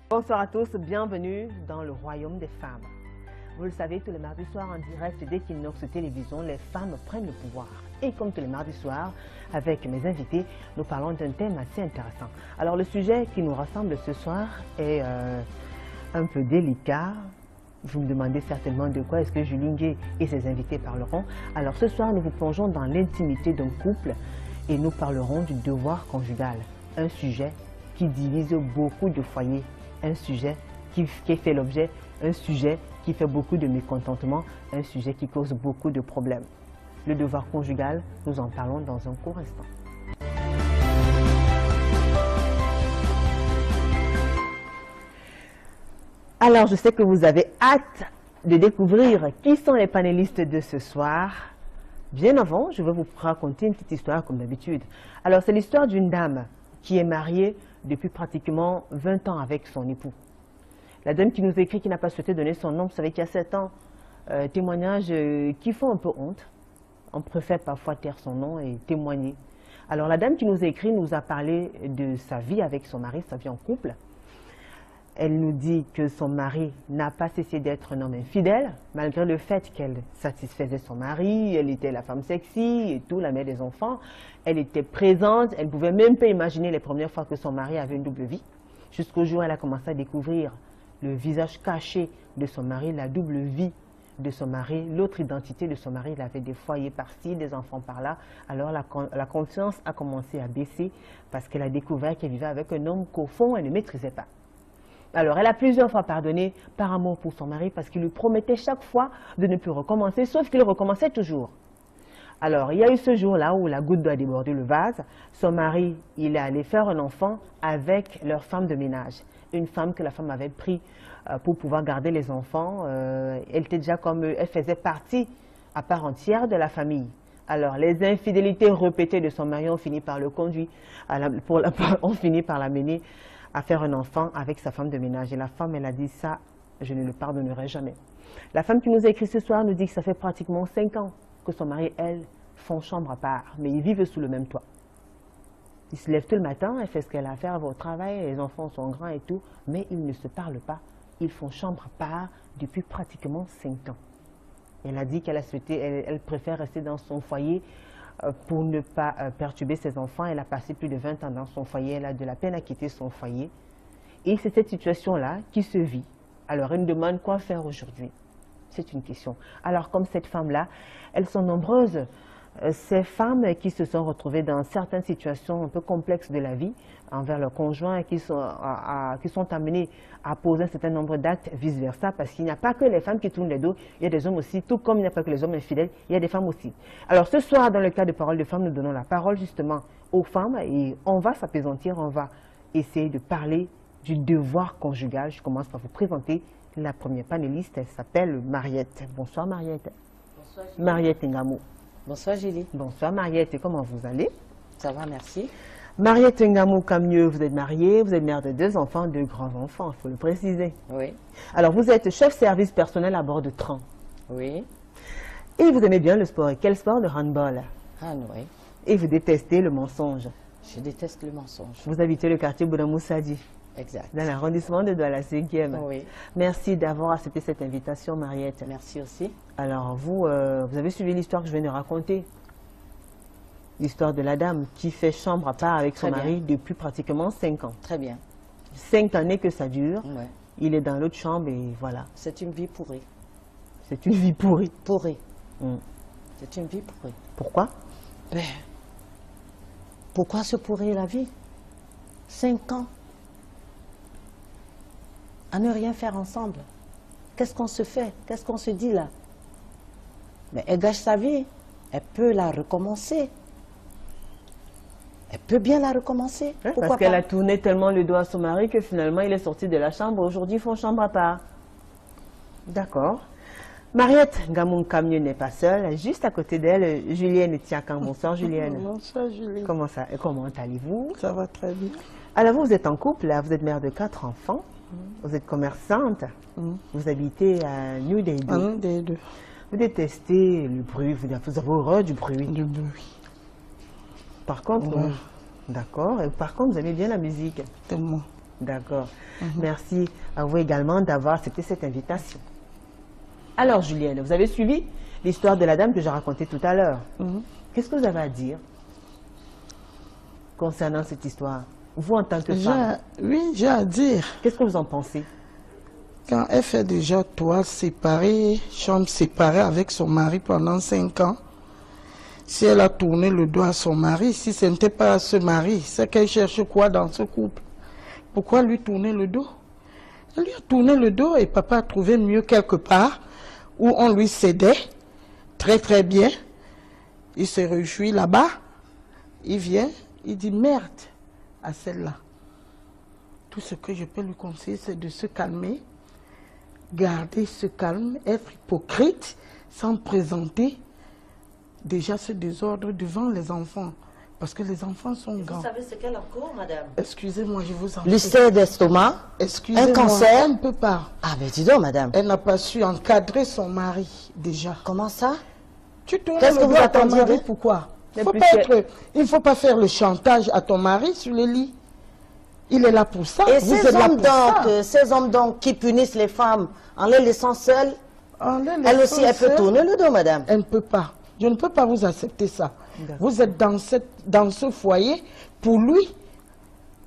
Bonsoir à tous, bienvenue dans le royaume des femmes. Vous le savez, tous les mardis soirs en direct d'Equinox Télévision, les femmes prennent le pouvoir. Et comme tous les mardis soirs, avec mes invités, nous parlons d'un thème assez intéressant. Alors le sujet qui nous rassemble ce soir est un peu délicat. Vous me demandez certainement de quoi est-ce que Julie Ngué et ses invités parleront. Alors ce soir, nous vous plongeons dans l'intimité d'un couple et nous parlerons du devoir conjugal. Un sujet qui divise beaucoup de foyers. Un sujet qui fait l'objet, un sujet qui fait beaucoup de mécontentement, un sujet qui cause beaucoup de problèmes. Le devoir conjugal, nous en parlons dans un court instant. Alors, je sais que vous avez hâte de découvrir qui sont les panélistes de ce soir. Bien avant, je vais vous raconter une petite histoire comme d'habitude. Alors, c'est l'histoire d'une dame qui est mariée depuis pratiquement 20 ans avec son époux. La dame qui nous écrit, qui n'a pas souhaité donner son nom, vous savez qu'il y a 7 ans, témoignages qui font un peu honte. On préfère parfois taire son nom et témoigner. Alors la dame qui nous écrit nous a parlé de sa vie avec son mari, sa vie en couple. Elle nous dit que son mari n'a pas cessé d'être un homme infidèle, malgré le fait qu'elle satisfaisait son mari, elle était la femme sexy et tout, la mère des enfants. Elle était présente, elle ne pouvait même pas imaginer les premières fois que son mari avait une double vie. Jusqu'au jour où elle a commencé à découvrir le visage caché de son mari, la double vie de son mari, l'autre identité de son mari. Il avait des foyers par-ci, des enfants par-là. Alors la confiance a commencé à baisser parce qu'elle a découvert qu'elle vivait avec un homme qu'au fond, elle ne maîtrisait pas. Alors, elle a plusieurs fois pardonné par amour pour son mari parce qu'il lui promettait chaque fois de ne plus recommencer, sauf qu'il recommençait toujours. Alors, il y a eu ce jour-là où la goutte d'eau a débordé le vase. Son mari, il est allé faire un enfant avec leur femme de ménage. Une femme que la femme avait pris pour pouvoir garder les enfants. Elle était déjà comme elle faisait partie à part entière de la famille. Alors, les infidélités répétées de son mari ont fini par le conduire, ont fini par l'amener à faire un enfant avec sa femme de ménage. Et la femme, elle a dit ça, je ne le pardonnerai jamais. La femme qui nous a écrit ce soir nous dit que ça fait pratiquement 5 ans que son mari et elle font chambre à part, mais ils vivent sous le même toit. Ils se lèvent tout le matin, elle fait ce qu'elle a à faire au travail, les enfants sont grands et tout, mais ils ne se parlent pas. Ils font chambre à part depuis pratiquement 5 ans. Elle a dit qu'elle a souhaité, elle préfère rester dans son foyer pour ne pas perturber ses enfants. Elle a passé plus de 20 ans dans son foyer, elle a de la peine à quitter son foyer. Et c'est cette situation-là qui se vit. Alors elle me demande quoi faire aujourd'hui. C'est une question. Alors comme cette femme-là, elles sont nombreuses, ces femmes qui se sont retrouvées dans certaines situations un peu complexes de la vie envers leurs conjoints, qui sont amenées à poser un certain nombre d'actes, vice-versa, parce qu'il n'y a pas que les femmes qui tournent les dos, il y a des hommes aussi, tout comme il n'y a pas que les hommes infidèles, il y a des femmes aussi. Alors ce soir, dans le cas de Parole de femmes, nous donnons la parole justement aux femmes et on va s'apaisantir, on va essayer de parler du devoir conjugal. Je commence par vous présenter la première panéliste, elle s'appelle Mariette. Bonsoir Mariette. Bonsoir Julie. Mariette Ngamou. Bonsoir Julie. Bonsoir Mariette, et comment vous allez? Ça va, merci. Mariette Ngamou Kamieux, vous êtes mariée, vous êtes mère de 2 enfants, 2 grands-enfants, il faut le préciser. Oui. Alors vous êtes chef service personnel à bord de train. Oui. Et vous aimez bien le sport. Et quel sport? Le handball. Ah oui. Et vous détestez le mensonge. Je déteste le mensonge. Vous habitez le quartier Boudamoussadi, Exact. dans l'arrondissement de Douala 5e. Oui. Merci d'avoir accepté cette invitation, Mariette. Merci aussi. Alors vous avez suivi l'histoire que je viens de raconter. L'histoire de la dame qui fait chambre à part avec son mari depuis pratiquement 5 ans. Très bien. 5 années que ça dure. Ouais. Il est dans l'autre chambre et voilà. C'est une vie pourrie. C'est une vie pourrie. Pourrie. Mm. C'est une vie pourrie. Pourquoi? Ben, pourquoi se pourrir la vie? 5 ans. À ne rien faire ensemble. Qu'est-ce qu'on se fait? Qu'est-ce qu'on se dit là? Mais elle gâche sa vie. Elle peut la recommencer. Elle peut bien la recommencer. Pourquoi Parce qu'elle pas? a tourné tellement le dos à son mari que finalement il est sorti de la chambre. Aujourd'hui, ils font chambre à part. D'accord. Mariette Ngamou Kamieux n'est pas seule. Juste à côté d'elle, Julienne Tiakan. Bonsoir Julienne. Bonsoir Julie. Comment allez-vous? Ça va très bien. Alors vous êtes en couple, là, vous êtes mère de 4 enfants. Vous êtes commerçante. Vous habitez à New Delhi. Un des deux. Vous détestez le bruit, vous avez horreur du bruit. Du bruit. Par contre, d'accord. Et par contre, vous aimez bien la musique. Tellement. D'accord. Merci à vous également d'avoir accepté cette invitation. Alors, Julienne, vous avez suivi l'histoire de la dame que j'ai racontée tout à l'heure. Qu'est-ce que vous avez à dire concernant cette histoire? Vous, en tant que femme. Oui, j'ai à dire. Qu'est-ce que vous en pensez? Quand elle fait déjà toit séparé, chambre séparée avec son mari pendant 5 ans, si elle a tourné le dos à son mari, si ce n'était pas à ce mari, c'est qu'elle cherche quoi dans ce couple? Pourquoi lui tourner le dos? Elle lui a tourné le dos et papa a trouvé mieux quelque part où on lui cédait très très bien. Il se réjouit là-bas, il vient, il dit merde à celle-là. Tout ce que je peux lui conseiller, c'est de se calmer, garder ce calme, être hypocrite, sans présenter déjà ce désordre devant les enfants. Parce que les enfants sont grands. Vous savez ce qu'elle a encore, madame? Excusez-moi, je vous en prie. L'ulcère d'estomac, Excusez-moi, un cancer. elle ne peut pas. Ah, mais dis donc, madame. Elle n'a pas su encadrer son mari, déjà. Comment ça? Tu tournes Qu'est-ce le que vous dos à ton attendiez mari, de- pourquoi? Mais Il plus ne faut pas faire le chantage à ton mari sur le lit. Il est là pour ça. Et Vous ces êtes là hommes, pour ça. ces hommes donc qui punissent les femmes en les laissant seules, En les elle laissant aussi, elle peut seules, tourner le dos, madame. Elle ne peut pas. Je ne peux pas vous accepter ça. Vous êtes dans ce foyer pour lui.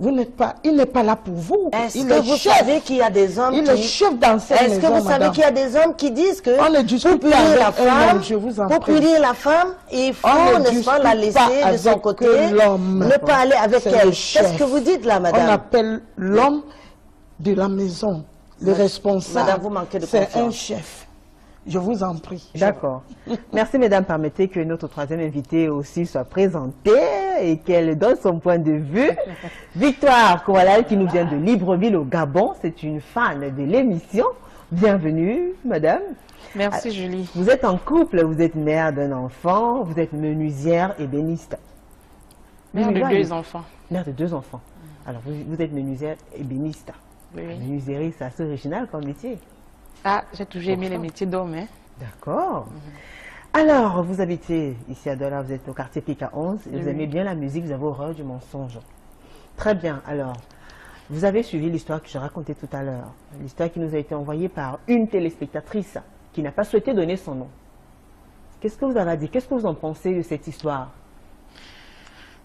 Vous n'êtes pas, il n'est pas là pour vous. Est-ce Il que est vous chef. savez qu'il y a des hommes Il qui... est chef dans cette Est-ce que maison, vous savez madame. qu'il y a des hommes qui disent que On ne pour discute punir pas avec la un femme, homme, je vous en pour prie. punir la femme, il faut, On ne n'est-ce pas, la discute pas laisser de son avec côté, l'homme. ne pas aller avec C'est elle. le Qu'est-ce chef. que vous dites là, On madame? appelle l'homme de la maison, le responsable. Madame, vous manquez de C'est confiance. un chef. Je vous en prie. D'accord. Merci, mesdames. Permettez que notre troisième invitée aussi soit présentée et qu'elle donne son point de vue. Victoire Koualal, qui nous vient de Libreville au Gabon. C'est une fan de l'émission. Bienvenue, madame. Merci Julie. Vous êtes en couple, vous êtes mère d'un enfant, vous êtes menuisière ébéniste. Mère de Oui, 2 enfants. Mère de 2 enfants. Alors, vous êtes menuisière ébéniste. Oui, oui. La menuiserie, c'est assez original comme métier. Ah, j'ai toujours aimé les métiers d'homme. Hein. D'accord. Alors, vous habitez ici à Douala, vous êtes au quartier Pika 11, et vous Oui. aimez bien la musique, vous avez horreur du mensonge. Très bien, alors, vous avez suivi l'histoire que j'ai racontée tout à l'heure, l'histoire qui nous a été envoyée par une téléspectatrice qui n'a pas souhaité donner son nom. Qu'est-ce que vous avez à dire? Qu'est-ce que vous en pensez de cette histoire?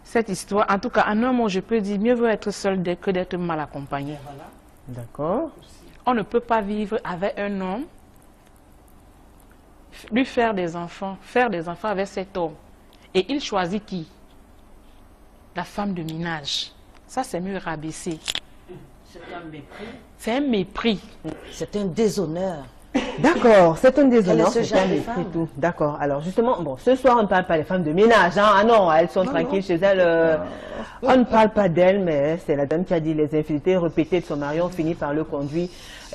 Cette histoire, en tout cas, en un mot, je peux dire, mieux vaut être seul que d'être mal accompagné. D'accord. On ne peut pas vivre avec un homme, lui faire des enfants avec cet homme. Et il choisit qui? La femme de ménage. Ça, c'est mieux rabaisser. C'est un mépris. C'est un mépris. C'est un déshonneur. D'accord, c'est un déshonneur, Quel est ce c'est un genre de mépris, femme? tout. D'accord, alors justement, bon, ce soir, on ne parle pas des femmes de ménage, hein. Ah non, elles sont tranquilles chez elles. On ne parle pas d'elles, mais c'est la dame qui a dit les infidélités répétées de son mari ont fini par le conduire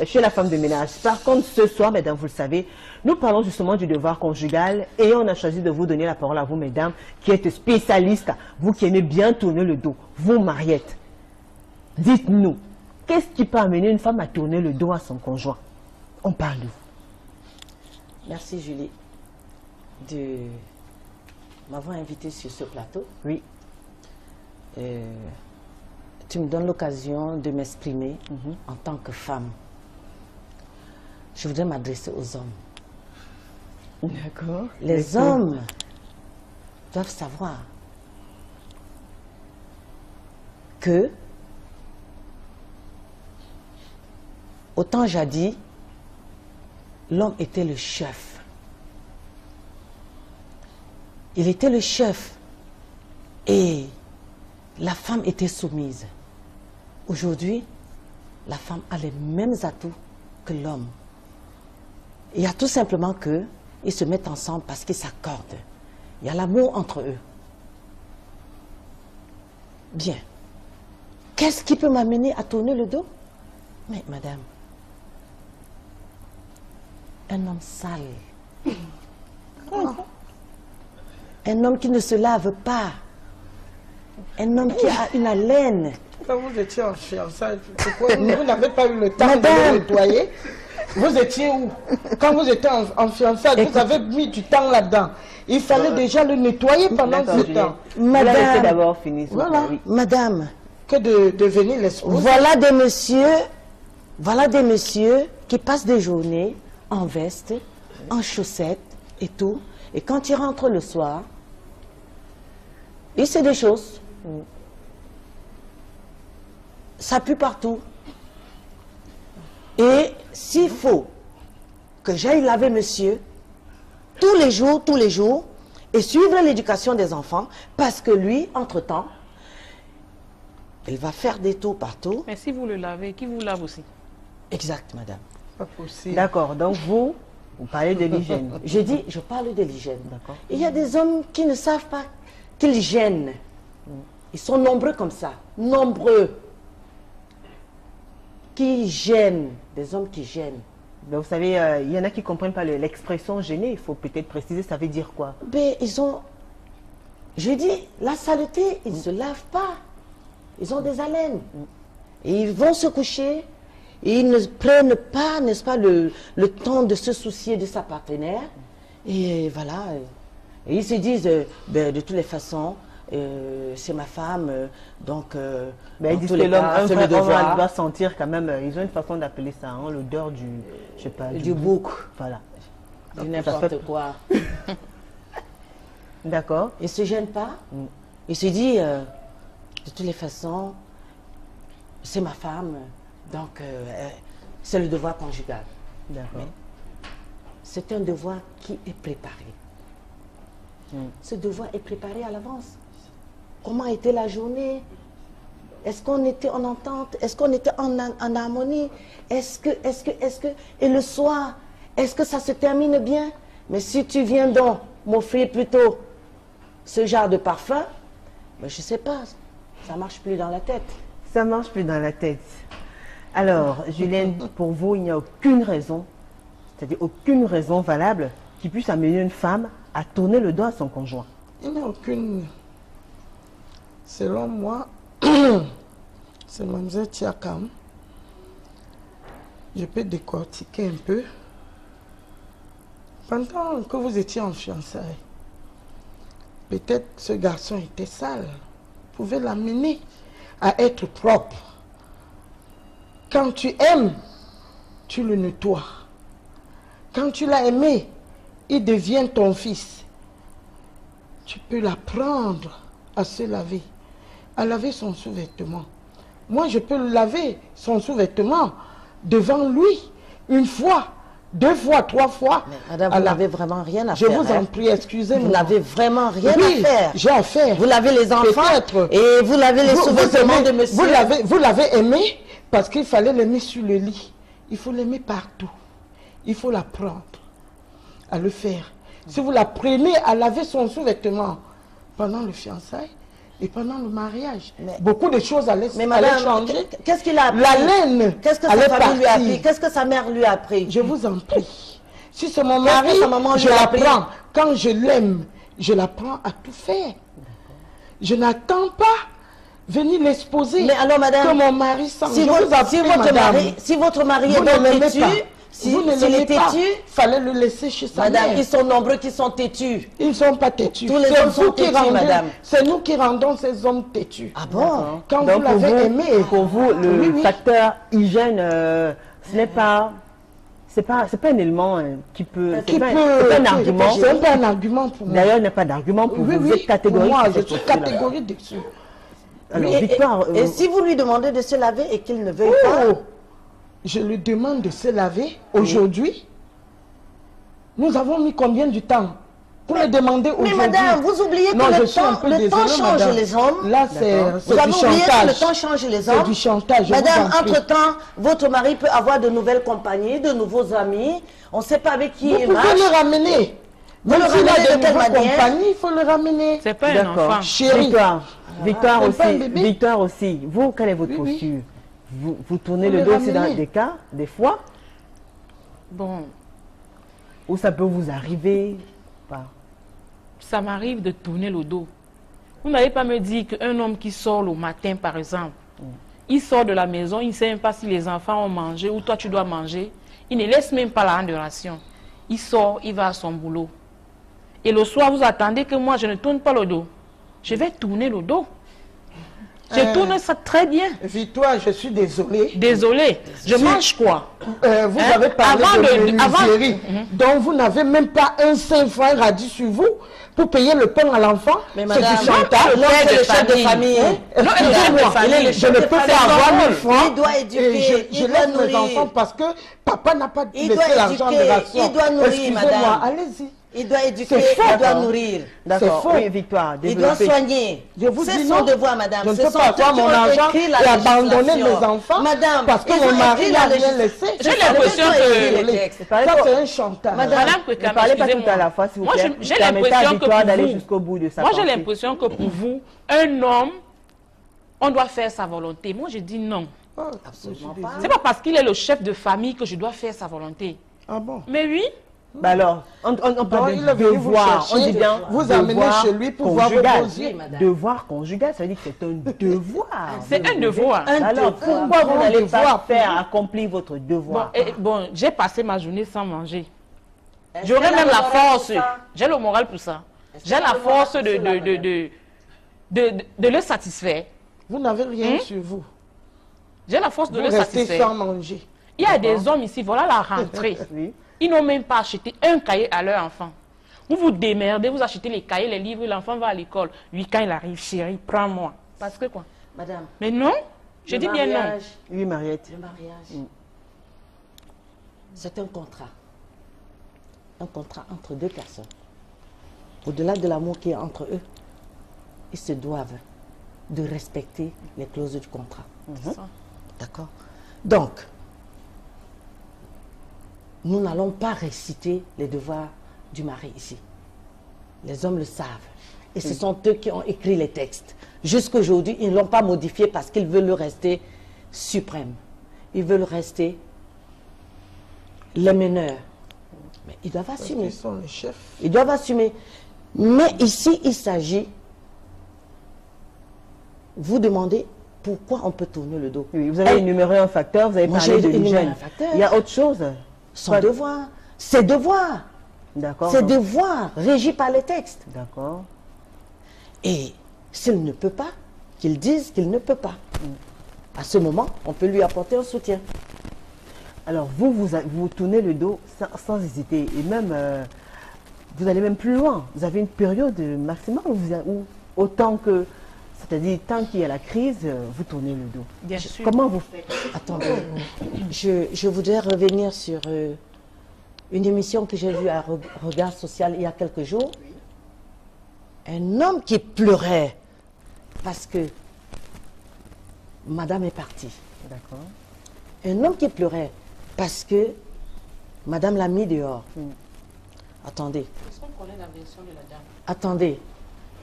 chez la femme de ménage. Par contre, ce soir, mesdames, vous le savez, nous parlons justement du devoir conjugal et on a choisi de vous donner la parole à vous, mesdames, qui êtes spécialistes, vous qui aimez bien tourner le dos, vous, Mariette. Dites-nous, qu'est-ce qui peut amener une femme à tourner le dos à son conjoint? On parle de vous. Merci Julie de m'avoir invité sur ce plateau. Oui. Tu me donnes l'occasion de m'exprimer en tant que femme. Je voudrais m'adresser aux hommes. D'accord. Les hommes doivent savoir que autant jadis, l'homme était le chef. Il était le chef et la femme était soumise. Aujourd'hui, la femme a les mêmes atouts que l'homme. Il y a tout simplement qu'ils se mettent ensemble parce qu'ils s'accordent. Il y a l'amour entre eux. Bien. Qu'est-ce qui peut m'amener à tourner le dos? Mais madame, un homme sale. Un homme qui ne se lave pas. Un homme qui a une haleine. Quand vous étiez en fiançailles, pourquoi vous n'avez pas eu le temps de Madame. le nettoyer? Vous étiez où? Quand vous étiez en fiançailles, vous avez mis du temps là-dedans. Il fallait déjà le nettoyer pendant D'accord, ce Julien. temps. Vous la laissez Madame, d'abord finir. Voilà. Oui. madame, que de venir l'exposer. Voilà des messieurs qui passent des journées en veste, en chaussettes et tout. Et quand ils rentrent le soir, ils font des choses. Ça pue partout. Et s'il faut que j'aille laver monsieur tous les jours, et suivre l'éducation des enfants, parce que lui, entre-temps, il va faire des tours partout. Mais si vous le lavez, qui vous lave aussi? Exact, madame. Pas possible. D'accord, donc vous parlez de l'hygiène. Je dis, je parle de l'hygiène. D'accord. Il y a des hommes qui ne savent pas qu'ils gênent. Ils sont nombreux comme ça. Nombreux. Qui gênent. Des hommes qui gênent. Mais vous savez, il y en a qui ne comprennent pas l'expression gêner. Il faut peut-être préciser, ça veut dire quoi? Mais ils ont... Je dis, la saleté, ils ne se lavent pas. Ils ont des haleines. Et ils vont se coucher. Et ils ne prennent pas, n'est-ce pas, le temps de se soucier de sa partenaire. Et voilà. Et ils se disent, ben, de toutes les façons, c'est ma femme, donc... Mais ils disent que l'homme, un vrai homme doit sentir quand même, ils ont une façon d'appeler ça, hein, l'odeur du, je sais pas, du bouc. Voilà. Du n'importe quoi. D'accord. Il ne se gêne pas. Il se dit, de toutes les façons, c'est ma femme, donc c'est le devoir conjugal. D'accord. C'est un devoir qui est préparé. Ce devoir est préparé à l'avance. Comment était la journée? Est-ce qu'on était en entente? Est-ce qu'on était en harmonie? Est-ce que... Et le soir, est-ce que ça se termine bien? Mais si tu viens donc m'offrir plutôt ce genre de parfum, ben je ne sais pas, ça ne marche plus dans la tête. Ça ne marche plus dans la tête. Alors, Julienne, pour vous, il n'y a aucune raison, c'est-à-dire aucune raison valable qui puisse amener une femme à tourner le dos à son conjoint. Il n'y a aucune... Selon moi, c'est Mme Tiakam. Je peux décortiquer un peu. Pendant que vous étiez en fiançailles, peut-être ce garçon était sale. Vous pouvez l'amener à être propre. Quand tu aimes, tu le nettoies. Quand tu l'as aimé, il devient ton fils. Tu peux l'apprendre à se laver, à laver son sous-vêtement. Moi, je peux laver son sous-vêtement devant lui, une fois, deux fois, trois fois. Mais madame, vous n'avez vraiment rien à je faire. Je vous en prie, excusez-moi. Vous n'avez vraiment rien oui, à faire. J'ai à faire. Vous lavez les enfants et vous lavez les sous-vêtements de monsieur. Vous l'avez aimé parce qu'il fallait l'aimer sur le lit. Il faut l'aimer partout. Il faut l'apprendre à le faire. Si vous l'apprenez à laver son sous-vêtement pendant le fiançailles et pendant le mariage, beaucoup de choses allaient changer. Qu'est-ce qu'il a appris? La laine. Qu'est-ce que sa famille lui a appris? Qu'est-ce que sa mère lui a appris? Je vous en prie. Si c'est mon mari, je l'apprends. Quand je l'aime, je l'apprends à tout faire. Je n'attends pas venir l'exposer. Mais alors, madame, que mon mari sent. Si votre mari est donc têtu, vous ne l'aimez pas, il fallait le laisser chez sa mère. Madame, ils sont nombreux qui sont têtus. Ils ne sont pas têtus. Tous les hommes sont têtus, madame. C'est nous qui rendons ces hommes têtus. Ah bon? Quand vous l'avez aimé. Pour vous, le facteur hygiène, ce n'est pas... C'est pas un élément qui peut... C'est pas un argument. C'est pas un argument pour moi. D'ailleurs, il n'y a pas d'argument pour vous. Vous êtes catégorique. Moi, je suis catégorique dessus. Alors, Victoire... Et si vous lui demandez de se laver et qu'il ne veuille pas... Je lui demande de se laver aujourd'hui. Nous avons mis combien de temps pour le demander aujourd'hui? Mais madame, vous oubliez que le temps change les hommes. Là, c'est du chantage. Que le temps change les hommes. C'est du chantage. Madame, entre-temps, votre mari peut avoir de nouvelles compagnies, de nouveaux amis. On ne sait pas avec qui il marche. Vous pouvez le ramener. Même s'il a de nouvelles compagnies, il faut le ramener. C'est pas un enfant. Chérie. Victoire aussi. Vous, quelle est votre posture? Vous tournez le dos aussi dans des cas, des fois? Bon. Ou ça peut vous arriver? Pas. Ça m'arrive de tourner le dos. Vous n'allez pas me dire qu'un homme qui sort le matin, par exemple, il sort de la maison, il ne sait même pas si les enfants ont mangé ou toi tu dois manger. Il ne laisse même pas la rente de ration. Il sort, il va à son boulot. Et le soir, vous attendez que moi, je ne tourne pas le dos. Je vais tourner le dos. Je tourne ça très bien. Victoire, je suis désolée. Désolée. Je mange quoi? Vous avez parlé de menuiserie, donc vous n'avez même pas un 5 francs radis sur vous pour payer le pain à l'enfant. Mais c'est madame, du chantage. non, c'est le chef de famille. Non, Il est le chef de famille. Je ne peux pas avoir 1000 francs. Il doit éduquer, Je il doit laisse mes enfants nourrir. parce que papa n'a pas Il laissé doit l'argent de éduquer, ration. il doit nourrir, Excusez-moi, madame. allez-y. Il doit éduquer, C'est faux, il doit hein. nourrir. D'accord, faux. oui, Victoire, Il doit développez. soigner. Je vous C'est dis son non. devoir, madame. Je ne Ce peux sont pas eux avoir qui mon ont argent écrit la et abandonner législation. mes enfants Madame, parce que ils mon ont mari écrit n'a la rien législation. laissé. J'ai C'est l'impression eux qui ont que- écrit les textes. Ça, c'est un chantage. Madame, Madame Kwekam, Ne parlez pas tout excusez-moi. à la fois, s'il vous Moi, plaît. j'ai Permettez à l'impression que Victoire pour d'aller vous- jusqu'au bout de sa Moi, j'ai pensée. l'impression que pour vous, un homme, on doit faire sa volonté. Moi, je dis non. Oh, Absolument je suis pas. C'est pas parce qu'il est le chef de famille que je dois faire sa volonté. Ah bon? Mais oui, Bah alors, on parle il de est venu vous devoir. chercher, On dit bien vous amener devoir chez lui pour voir vos conjugal. beaux yeux. Oui, madame. Devoir conjugal, ça veut dire que c'est un devoir. c'est un devoir. Un Alors, devoir. pourquoi vous Un n'allez devoir pas faire accomplir votre devoir? Bon, j'ai passé ma journée sans manger. Est-ce J'aurais qu'elle a même le la moral pour force. ça? J'ai le moral pour ça. Est-ce J'ai qu'elle a la le moral force pour de le satisfaire. Vous n'avez rien sur vous. J'ai la force de Vous le restez satisfaire. sans manger. Il y a des hommes ici, voilà la rentrée. Oui. Ils n'ont même pas acheté un cahier à leur enfant. Vous vous démerdez, vous achetez les cahiers, les livres, l'enfant va à l'école. Oui, quand il arrive, chérie, prends-moi. Parce que quoi? Madame, Mais non, je le dis bien non. mariage, Oui, Mariette. le mariage, c'est un contrat. Un contrat entre deux personnes. Au-delà de l'amour qui est entre eux, ils se doivent de respecter les clauses du contrat. Ça. D'accord? Donc, nous n'allons pas réciter les devoirs du mari ici. Les hommes le savent. Et ce sont eux qui ont écrit les textes. Jusqu'aujourd'hui, ils ne l'ont pas modifié parce qu'ils veulent rester suprêmes. Ils veulent rester les meneurs. Mais ils doivent Parce assumer. qu'ils sont les chefs. Ils doivent assumer. Mais ici, il s'agit, vous demandez pourquoi on peut tourner le dos. Oui, vous avez énuméré un facteur, vous avez Moi, parlé j'ai de énuméré l'hygiène. un facteur. Il y a autre chose. Son devoir, ses devoirs, D'accord. ses devoirs régis par les textes. D'accord. Et s'il ne peut pas, qu'il dise qu'il ne peut pas. À ce moment, on peut lui apporter un soutien. Alors, vous tournez le dos sans hésiter. Et même, vous allez même plus loin. Vous avez une période maximale où autant que, c'est-à-dire tant qu'il y a la crise, vous tournez le dos. Bien sûr. Comment vous faites? Attendez, je voudrais revenir sur une émission que j'ai vue à Regard Social il y a quelques jours. Un homme qui pleurait parce que madame est partie. D'accord. Un homme qui pleurait parce que madame l'a mis dehors. Attendez, Est-ce qu'on connaît la version de la dame? attendez.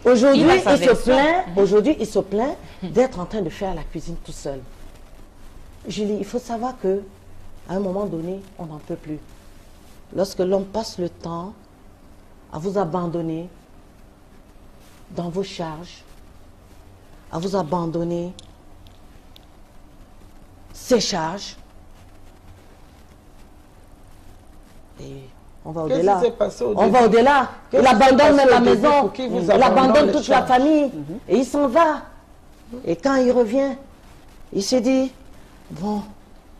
Aujourd'hui, Il a sa version. il se plaint d'être en train de faire la cuisine tout seul. Julie, il faut savoir que à un moment donné, on n'en peut plus. Lorsque l'homme passe le temps à vous abandonner dans vos charges, à vous abandonner ses charges, et on va Qu'est-ce au-delà. qui s'est passé au On début? va au-delà. Qu'est-ce Il qui s'est abandonne même passé la au début maison, pour qu'il vous il abandonne abandonne les toute la charges? famille, et il s'en va. Et quand il revient, il se dit, bon,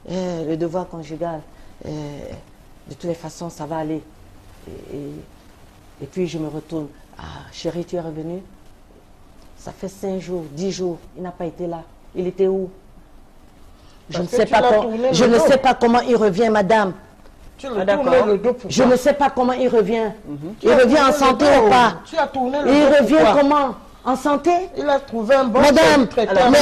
le devoir conjugal, de toutes les façons, ça va aller. Et puis je me retourne. Ah, chérie, tu es revenu? Ça fait 5 jours, 10 jours, il n'a pas été là. Il était où? Je Parce ne que sais tu pas l'as comment, tourné je le ne dos. sais pas comment il revient, madame. Tu le Ah, tournes d'accord. le dos pour Je ne sais pas comment il revient. Tu Il as revient en tourné santé le dos. ou pas? Tu as tourné le Et il dos revient pourquoi? comment? En santé? Il a trouvé un bon Madame, traiteur. alors, mais-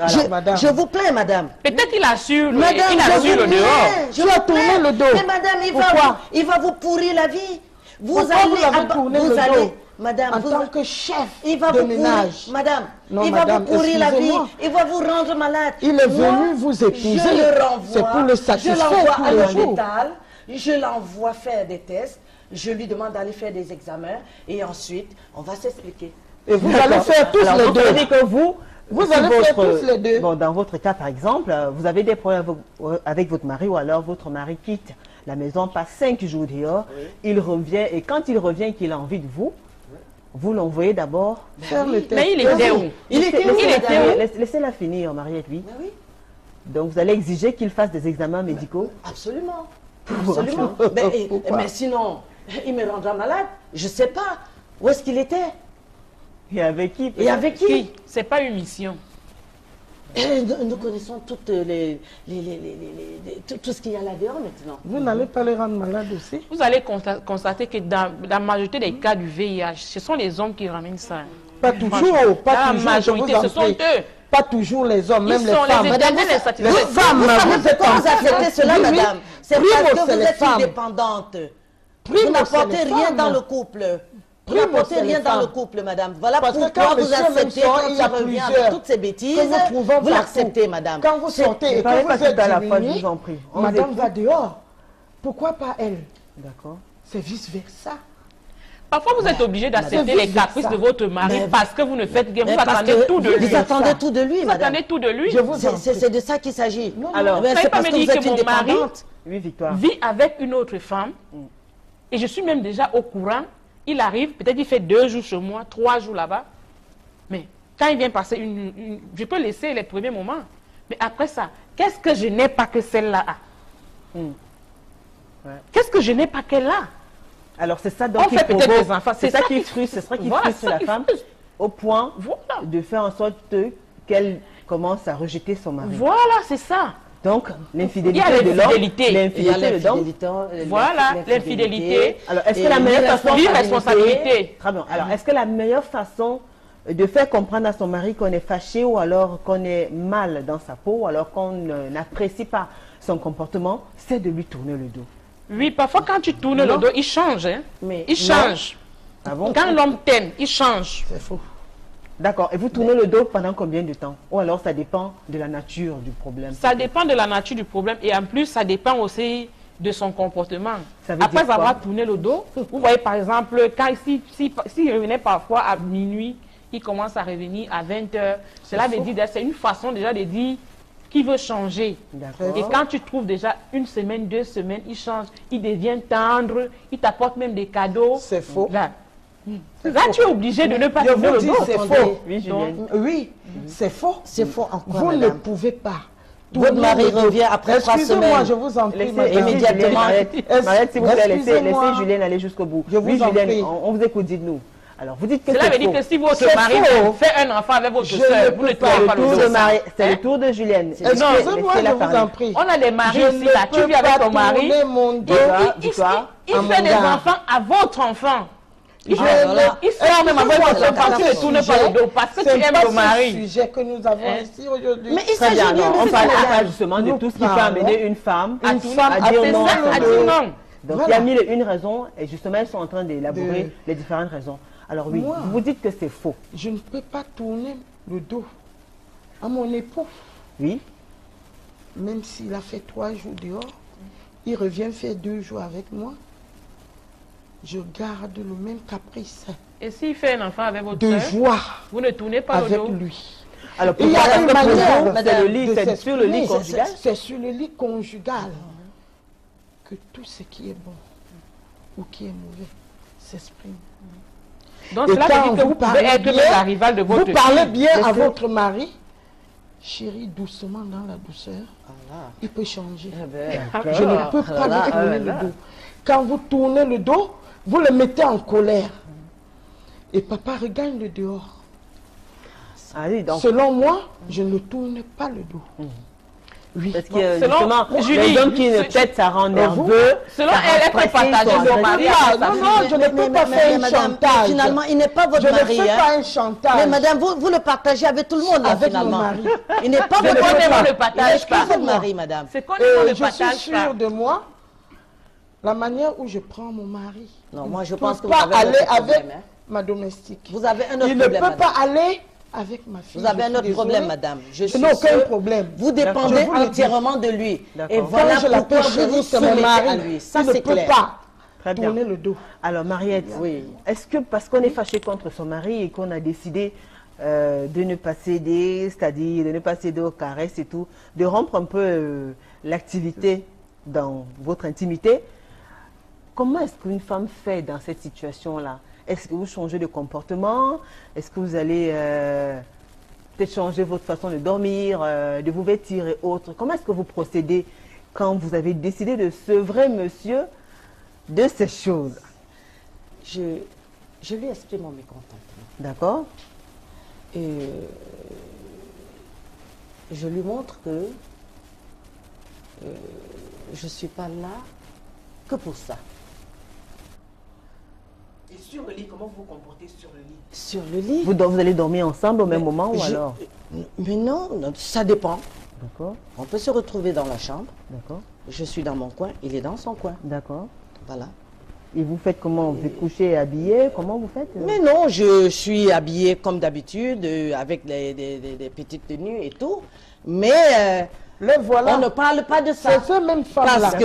alors, madame. je vous plains, madame. Peut-être qu'il assure le, Madame, il je assure vous le plains, dehors. je Tu as vous tourné plains. le dos. Mais madame, Pourquoi? il va vous pourrir la vie. Vous Pourquoi allez, vous l'avez tourné vous le allez, dos? madame, En vous- tant que chef il va de vous ménage. pourrir, madame, Non, il madame, va vous pourrir la vie, excusez-moi. il va vous rendre malade. Il est Moi, venu vous épouser. Je le renvoie, C'est pour le satisfaire je l'envoie tous à les jours. l'hôpital, je l'envoie faire des tests, je lui demande d'aller faire des examens et ensuite, on va s'expliquer. Et vous allez faire tous Alors, les vous deux. savez que vous si allez faire tous les deux. Bon, dans votre cas, par exemple, vous avez des problèmes avec votre mari ou alors votre mari quitte la maison, passe 5 jours dehors, il revient et quand il revient qu'il a envie de vous, vous l'envoyez d'abord. Faire le test. Mais il était où? Il était où, madame? Laissez-la finir, Mariette, oui. Mais oui, Donc, vous allez exiger qu'il fasse des examens médicaux. absolument. vous Absolument. Pourquoi? Mais sinon, il me rendra malade. Je ne sais pas. Où est-ce qu'il était? Et avec qui? Et avec qui? C'est pas une mission. Nous connaissons toutes tout ce qu'il y a là-dehors maintenant. Vous n'allez pas les rendre malades aussi? Vous allez constater que dans la majorité des cas du VIH, ce sont les hommes qui ramènent ça. Pas toujours, pas Dans la toujours. majorité, je vous en ce sont prie. eux. Pas toujours les hommes, même Ils les sont femmes. les Madame, éternels vous- insatisfaits. Les femmes, Vous êtes comment vous en- acceptez cela, Oui, oui. madame? C'est Primo, parce que c'est vous les êtes femmes. indépendante. Vous Primo, n'apportez c'est les rien femmes. dans le couple. Vous Primo, n'apportez c'est les rien dans le femmes. couple, madame. Voilà Parce que pourquoi quand vous monsieur même acceptez sort, quand il y il a revient plusieurs avec toutes ces bêtises. que nous trouvons Vous partout. l'acceptez, madame. Quand vous sortez Ne et parlez que pas vous tout êtes à la fois, je diminué, vous en prie. On vous madame écoute. va dehors. Pourquoi pas elle? D'accord. C'est vice-versa. Parfois, vous êtes obligé d'accepter Madame, les caprices de votre mari Mais- parce que vous ne faites que vous Mais parce attendez que tout de lui. Vous attendez tout de lui, Vous madame. attendez tout de lui. Je vous en prie. C'est de ça qu'il s'agit. Alors, Eh ben, vous c'est savez pas parce me que vous dire êtes que mon mari indépendante. Oui, Victoire. vit avec une autre femme et je suis même déjà au courant. Il arrive, peut-être il fait 2 jours chez moi, 3 jours là-bas. Mais quand il vient passer je peux laisser les premiers moments. Mais après ça, qu'est-ce que je n'ai pas que celle-là a? Ouais. Qu'est-ce que je n'ai pas qu'elle a? Alors, c'est ça donc On qui fait peut-être provoque- des enfants, C'est c'est ça ça qui qui- frustre, c'est ça qui Voilà, frustre ça la qui femme frustre. au point Voilà. de faire en sorte qu'elle commence à rejeter son mari. Voilà, c'est ça. Donc, l'infidélité Il y a de l'homme, l'infidélité. Il y a l'infidélité de l'homme. l'infidélité. Voilà, l'infidélité. Alors, est-ce Et que la meilleure façon... l'irresponsabilité. Très bien. Alors, est-ce que la meilleure façon de faire comprendre à son mari qu'on est fâché ou alors qu'on est mal dans sa peau ou alors qu'on n'apprécie pas son comportement, c'est de lui tourner le dos? Oui, parfois quand tu tournes le dos, il change. Hein? Mais Il change. Ah bon? Quand l'homme t'aime, il change. C'est faux. D'accord. Et vous tournez le dos pendant combien de temps? Ou alors ça dépend de la nature du problème? Ça dépend de la nature du problème et en plus, ça dépend aussi de son comportement. Ça veut dire Après quoi? avoir tourné le dos, vous voyez par exemple, quand s'il revenait parfois à minuit, il commence à revenir à 20h. Cela veut dire, c'est une façon déjà de dire qu'il veut changer. D'accord. Et quand tu trouves déjà 1 semaine, 2 semaines, il change, il devient tendre, il t'apporte même des cadeaux. C'est faux. Là, tu es obligé de ne pas Je tourner vous le dis, dos. c'est Attendez. faux. Oui, Julienne. Oui, c'est faux. c'est faux en quoi, Vous ne madame? pouvez pas. Votre tourner mari le dos. revient après 3 Excusez-moi, semaines. je vous en prie, Laissez, madame. immédiatement. Julienne, Mariette, s'il vous plaît, laissez Excusez-moi. Julienne aller jusqu'au bout. Je vous oui, en Julienne, prie. on vous écoute, dites-nous. Alors, vous dites que Cela c'est veut dire faux. que si votre C'est mari faux. fait un enfant avec votre Je soeur, ne vous ne peux pas. tournez C'est pas le le tour dos. de Marie- c'est Hein? le tour de Julienne. Excusez-moi, Laissez-la je vous parler. en prie. On a des maris Je ici, là, tu ne vis peux avec pas ton mari, tourner mon dos Victoire, il à fait mon des gars. enfants à votre enfant. Il Je fait- ne- il sort même avec votre enfant, tu ne tournes pas le dos parce que tu aimes ton C'est mari. le sujet que nous avons Hein? ici aujourd'hui. Mais il Très s'agit bien, bien non, de on ça, parle madame. justement de Nous tout ce qui peut parlons. amener une femme Une femme à dire à non. faire à ça, son à dire mari. non. Donc Voilà. il y a mille et une raisons et justement elles sont en train d'élaborer De- les différentes raisons. Alors oui, Moi. vous dites que c'est faux. Je ne peux pas tourner le dos à mon époux. Oui. Même s'il a fait 3 jours dehors, il revient faire 2 jours avec moi. Je garde le même caprice Et s'il fait un enfant avec votre de soeur, joie vous ne tournez pas le avec dos. lui. Alors Il y pourquoi? a Parce une que pour manière, vous, c'est madame, le lit, de c'est sur le lit s'exprimer. conjugal. C'est sur le lit conjugal que tout ce qui est bon ou qui est mauvais s'exprime. Donc Et cela quand veut dire que vous vous pouvez parlez être bien, même la rivale de votre Vous parlez fille. bien à Est-ce que- votre mari, chérie, doucement dans la douceur, il peut changer. Eh ben, Je ne peux pas là, lui tourner là, le là. dos. Quand vous tournez le dos, vous le mettez en colère. Et papa regagne le dehors. Ah oui, donc Selon moi, je ne tourne pas le dos. Oui. parce que Selon justement, Julie, les hommes qui ce- peut-être ça rend nerveux. Selon ça elle, rend elle peut stressé, partager ils sont son agressifs. mari. Ah, non, non, je ne peux pas faire un madame, chantage. finalement, il n'est pas votre Je ne mari. fais hein. pas un chantage. Mais madame, vous le partagez avec tout le monde, là, Avec finalement. mon mari. Il n'est pas Je votre ne mari. le Il partage n'est pas pas. votre mari, madame. C'est qu'on ne le Je suis partage sûre pas. de moi, la manière où je prends mon mari. Non, moi, je Il ne pense que peut vous pas avez un aller autre problème. avec hein. ma domestique. Vous avez un autre Il ne problème, peut madame. pas aller avec ma fille. Vous avez Je un suis autre désolée. problème, madame. Je Je suis n'ai aucun sûre. problème. Vous dépendez Je vous le dis. entièrement de lui. D'accord. Et voilà Quand je l'appelle pourquoi vous vous chérie, c'est mon soumettez à mari. lui. Ça, Il ne c'est peut clair. pas Très bien. tourner le dos. Alors Mariette, Oui. est-ce que parce qu'on est fâché contre son mari et qu'on a décidé de ne pas céder, c'est-à-dire de ne pas céder aux caresses et tout, de rompre un peu l'activité dans votre intimité, comment est-ce qu'une femme fait dans cette situation-là? Est-ce que vous changez de comportement? Est-ce que vous allez peut-être changer votre façon de dormir, de vous vêtir et autres? Comment est-ce que vous procédez quand vous avez décidé de sevrer monsieur de ces choses? Je lui exprime mon mécontentement. D'accord? Et je lui montre que je ne suis pas là que pour ça. Et sur le lit, comment vous vous comportez sur le lit? Sur le lit. Vous allez dormir ensemble au même moment ou alors? Mais non, ça dépend. D'accord, On peut se retrouver dans la chambre. d'accord, Je suis dans mon coin, il est dans son coin. d'accord. Voilà. Et vous faites comment? Vous êtes couché et habillé? Comment vous faites? Mais non, je suis habillée comme d'habitude, avec des petites tenues et tout. Mais Les voilà. on ne parle pas de ça. C'est ces mêmes femmes-là. Parce que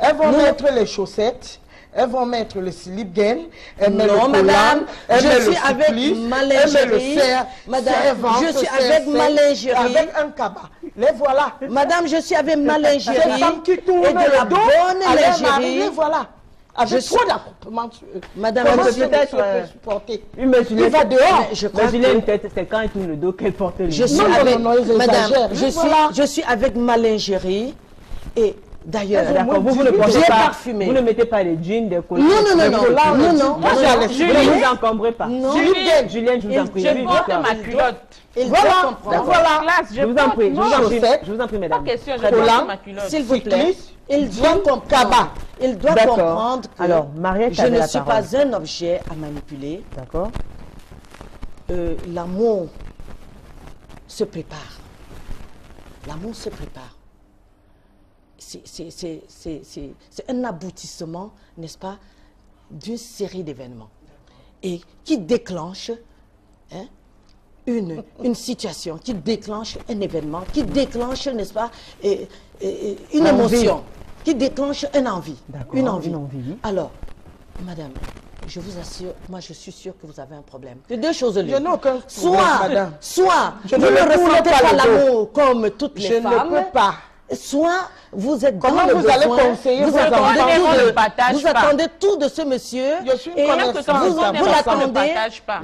elles vont nous- mettre les chaussettes, elles vont mettre le slip gain, elles mettent Non, le collant, madame, elles je mettent suis le avec supplice, ma elles mettent le lingerie. serre, Madame, serre-ventre, je suis serre-sec, avec ma lingerie. avec un cabas. Les voilà. Madame, je suis avec ma lingerie Ces femmes qui tournent et de la le dos bonne à leur mari, lingerie. les voilà. Avec Je suis- trop d'accouplement. Madame, Comment je ce suis- peut-être, monsieur peut supporter? Oui, mais Juliette, Il va dehors. Mais je mais crois Juliette, que c'est quand il tourne le dos qu'elle porte le je lit. suis Non, non, avec non, ils madame, exagèrent. je Voilà. suis avec ma lingerie et d'ailleurs, D'accord, vous ne j'ai portez pas, parfumé. vous ne mettez pas les jeans, des collants. Non, non, non, non, collants, non, le non, jean. Moi, j'ai allé- Juliette, ne vous encombrez pas. Non. Juliette, Juliette, je vous en prie. Je oui, porte d'accord. ma culotte. Il Voilà, doit comprendre. voilà. Classe, Je vous en prie, je vous en prie, Chaussettes. je vous en prie, Pas mesdames. question, je Très bien. porte ma culotte. S'il vous plaît, Cycliste, il doit jean, comprendre. cabas. Il doit D'accord. comprendre que Alors, Mariette je avait ne la suis parole. pas un objet à manipuler. D'accord. L'amour se prépare. L'amour se prépare. C'est un aboutissement, n'est-ce pas, d'une série d'événements. Et qui déclenche hein, une situation, qui déclenche un événement, qui déclenche, n'est-ce pas, une L'envie. émotion, qui déclenche une envie. D'accord, Une envie. une envie. Alors, madame, je vous assure, moi je suis sûre que vous avez un problème. De deux choses l'une. Je n'ai aucun problème, Soit, madame. soit Je vous ne ne le tourne ressentez pas pas le dos. l'amour comme toutes les Je ne femmes. peux pas. Soit vous êtes Comment dans le vous allez besoin, conseiller vous vos attendez enfants? tout On de- ne partage vous pas. attendez tout de ce monsieur Je suis une et connaisseuse. Que quand vous on est vous ensemble, on ne l'attendez, partage pas.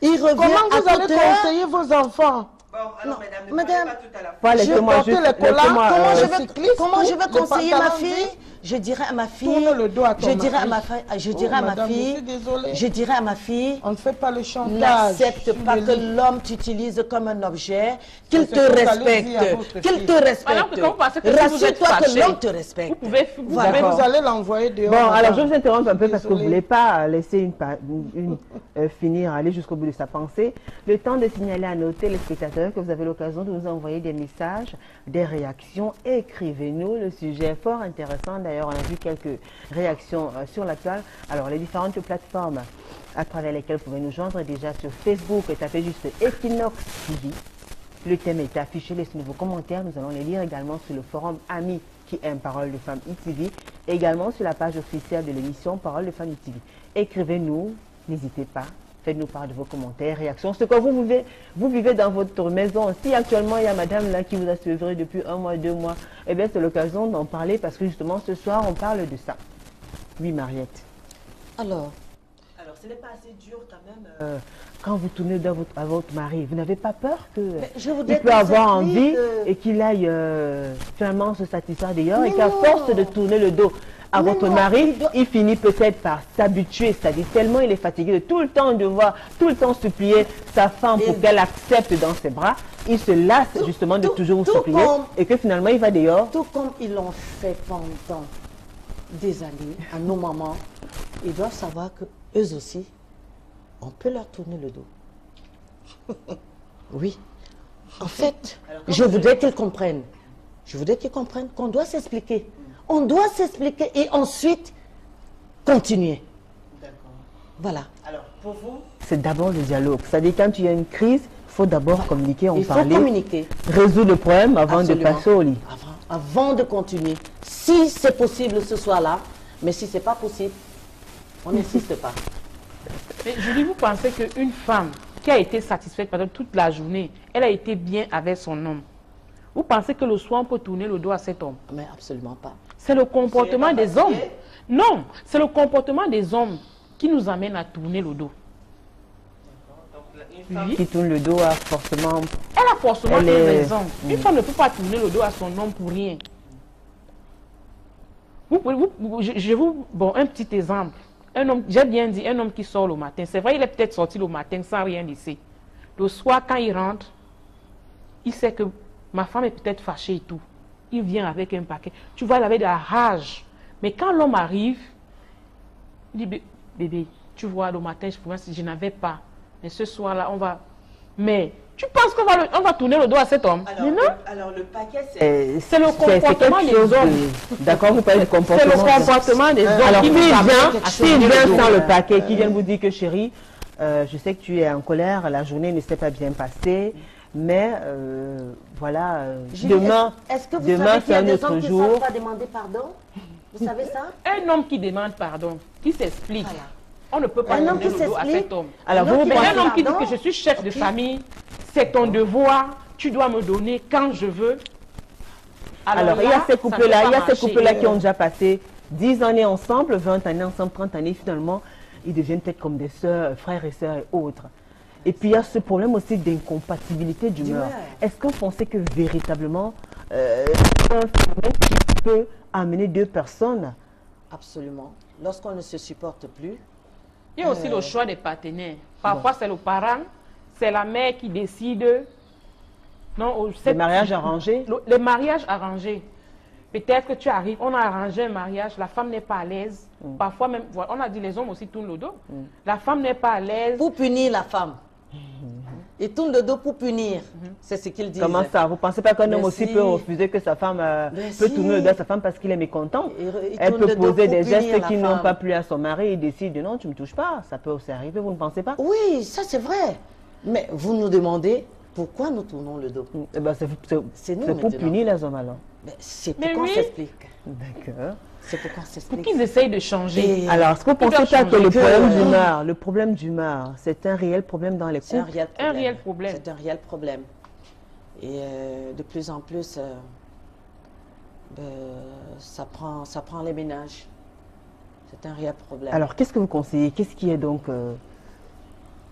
il revient Comment à vous allez toute heure. conseiller vos enfants? Madame, Voilà, Je laissez-moi portais juste, le collant, laissez-moi, comment le je vais, cycliste, comment je vais le conseiller ma pantalon fille? vert. Je dirais à ma fille, Tourne le dos à ton je dirais à mari. ma fille, je Oh, dirais à ma madame, je fille, suis désolée. je dirais à ma fille, On ne fait pas le chantage. n'accepte sur pas le que lit. l'homme t'utilise comme un objet, qu'il C'est te ce que vous allez dire à respecte, votre qu'il fille. te respecte. Alors que quand vous pensez que si vous êtes Rassure-toi que fâché, l'homme te respecte. Vous pouvez, vous Voilà. pouvez- Vous allez l'envoyer dehors. Bon, madame. alors je vous interromps un peu parce que vous ne Désolée. voulez pas laisser finir, aller jusqu'au bout de sa pensée. Le temps de signaler à nos téléspectateurs que vous avez l'occasion de nous envoyer des messages, des réactions. Écrivez-nous, le sujet est fort intéressant. D'ailleurs, on a vu quelques réactions sur la toile. Alors, les différentes plateformes à travers lesquelles vous pouvez nous joindre, déjà sur Facebook, tapez juste Equinox TV. Le thème est affiché, laissez-nous vos commentaires. Nous allons les lire également sur le forum Amis qui aime Parole de Femmes ITV, également sur la page officielle de l'émission Parole de Femmes ITV. Écrivez-nous, n'hésitez pas, faites-nous part de vos commentaires, réactions, ce que vous vivez dans votre maison. Si actuellement il y a madame là qui vous a suivi depuis 1 mois, 2 mois, eh bien c'est l'occasion d'en parler parce que justement ce soir on parle de ça. Oui, Mariette. Alors, Ce n'est pas assez dur quand même. Quand vous tournez à votre mari, vous n'avez pas peur que je vous il dis peut que avoir ça envie explique, et qu'il aille finalement se satisfaire d'ailleurs et Mais qu'à non. force de tourner le dos à Mais votre non, mari, il doit- il finit peut-être par s'habituer, c'est-à-dire tellement il est fatigué de tout le temps devoir, tout le temps supplier sa femme pour Il- qu'elle accepte dans ses bras, il se lasse justement de tout- toujours vous tout supplier comme- et que finalement il va dehors. tout comme ils l'ont fait pendant des années à nos mamans, ils doivent savoir que eux aussi, on peut leur tourner le dos. Oui. En fait, je voudrais qu'ils comprennent. Je voudrais qu'ils comprennent qu'on doit s'expliquer. On doit s'expliquer et ensuite continuer. Voilà. Alors pour vous, c'est d'abord le dialogue. C'est-à-dire quand il y a une crise, il faut d'abord communiquer, en Il faut parler, communiquer. résoudre le problème avant Absolument. de passer au lit. Avant de continuer. Si c'est possible ce soir-là, mais si c'est pas possible, on n'insiste pas. Mais Julie, vous pensez qu'une femme qui a été satisfaite pendant toute la journée, elle a été bien avec son homme. Vous pensez que le soir, on peut tourner le dos à cet homme? Mais absolument pas. C'est le comportement des hommes. Non, c'est le comportement des hommes qui nous amène à tourner le dos. Oui. Qui tourne le dos a forcément... Elle a forcément Elle une est- raison. Une femme ne peut pas tourner le dos à son homme pour rien. Bon, un petit exemple. Un homme, j'ai bien dit, un homme qui sort le matin. C'est vrai, il est peut-être sorti le matin sans rien laisser. Le soir, quand il rentre, il sait que ma femme est peut-être fâchée et tout. Il vient avec un paquet. Tu vois, il avait de la rage. Mais quand l'homme arrive, il dit, bébé, tu vois, le matin, je n'avais pas. Mais ce soir-là, on va... Mais tu penses qu'on va, on va tourner le dos à cet homme? Mais non. Alors le paquet, c'est... C'est le comportement des hommes. D'accord, vous parlez du C'est comportement. le comportement des hommes Alors, qui s'il nous amène vient, à s'il tourner vient le dos. sans le paquet, qui vient vous dire que chérie, je sais que tu es en colère, la journée ne s'est pas bien passée, mais voilà, demain, Est-ce que vous demain savez qu'il y c'est a un des autre hommes qui ne jour. savent pas demander pardon? Vous savez ça? Un homme qui demande pardon, qui s'explique. Voilà. On ne peut pas Un homme tourner qui le dos à s'explique. cet homme. Alors, Un homme vous qui Mais pensez- un homme qui dit pardon. que je suis chef de Ok. famille, c'est ton devoir, tu dois me donner quand je veux. Alors, il y là, a ces ça couples-là, ne il y peut a pas ces marcher. couples-là qui ont déjà passé 10 années ensemble, 20 années ensemble, 30 années, finalement, ils deviennent peut-être comme des sœurs, frères et sœurs et autres. Et puis, il y a ce problème aussi d'incompatibilité d'humeur. D'humeur. Est-ce que vous pensez que véritablement, c'est un phénomène qui peut amener deux personnes? Absolument. Lorsqu'on ne se supporte plus, Il y a aussi le choix des partenaires. Parfois, c'est le parent, c'est la mère qui décide. Non, Les mariages arrangés? Les mariages arrangés. Peut-être que tu arrives, on a arrangé un mariage, la femme n'est pas à l'aise. Parfois même, voilà, on a dit les hommes aussi tournent le dos. La femme n'est pas à l'aise. pour punir la femme. Il tourne le dos pour punir. C'est ce qu'il dit. Comment ça? Vous ne pensez pas qu'un Mais homme aussi si. peut refuser que sa femme Mais peut si. tourner le dos à sa femme parce qu'il est mécontent? Il Elle tourne peut le dos poser pour des punir gestes la qui n'ont femme. pas plu à son mari et décide non, tu ne me touches pas. Ça peut aussi arriver, vous ne pensez pas? Oui, ça c'est vrai. Mais vous nous demandez pourquoi nous tournons le dos. Eh ben, c'est C'est nous pour maintenant. punir les hommes alors. Mais c'est Mais pour qu'on oui. s'explique. D'accord. C'est pour qu'on Pour s'explique. qu'ils essayent de changer. Et- Alors, est-ce que vous Ils pensez doivent pas que changer. le problème d'humeur, c'est un réel problème dans les C'est un couples? réel problème. Un réel problème. C'est un réel problème. Et de plus en plus, ça prend les ménages. C'est un réel problème. Alors, qu'est-ce que vous conseillez? Qu'est-ce qui est donc...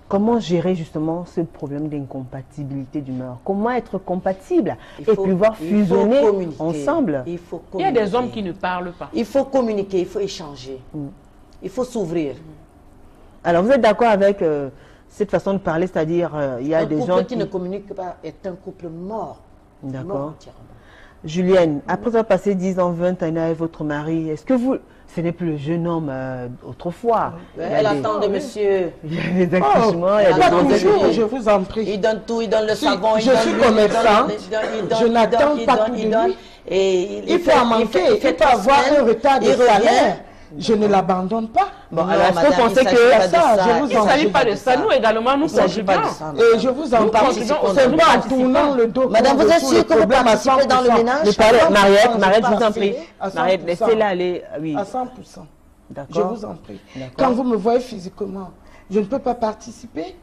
comment gérer justement ce problème d'incompatibilité d'humeur? Comment être compatible Il et faut- pouvoir il faut fusionner communiquer. ensemble? Il faut Il y a des communiquer. hommes qui ne parlent pas. Il faut communiquer, il faut échanger. Il faut s'ouvrir. Alors, vous êtes d'accord avec cette façon de parler, c'est-à-dire il y a Un des couple gens qui ne communique pas est un couple mort. D'accord. Mort entièrement. Julienne, après avoir passé 10 ans, 20 années avec votre mari, est-ce que vous... Ce n'est plus le jeune homme autrefois. Il y a Elle des- attend de monsieur. Il y a des accouchements, il y a Pas des toujours, grossesses. Je vous en prie. Il donne tout, il donne le Si, savon, il je donne suis l'huile, commerçante, il donne, je n'attends il pas donne, tout il de donne, lui. et Il peut en manquer, il peut 3 avoir un semaines, retard de il revient. salaire. Je ne l'abandonne pas. Bon, Non, alors, est-ce que madame, vous pensez il s'agit que... pas de ça, ça, je vous Il ne en s'agit prie. pas de ça. Nous également, nous Il ne s'agit pas de conjuguons. ça. Et je vous en Nous prie, participons c'est dans pas en le- tournant le dos. Madame, qu'on vous êtes résout sûre le que vous problème à participez dans le 100%. ménage? Ne parlez- À 100%, Mariette, je je vous en pense. prie. À 100%. Mariette, laissez-la aller. Oui, À 100%. Je d'accord. vous en prie. D'accord. Quand vous me voyez physiquement, je ne peux pas participer.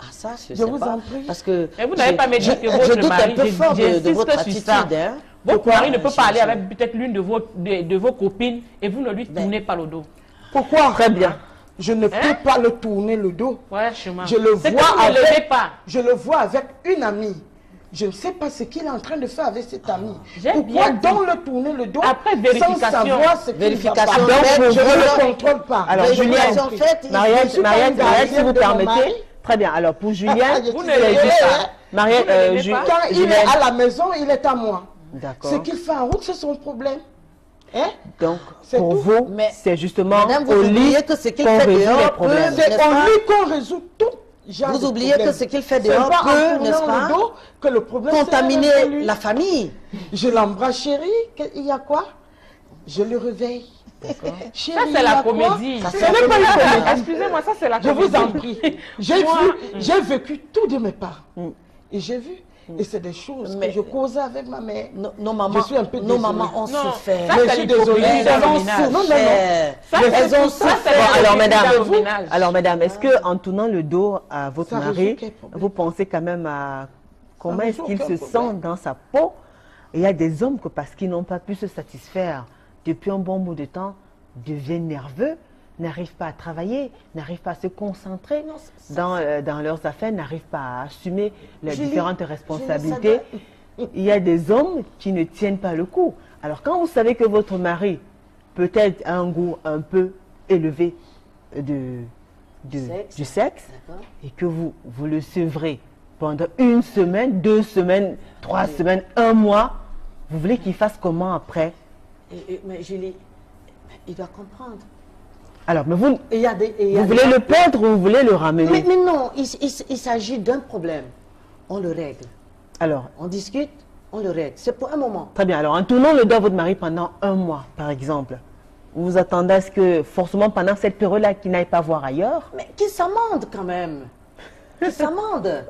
Ah ça, je Je sais vous pas. en prie. Parce que Mais vous n'avez pas me dit que je votre doute mari, un peu fort de j'insiste votre sur attitude. ça. Hein. Votre mari ne peut pas aller je- avec peut-être l'une de vos copines et vous ne lui tournez pas le dos. Pourquoi? Très bien. Je ne peux pas le tourner le dos. Ouais, chemin. Je le C'est que vois vous ne levez avec, pas. je le vois avec une amie. Je ne sais pas ce qu'il est en train de faire avec cette amie. J'ai Pourquoi bien dit. donc le tourner le dos Après sans vérification. savoir ce qu'il Vérification va faite, faire? Je je ne vous le en- contrôle pas. Alors, Vérification Julienne, faite, Mariette, je suis pas Mariette, une Mariette, si gardienne vous de mon permettez. mari. Très bien. Alors, pour Julien, Je Vous suis ne levez désolée, pas. hein. Mariette, Vous ne levez pas. Quand il est Julienne, à la maison, il est à moi. d'accord. Ce qu'il fait en route, c'est son problème. Hein? Donc, C'est pour tout. vous, Mais, c'est justement madame, vous au lit oubliez que ce qu'il qu'on fait résout dehors les peut- problèmes. C'est N'est-ce en pas? lui qu'on résout tout. genre Vous de oubliez problème. que ce qu'il fait C'est dehors pas en peut, n'est-ce tournant pas, le dos que le problème sera contaminer résolu. la famille. Je l'embrasse, chérie. Il y a quoi? Je le réveille. Chérie, Ça, il c'est y la a quoi? comédie. Ça, Ce c'est n'est la pas une comédie. comédie. Excusez-moi, ça, c'est la Je comédie. vous en prie. J'ai vécu tout de mes parents. Et j'ai vu. Et c'est des choses Mais- que je causais avec ma mère. Nos mamans, Je suis un peu nos désolée. mamans ont Non, souffert. ça, Mais c'est je suis désolée. l'hypocrisie Elles dans ont le ménage. souffert. Non, non, non. Ça, Elles c'est ont tout ça, souffert. c'est Bon, la alors, comédie mesdames, dans le ménage. alors, mesdames, est-ce que en tournant le dos à votre Ça résout mari, quel problème? vous pensez quand même à comment est-ce résout qu'il aucun se problème. sent dans sa peau? Il y a des hommes que parce qu'ils n'ont pas pu se satisfaire depuis un bon bout de temps, deviennent nerveux, n'arrivent pas à travailler, n'arrivent pas à se concentrer Non, dans leurs affaires, n'arrivent pas à assumer les Julie, différentes Julie, responsabilités. ça Il y a des hommes qui ne tiennent pas le coup. Alors quand vous savez que votre mari peut-être a un goût un peu élevé du sexe, D'accord. et que vous le sevrez pendant 1 semaine, 2 semaines, 3 semaines, 1 mois, vous voulez qu'il fasse comment après? Mais Julie, il doit comprendre. Alors, mais vous Il y a des, il y a vous des- voulez le perdre ou vous voulez le ramener? Mais non, il s'agit d'un problème. On le règle. Alors, On discute, on le règle. C'est pour un moment. très bien. Alors, en tournant le dos à votre mari pendant 1 mois, par exemple, vous vous attendez à ce que, forcément, pendant cette période-là, qu'il n'aille pas voir ailleurs? Mais qu'il s'amende quand même. Qu'il s'amende.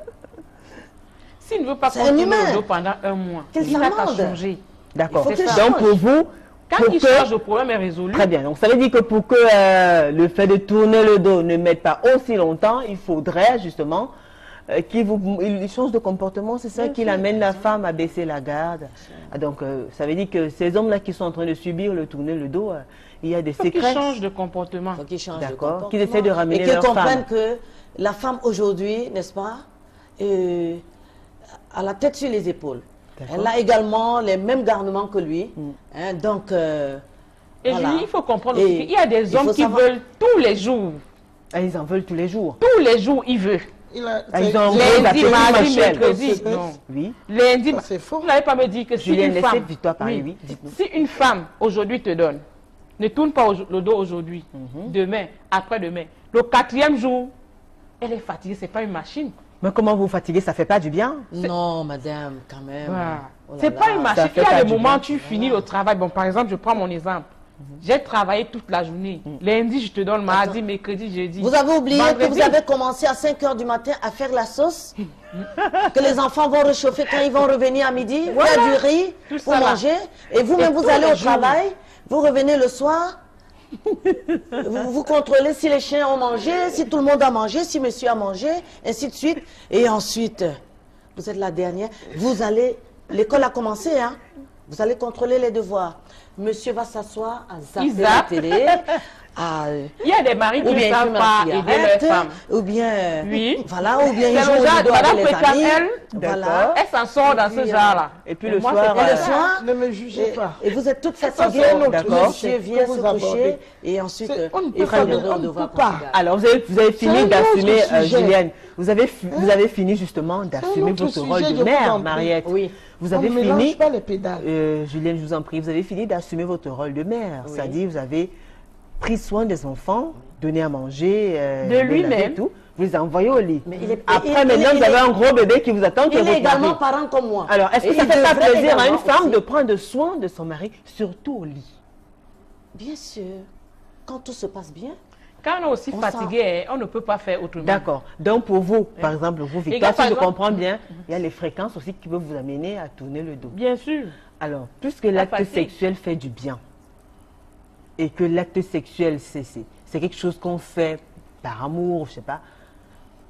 S'il ne veut pas C'est un continuer humain. le dos pendant 1 mois, Qu'il il n'a qu'à s'amende. changer. D'accord. Il faut qu'il Donc, change. pour vous, Quand pour il que- change, le problème est résolu. Très bien. Donc, ça veut dire que pour que le fait de tourner le dos ne mette pas aussi longtemps, il faudrait justement qu'il change de comportement. C'est ça qui amène la femme à baisser la garde. Ah, donc, ça veut dire que ces hommes-là qui sont en train de subir le tourner le dos, il y a des Il faut qu'il secrets. change de comportement. Il faut qu'ils changent de D'accord. comportement. Qu'ils essaient de ramener et qu'ils leur comprennent femme. que la femme aujourd'hui, n'est-ce pas, a la tête sur les épaules. D'accord. Elle a également les mêmes garnements que lui. Hein, donc, Et voilà. Julie, il faut comprendre Et aussi qu'il y a des il hommes faut qui savoir- veulent tous les jours. Ah, ils en veulent tous les jours. Tous les jours, ils veulent. Ah, ils ont un gros Lundi, appétit, mardi, Michel. mercredi. Non. Oui. Lundi, Ça, c'est faux. vous n'allez pas me dire que si Julien, une laissez femme, Victoire parler, oui, dites-nous. si une femme aujourd'hui te donne, ne tourne pas le dos aujourd'hui, demain, après-demain, le 4e jour, elle est fatiguée, c'est pas une machine. Mais comment vous fatiguez, ça fait pas du bien? non, madame, quand même. Voilà. Oh là C'est là. pas une machine. fait Il y pas a des du moments bien. où tu finis le travail. Bon, par exemple, je prends mon exemple. J'ai travaillé toute la journée. Lundi, je te donne mardi, mercredi, jeudi. Vous avez oublié que Vendredi, vous avez commencé à 5 h du matin à faire la sauce, que les enfants vont réchauffer quand ils vont revenir à midi, faire du riz Tout pour ça là. manger, et vous-même Et vous tous allez les au jours. travail, vous revenez le soir, vous contrôlez si les chiens ont mangé, si tout le monde a mangé, si monsieur a mangé, ainsi de suite. Et ensuite, vous êtes la dernière, vous allez, l'école a commencé, hein, vous allez contrôler les devoirs. Monsieur va s'asseoir à zapper Il la zappe. télé, à... Il y a des maris qui Ou ne bien ils savent fument pas la aider cigarette, leurs femmes. ou bien, Oui. voilà, ou bien ils C'est jouent le au genre, ludo madame avec les préfère amis. elle, Voilà. Elle s'en sort dans ce puis, genre-là. et puis Et le moi, soir, c'est Et pas le ça. soir, Ne me jugez pas. et vous êtes toute fatiguée, c'est un autre D'accord. monsieur sujet vient que se vous abordez. coucher, et ensuite, On ne peut il pas, faut on le ne devoir peut pas. conjugal. Alors, vous avez C'est fini un autre d'assumer, sujet. Julienne, vous avez fini justement d'assumer autre votre sujet, rôle je de vous mère, en prie. Mariette. Oui. Vous On avez ne fini, mélange pas les pédales. Julienne, je vous en prie, vous avez fini d'assumer votre rôle de mère. Oui. C'est-à-dire, vous avez pris soin des enfants, donné à manger, De les lui-même. laver et tout. Vous les envoyez au lit. Mais il est- Après, il- maintenant, il- vous avez il- un gros bébé qui vous attend, qui est Il est votre également mari. parent comme moi. Alors, est-ce que Et ça il fait pas devrait plaisir à une également femme aussi. de prendre soin de son mari, surtout au lit? Bien sûr, quand tout se passe bien, Quand on est aussi On fatigué, on ne peut pas faire autrement. D'accord. Donc, pour vous, par exemple, vous, Victoire, par si je exemple- comprends bien, il y a les fréquences aussi qui peuvent vous amener à tourner le dos. Bien sûr. Alors, puisque l'acte fatigue. sexuel fait du bien, et que l'acte sexuel, c'est quelque chose qu'on fait par amour, je sais pas,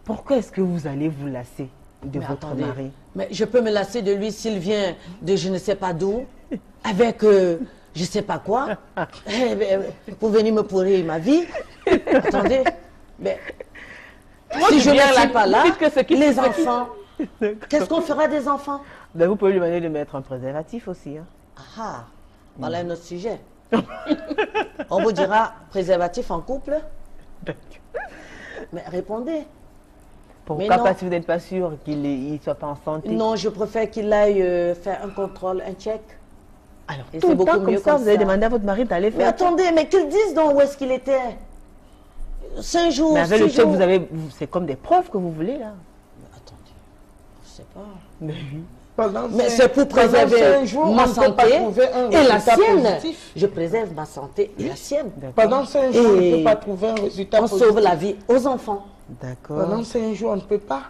pourquoi est-ce que vous allez vous lasser de mais votre attendez, mari? mais je peux me lasser de lui s'il vient de je ne sais pas d'où, avec je sais pas quoi, pour venir me pourrir ma vie. Attendez, mais Moi, si je ne viens là, suis pas là, dites que ce qui- les ce qui- enfants, qu'est-ce qu'on fera des enfants? Ben, vous pouvez lui demander de mettre un préservatif aussi. Hein. Ah, voilà un autre sujet. On vous dira préservatif en couple, mais répondez. Pourquoi non. pas si vous n'êtes pas sûr qu'il ne soit pas en santé? Non, je préfère qu'il aille faire un contrôle, un check. Alors, Et tout c'est le temps beaucoup comme mieux ça, comme vous avez ça. demandé à votre mari d'aller Mais faire... attendez, mais qu'ils disent donc où est-ce qu'il était. 5 jours, Mais avec le 6 chef, jours. c'est comme des preuves que vous voulez, là. Mais attendez, je sais pas. Mais oui. Pendant Mais cinq- c'est pour pendant préserver 5 jours, ma on ne peut pas santé trouver un et la résultat sienne. positif. Je préserve ma santé et la sienne. Pendant 5 jours, on ne Et peut pas trouver un résultat on positif. sauve la vie aux enfants. D'accord. Pendant 5 jours, on ne peut pas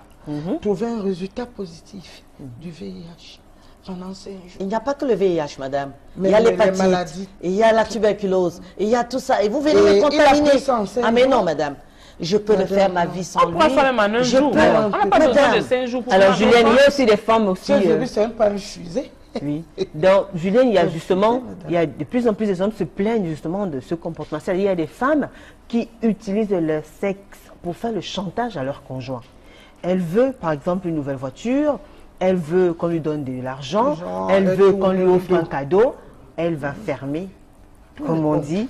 trouver un résultat positif du VIH. Pendant 5 jours. Il n'y a pas que le VIH, madame. Mais il y a les l'hépatite, maladies. il y a la tuberculose, il y a tout ça. Et vous venez Et me il a contaminer. pris ça en 5 Ah mais jours. non, madame. Je peux refaire ma vie sans On lui. prend ça même en un Je jour. peux. On n'a pas besoin de Madame, 5 jours pour Alors, faire un Julienne, il y enfant. a aussi des femmes aussi... Ce virus, c'est pas une fusée. Oui. Donc, Julien, il y a justement, il y a de plus en plus des hommes se plaignent justement de ce comportement. C'est-à-dire, il y a des femmes qui utilisent leur sexe pour faire le chantage à leur conjoint. Elle veut, par exemple, une nouvelle voiture, elle veut qu'on lui donne de l'argent, elle veut qu'on lui offre un cadeau, elle va fermer, comme on dit.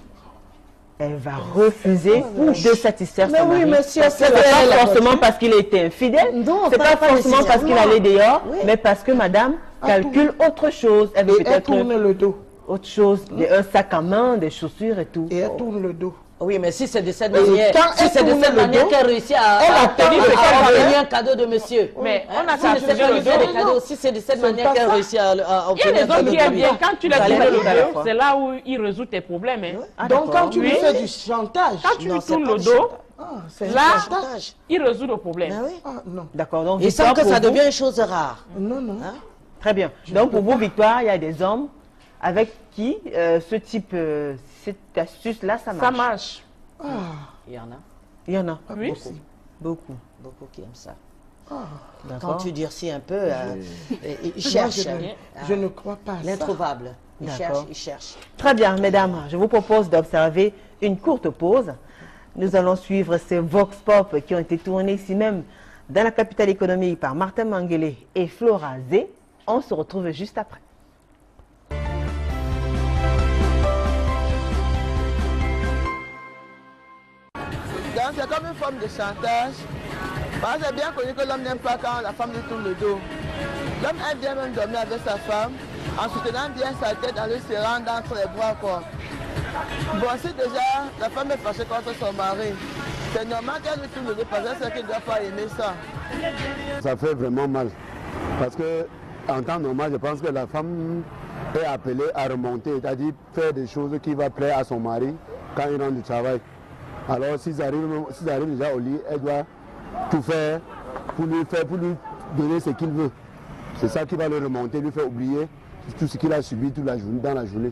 Elle va refuser de satisfaire son mari. Mais si C'est pas forcément parce qu'il a été infidèle, c'est pas forcément parce qu'il allait dehors, mais parce que madame calcule autre chose. Elle veut peut-être tourne le dos. Autre chose, un sac à main, des chaussures et tout. Et elle tourne le dos. Oui, mais si c'est de cette manière, manière qu'elle réussit à obtenir un cadeau de monsieur. Mais on a Si c'est des cadeaux, si c'est de cette manière qu'elle réussit à obtenir un cadeau de monsieur. monsieur. Quand tu l'as tourné le dos, c'est là où il résout tes problèmes. Donc quand tu lui fais du chantage, quand tu lui tournes le dos, là, il résout le problème. non. D'accord. Donc, Il semble que ça devient une chose rare. Non, non. Très bien. Donc pour vous, Victoire, il y a des hommes avec qui ce type, cette astuce-là, ça marche. Ça marche. Il y en a. Il y en a. Oui. Beaucoup. Beaucoup qui aiment ça. Quand D'accord. tu durcis un peu, ils cherchent. Je ne crois pas à ça. L'introuvable. Ils D'accord. cherchent, ils cherchent. Très bien, mesdames, je vous propose d'observer une courte pause. Nous allons suivre ces Vox Pop qui ont été tournés ici même dans la capitale économique par Martin Manguele et Flora Zé. On se retrouve juste après. Donc c'est comme une forme de chantage. Parce que c'est bien connu que l'homme n'aime pas quand la femme lui tourne le dos. L'homme aime bien même dormir avec sa femme en soutenant bien sa tête, en lui serrant entre les bras quoi. Bon, si déjà la femme est fâchée contre son mari, c'est normal qu'elle lui tourne le dos parce que c'est qu'elle ne doit pas aimer ça. Ça fait vraiment mal. Parce que en temps normal, je pense que la femme est appelée à remonter, c'est-à-dire faire des choses qui vont plaire à son mari quand il rentre du travail. Alors s'ils arrivent déjà au lit, elle doit tout faire pour lui donner ce qu'il veut. C'est ça qui va le remonter, lui faire oublier tout ce qu'il a subi toute la journée, dans la journée.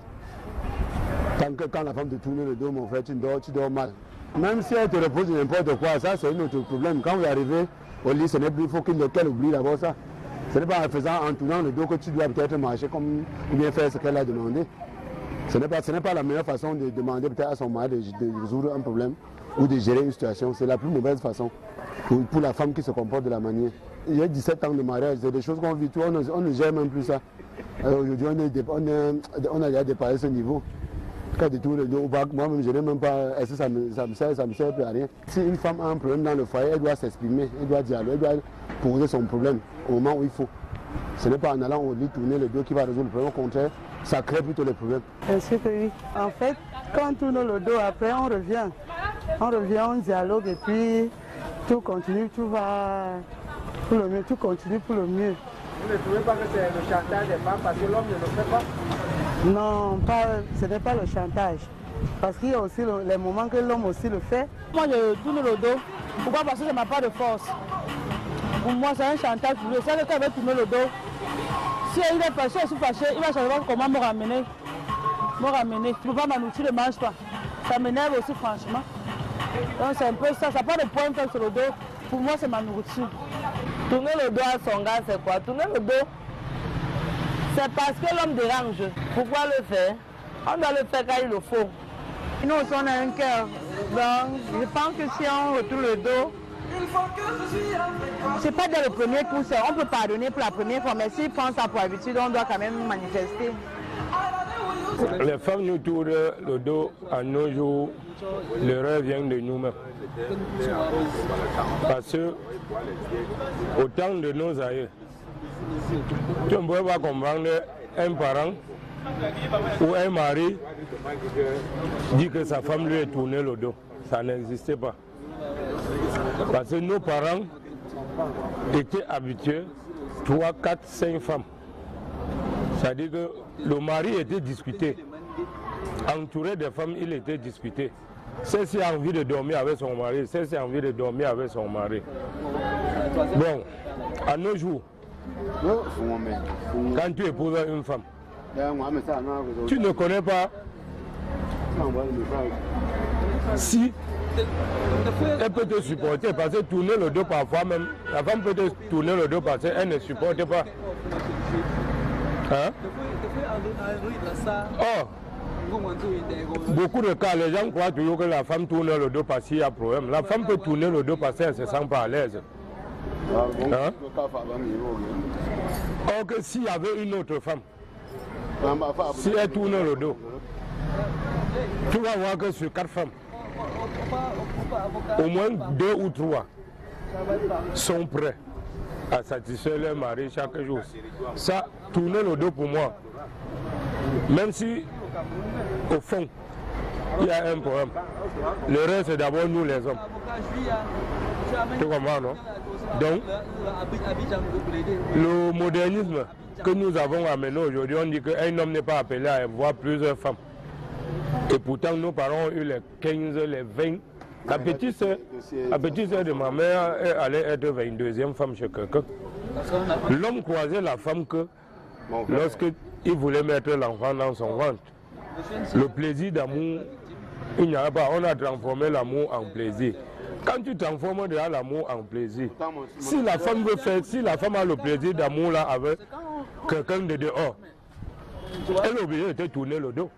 Quand la femme te tourne le dos, mon frère, tu dors mal. Même si elle te repose n'importe quoi, ça c'est un autre problème. Quand vous arrivez au lit, ce n'est plus, il faut qu'elle oublie d'abord ça. Ce n'est pas en tournant le dos que tu dois peut-être marcher ou bien faire ce qu'elle a demandé. Ce n'est pas la meilleure façon de demander peut-être à son mari de résoudre un problème ou de gérer une situation. C'est la plus mauvaise façon pour la femme qui se comporte de la manière. Il y a 17 ans de mariage, c'est des choses qu'on vit, on ne gère même plus ça. Aujourd'hui, on a déjà dépassé ce niveau. Quand tu tournes le dos, moi-même, je n'ai même pas, est-ce que ça me sert plus à rien. Si une femme a un problème dans le foyer, elle doit s'exprimer, elle doit dialoguer, elle doit poser son problème au moment où il faut. Ce n'est pas en allant au lit tourner le dos qui va résoudre le problème, au contraire, ça crée plutôt les problèmes. Bien sûr que oui. En fait, quand on tourne le dos, après on revient. On dialogue et puis tout continue, tout va pour le mieux, tout continue pour le mieux. Vous ne trouvez pas que c'est le chantage des femmes parce que l'homme ne le fait pas? Non, ce n'est pas le chantage. Parce qu'il y a aussi les moments que l'homme aussi le fait. Moi, je tourne le dos. Pourquoi? Parce que je n'ai pas de force. Pour moi, c'est un chantage. Je sais que quand il va tourner le dos, si il est fâché, je suis fâché, il va savoir comment me ramener. Tu ne peux pas m'anourrir, ne mange pas. Ça m'énerve aussi, franchement. Donc, c'est un peu ça. Ça n'a pas de point faire sur le dos. Pour moi, c'est ma nourriture. Tourner le dos à son gars, c'est quoi? Tourner le dos, c'est parce que l'homme dérange. Pourquoi le faire? On doit le faire quand il le faut. Nous aussi, on a un cœur. Donc, je pense que si on retourne le dos, c'est pas dès le premier coup, on peut pardonner pour la première fois, mais s'il prend ça pour habitude, on doit quand même manifester. Les femmes nous tournent le dos à nos jours, l'erreur vient de nous-mêmes. Parce que au temps de nos aïeux, tu ne peux pas comprendre un parent ou un mari dit que sa femme lui est tourné le dos. Ça n'existait pas. Parce que nos parents étaient habitués 3, 4, 5 femmes. C'est-à-dire que le mari était discuté. Entouré des femmes, il était discuté. Celle-ci a envie de dormir avec son mari, celle-ci a envie de dormir avec son mari. Bon, à nos jours, quand tu épouses une femme, tu ne connais pas si elle peut te supporter, parce que tourner le dos parfois même, la femme peut te tourner le dos parce qu'elle ne supporte pas. Hein? Oh, beaucoup de cas, les gens croient toujours que la femme tourne le dos parce qu'il y a problème. La femme peut tourner le dos parce qu'elle ne se sent pas à l'aise. Hein? Or que s'il y avait une autre femme, si elle tourne le dos, tu vas voir que sur 4 femmes, au moins 2 ou 3 sont prêts à satisfaire leur mari chaque jour. Ça, tourner le dos pour moi, même si au fond il y a un problème, le reste c'est d'abord nous les hommes. Tu comprends, non? Donc, le modernisme que nous avons amené aujourd'hui, on dit qu'un homme n'est pas appelé à avoir plusieurs femmes. Et pourtant, nos parents ont eu les 15, les 20. La petite sœur de ma mère allait être 22e femme chez quelqu'un. L'homme croisait la femme que lorsqu'il voulait mettre l'enfant dans son ventre. Le plaisir d'amour, il n'y a pas. On a transformé l'amour en plaisir. Quand tu transformes déjà l'amour en plaisir, si la femme veut faire, si la femme a le plaisir d'amour là avec quelqu'un de dehors, elle est obligée de te tourner le dos.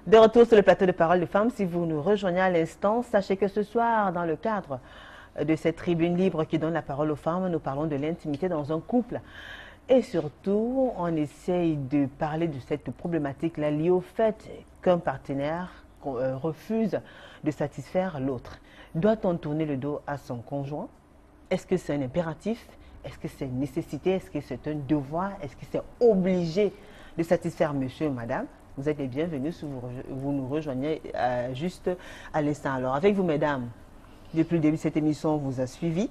De retour sur le plateau de Parole de Femmes, si vous nous rejoignez à l'instant, sachez que ce soir, dans le cadre de cette tribune libre qui donne la parole aux femmes, nous parlons de l'intimité dans un couple. Et surtout, on essaye de parler de cette problématique-là liée au fait qu'un partenaire refuse de satisfaire l'autre. Doit-on tourner le dos à son conjoint? Est-ce que c'est un impératif? Est-ce que c'est une nécessité? Est-ce que c'est un devoir? Est-ce que c'est obligé de satisfaire monsieur et madame? Vous êtes les bienvenus si vous nous rejoignez juste à l'instant. Alors, avec vous, mesdames, depuis le début de cette émission, on vous a suivi.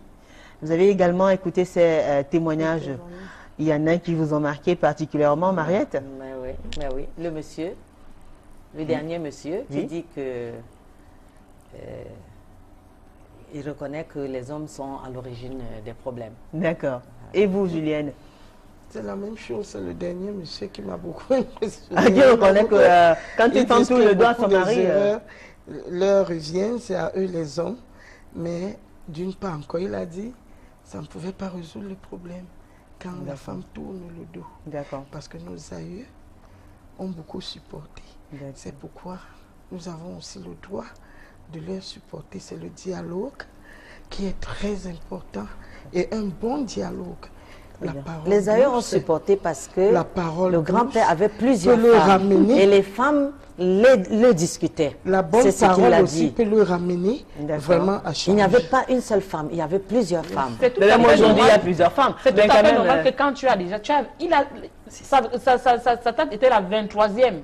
Vous avez également écouté ces témoignages. Il y en a qui vous ont marqué particulièrement, Mariette? Mais oui. Le monsieur, le dernier monsieur, qui dit que il reconnaît que les hommes sont à l'origine des problèmes. D'accord. Et vous, Julienne? C'est la même chose, c'est le dernier monsieur qui m'a beaucoup impressionné. Qui reconnaît que quand il tend tout le doigt à son mari... Leur revient, c'est à eux les hommes. Mais d'une part encore, il a dit, ça ne pouvait pas résoudre le problème quand la femme tourne le dos. D'accord. Parce que nos aïeux ont beaucoup supporté. C'est pourquoi nous avons aussi le droit de leur supporter. C'est le dialogue qui est très important et un bon dialogue. Les aïeux ont supporté parce que le grand-père avait plusieurs femmes et les femmes le discutaient. La bonne parole aussi peut le ramener vraiment à changer. Il n'y avait pas une seule femme, il y avait plusieurs femmes. Même aujourd'hui, il y a plusieurs femmes. C'est tout à fait normal que quand tu as déjà... Sa table était la 23e.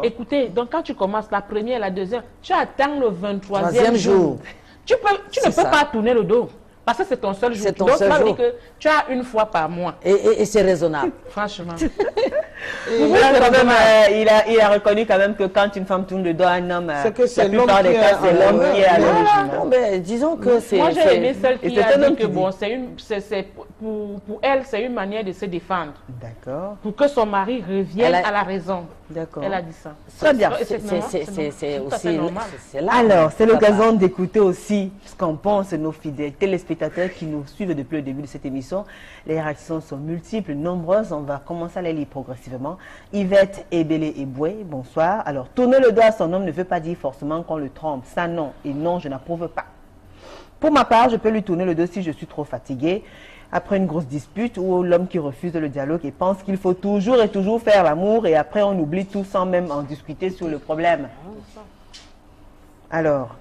Écoutez, donc quand tu commences la première, la deuxième, tu attends le 23e jour. Tu ne peux pas tourner le dos. Parce que c'est ton seul jour. Donc, ça veut dire que tu as une fois par mois. Et c'est raisonnable. Franchement. Il a reconnu quand même que quand une femme tourne le dos à un homme, la plupart des cas, c'est l'homme qui est à l'origine. Mais disons que c'est... Moi, j'ai aimé celle qui a dit que bon, pour elle, c'est une manière de se défendre. D'accord. Pour que son mari revienne à la raison. D'accord. Elle a dit ça. Très bien. C'est aussi... Alors, c'est l'occasion d'écouter aussi ce qu'en pensent nos fidèles téléspectateurs qui nous suivent depuis le début de cette émission. Les réactions sont multiples, nombreuses. On va commencer à les lire progressivement. Yvette Ebélé Eboué, bonsoir. Alors, tourner le doigt à son homme ne veut pas dire forcément qu'on le trompe. Ça, non. Et non, je n'approuve pas. Pour ma part, je peux lui tourner le dos si je suis trop fatiguée. Après une grosse dispute où l'homme qui refuse le dialogue et pense qu'il faut toujours et toujours faire l'amour et après on oublie tout sans même en discuter sur le problème. Alors,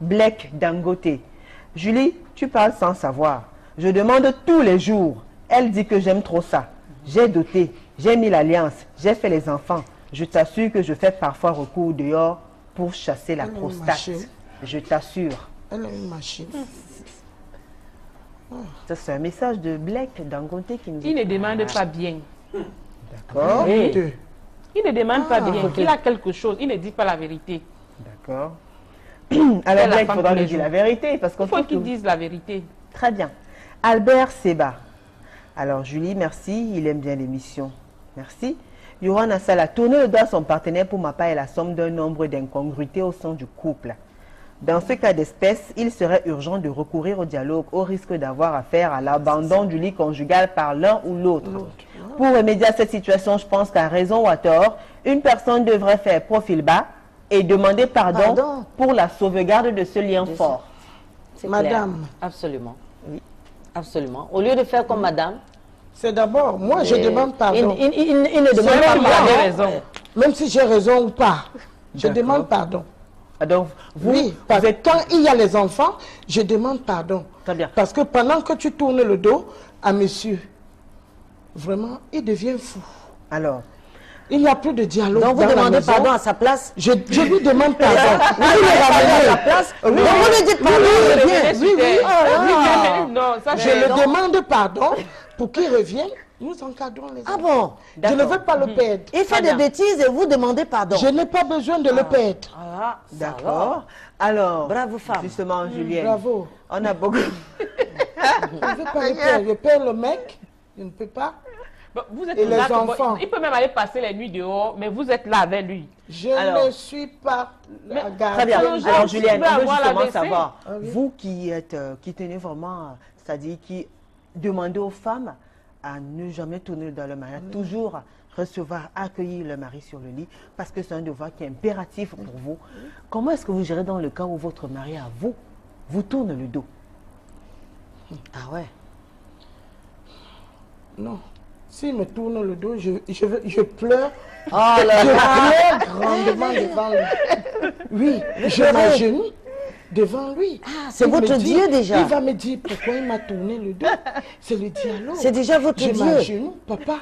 Black Dangote. Julie, tu parles sans savoir. Je demande tous les jours. Elle dit que j'aime trop ça. J'ai doté, j'ai mis l'alliance, j'ai fait les enfants. Je t'assure que je fais parfois recours dehors pour chasser la prostate. Je t'assure. Elle a une machine. Ça, c'est un message de Black Dangote qui nous dit... Il ne demande pas bien. D'accord. Oui. Il ne demande pas bien. Il a quelque chose. Il ne dit pas la vérité. D'accord. Alors Black, il faudra lui dire la vérité. Parce qu'il faut qu'il dise la vérité. Très bien. Albert Seba. Alors Julie, merci. Il aime bien l'émission. Merci. Yoran Assala. Tourner le doigt à son partenaire pour ma part est la somme d'un nombre d'incongruités au sein du couple. Dans ce cas d'espèce, il serait urgent de recourir au dialogue au risque d'avoir affaire à l'abandon du lit conjugal par l'un ou l'autre. Pour remédier à cette situation, je pense qu'à raison ou à tort, une personne devrait faire profil bas et demander pardon pour la sauvegarde de ce lien fort. C'est Madame. clair. Absolument. Oui. Absolument. Au lieu de faire comme madame. C'est d'abord, moi je demande pardon. Il ne demande pas pardon. Même si j'ai raison ou pas, je demande pardon. Donc, oui, parce que quand il y a les enfants, je demande pardon. Très bien. Parce que pendant que tu tournes le dos à monsieur, vraiment, il devient fou. Alors, il n'y a plus de dialogue. Donc vous demandez pardon à sa place. Je lui demande pardon. Vous le ramenez à sa place. Donc vous lui dites pardon, il revient. Oui. Non, ça, je le demande pardon pour qu'il revienne. Nous encadrons les enfants. Ah bon? Je ne veux pas le perdre. Il fait des bêtises et vous demandez pardon. Je n'ai pas besoin de le perdre. Ah, d'accord. Alors, bravo femme. Justement, Julienne. Bravo. On a beaucoup. Je ne veux pas le perdre. Je perds le mec. Je ne peux pas. Bon, vous êtes Et les là, enfants. Il peut même aller passer les nuits dehors, mais vous êtes là avec lui. Je ne suis pas Très bien. Alors, Julienne, on veut justement l'AVC. savoir, vous qui êtes, qui tenez vraiment, c'est-à-dire qui demandez aux femmes à ne jamais tourner dans le mariage, toujours recevoir, accueillir le mari sur le lit, parce que c'est un devoir qui est impératif pour vous. Comment est-ce que vous gérez dans le cas où votre mari à vous tourne le dos? Ah ouais. Non. S'il me tourne le dos, je pleure. Oh là là. Je pleure grandement devant lui. Oui, je m'agenouille devant lui. Ah, c'est votre Dieu déjà. Il va me dire pourquoi il m'a tourné le dos. C'est le dialogue. C'est déjà votre Dieu. Je m'agenouille, papa,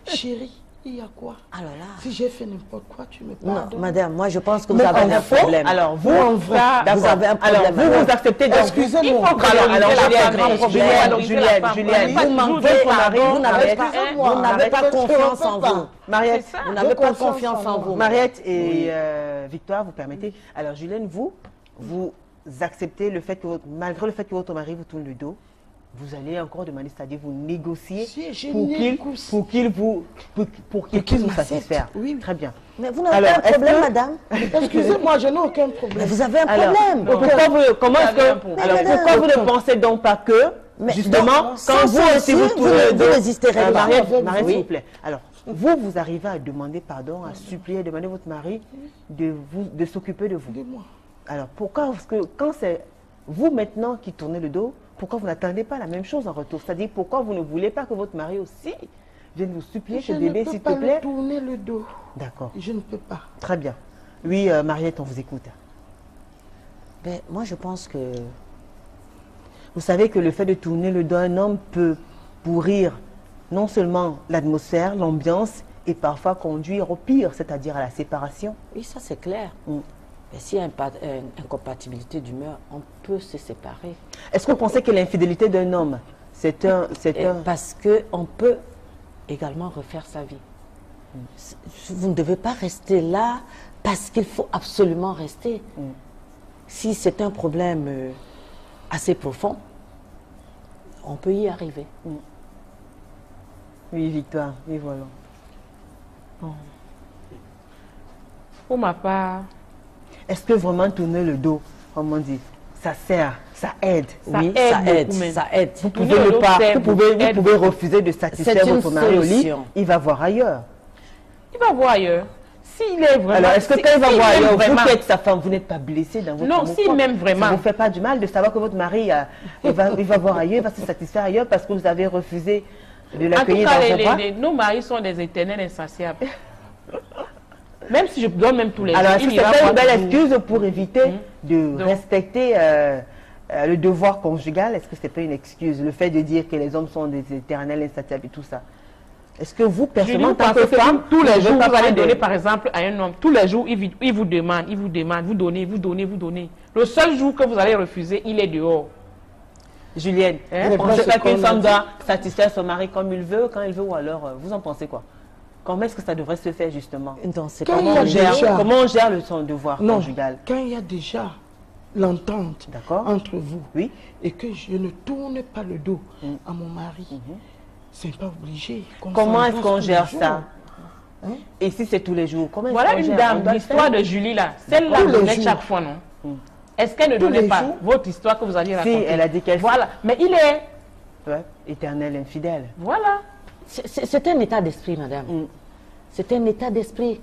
chérie, il y a quoi? Ah là là. Si j'ai fait n'importe quoi, tu me pardonnes. Non, madame, moi je pense que vous avez un problème. Alors, vous, vous avez un problème. Alors, vous acceptez donc. Excusez-moi. Alors, Julienne, vous manquez pardon, vous n'avez pas confiance en vous. Mariette, vous n'avez pas confiance en vous. Mariette et Victoire, vous permettez. Alors, Julienne, vous acceptez le fait que, malgré le fait que votre mari vous tourne le dos, vous allez encore demander, c'est-à-dire vous négocier pour qu'il puisse vous satisfaire. Oui. Très bien. Mais vous n'avez pas un problème, madame? Excusez-moi, je n'ai aucun problème. Mais vous avez un problème. Pourquoi vous ne pensez donc pas que, justement, quand vous aussi vous tournez le dos, Mariette, s'il vous plaît. Alors, vous arrivez à demander pardon, à supplier, demander à votre mari de s'occuper de vous. De moi. Alors, pourquoi? Parce que quand c'est vous maintenant qui tournez le dos, pourquoi vous n'attendez pas la même chose en retour? C'est-à-dire, pourquoi vous ne voulez pas que votre mari aussi vienne vous supplier que bébé, s'il te plaît? Je ne peux pas tourner le dos. D'accord. Je ne peux pas. Très bien. Oui, Mariette, on vous écoute. Ben, moi, je pense que... Vous savez que le fait de tourner le dos à un homme peut pourrir non seulement l'atmosphère, l'ambiance, et parfois conduire au pire, c'est-à-dire à la séparation. Oui, ça c'est clair. Mais s'il y a une incompatibilité d'humeur, on peut se séparer. Est-ce que vous pensez que l'infidélité d'un homme, c'est un... Parce qu'on peut également refaire sa vie. Vous ne devez pas rester là parce qu'il faut absolument rester. Si c'est un problème assez profond, on peut y arriver. Oui, Victoire, oui, voilà. Pour ma part... Est-ce que vraiment tourner le dos, comme on dit, ça sert, ça aide? Oui, ça aide, ça aide. Vous pouvez vous pouvez refuser de satisfaire votre mari au lit, il va voir ailleurs. Il va voir ailleurs. S'il est vraiment... Alors, est-ce que quand il va voir ailleurs, vous qui êtes sa femme, vous n'êtes pas blessé dans votre amour? Non, s'il m'aime vraiment. Ça ne vous fait pas du mal de savoir que votre mari, il va voir ailleurs, il va se satisfaire ailleurs parce que vous avez refusé de l'accueillir dans vos bras? Nos maris sont des éternels insatiables. Même si je donne même tous les jours. Alors, est-ce que c'est pas une belle excuse pour éviter de respecter le devoir conjugal? Est-ce que c'est pas une excuse? Le fait de dire que les hommes sont des éternels insatiables et tout ça. Est-ce que vous, personnellement, en tant que femme, tous les jours, vous allez donner par exemple à un homme, tous les jours, il vous demande, vous donnez. Le seul jour que vous allez refuser, il est dehors. Julienne, vous pensez pas qu'une femme doit satisfaire son mari comme il veut, quand il veut, ou alors, vous en pensez quoi? Comment est-ce que ça devrait se faire justement? Comment on gère son devoir conjugal? Quand il y a déjà l'entente entre vous et que je ne tourne pas le dos à mon mari, c'est pas obligé. Comment est-ce qu'on gère ça? Et si c'est tous les jours? Voilà une dame, l'histoire de Julie là. Celle-là, vous êtes chaque fois, non? Est-ce qu'elle ne Tous donnait les pas jours. votre histoire que vous aviez racontée? Si, elle a dit qu'elle... Voilà, mais il est... Ouais, éternel infidèle. Voilà. C'est un état d'esprit, madame. C'est un état d'esprit.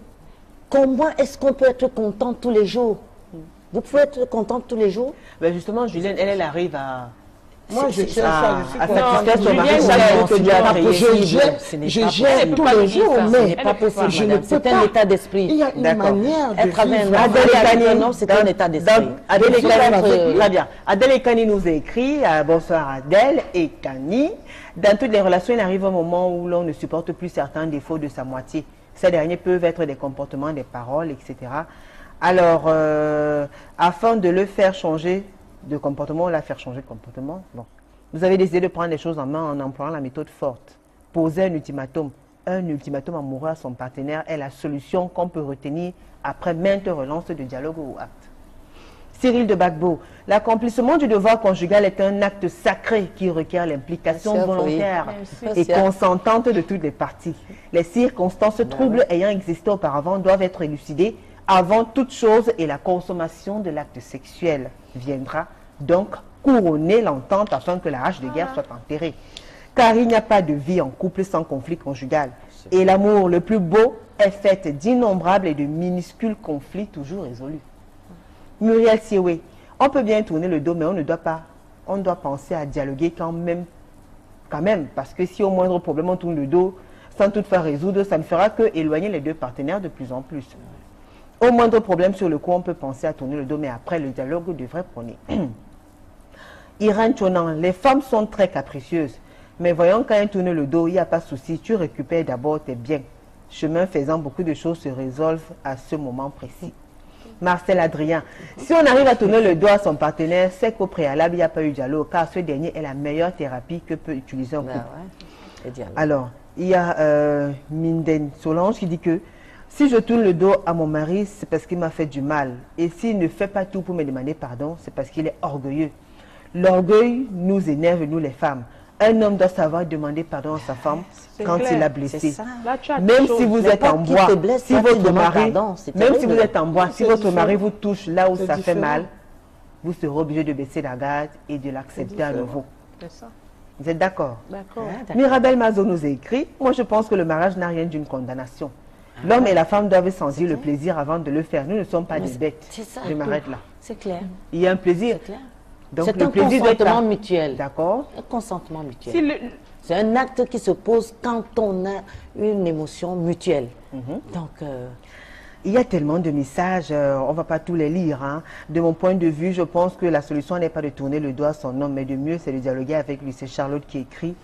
Comment est-ce qu'on peut être content tous les jours? Vous pouvez être contente tous les jours? Ben justement, Julienne, elle arrive à... Moi, je cherche ça, je suis à contente. satisfaire son mari Julienne, chaque jour que Dieu a créé. Je gère tous les jours, mais pas possible, je ne peux pas. C'est un état d'esprit. Il y a une manière de Être avec vivre. un homme, c'est un état d'esprit. Adèle Ekani, très bien. Adèle Ekani nous a écrit, bonsoir Adèle Ekani. Dans toutes les relations, il arrive un moment où l'on ne supporte plus certains défauts de sa moitié. Ces derniers peuvent être des comportements, des paroles, etc. Alors, afin de le faire changer de comportement, la faire changer de comportement, bon. Vous avez décidé de prendre les choses en main en employant la méthode forte. Poser un ultimatum amoureux à son partenaire est la solution qu'on peut retenir après maintes relances de dialogue ou acte. Cyril de Bagbo, l'accomplissement du devoir conjugal est un acte sacré qui requiert l'implication volontaire et consentante de toutes les parties. Les circonstances troubles ayant existé auparavant doivent être élucidées avant toute chose et la consommation de l'acte sexuel viendra donc couronner l'entente afin que la hache de guerre soit enterrée. Car il n'y a pas de vie en couple sans conflit conjugal. Et l'amour le plus beau est fait d'innombrables et de minuscules conflits toujours résolus. Muriel Sioué, on peut bien tourner le dos, mais on ne doit pas. On doit penser à dialoguer quand même. Parce que si au moindre problème on tourne le dos, sans toutefois résoudre, ça ne fera que éloigner les deux partenaires de plus en plus. Au moindre problème sur le coup, on peut penser à tourner le dos, mais après le dialogue devrait prôner. Irène Chonan, les femmes sont très capricieuses. Mais voyons, quand elles tournent le dos, il n'y a pas de souci. Tu récupères d'abord tes biens. Chemin faisant, beaucoup de choses se résolvent à ce moment précis. Marcel Adrien, si on arrive à tourner le dos à son partenaire, c'est qu'au préalable, il n'y a pas eu dialogue, car ce dernier est la meilleure thérapie que peut utiliser un couple. Alors, il y a Minden Solange qui dit que si je tourne le dos à mon mari, c'est parce qu'il m'a fait du mal. Et s'il ne fait pas tout pour me demander pardon, c'est parce qu'il est orgueilleux. L'orgueil nous énerve, nous les femmes. Un homme doit savoir demander pardon à sa femme quand il l'a blessé. Même si vous êtes en bois, si votre mari, même si vous êtes en bois, si votre mari vous touche là où ça fait mal, vous serez obligé de baisser la garde et de l'accepter à nouveau. Vous êtes d'accord? D'accord. Mirabel Mazo nous a écrit, moi je pense que le mariage n'a rien d'une condamnation. L'homme et la femme doivent sentir le plaisir avant de le faire. Nous ne sommes pas des bêtes. Je m'arrête là. C'est clair. Il y a un plaisir. C'est un consentement mutuel. D'accord. Un consentement mutuel. C'est un acte qui se pose quand on a une émotion mutuelle. Donc, il y a tellement de messages, on ne va pas tous les lire. Hein. De mon point de vue, je pense que la solution n'est pas de tourner le doigt à son homme, mais de mieux, c'est de dialoguer avec lui. C'est Charlotte qui écrit.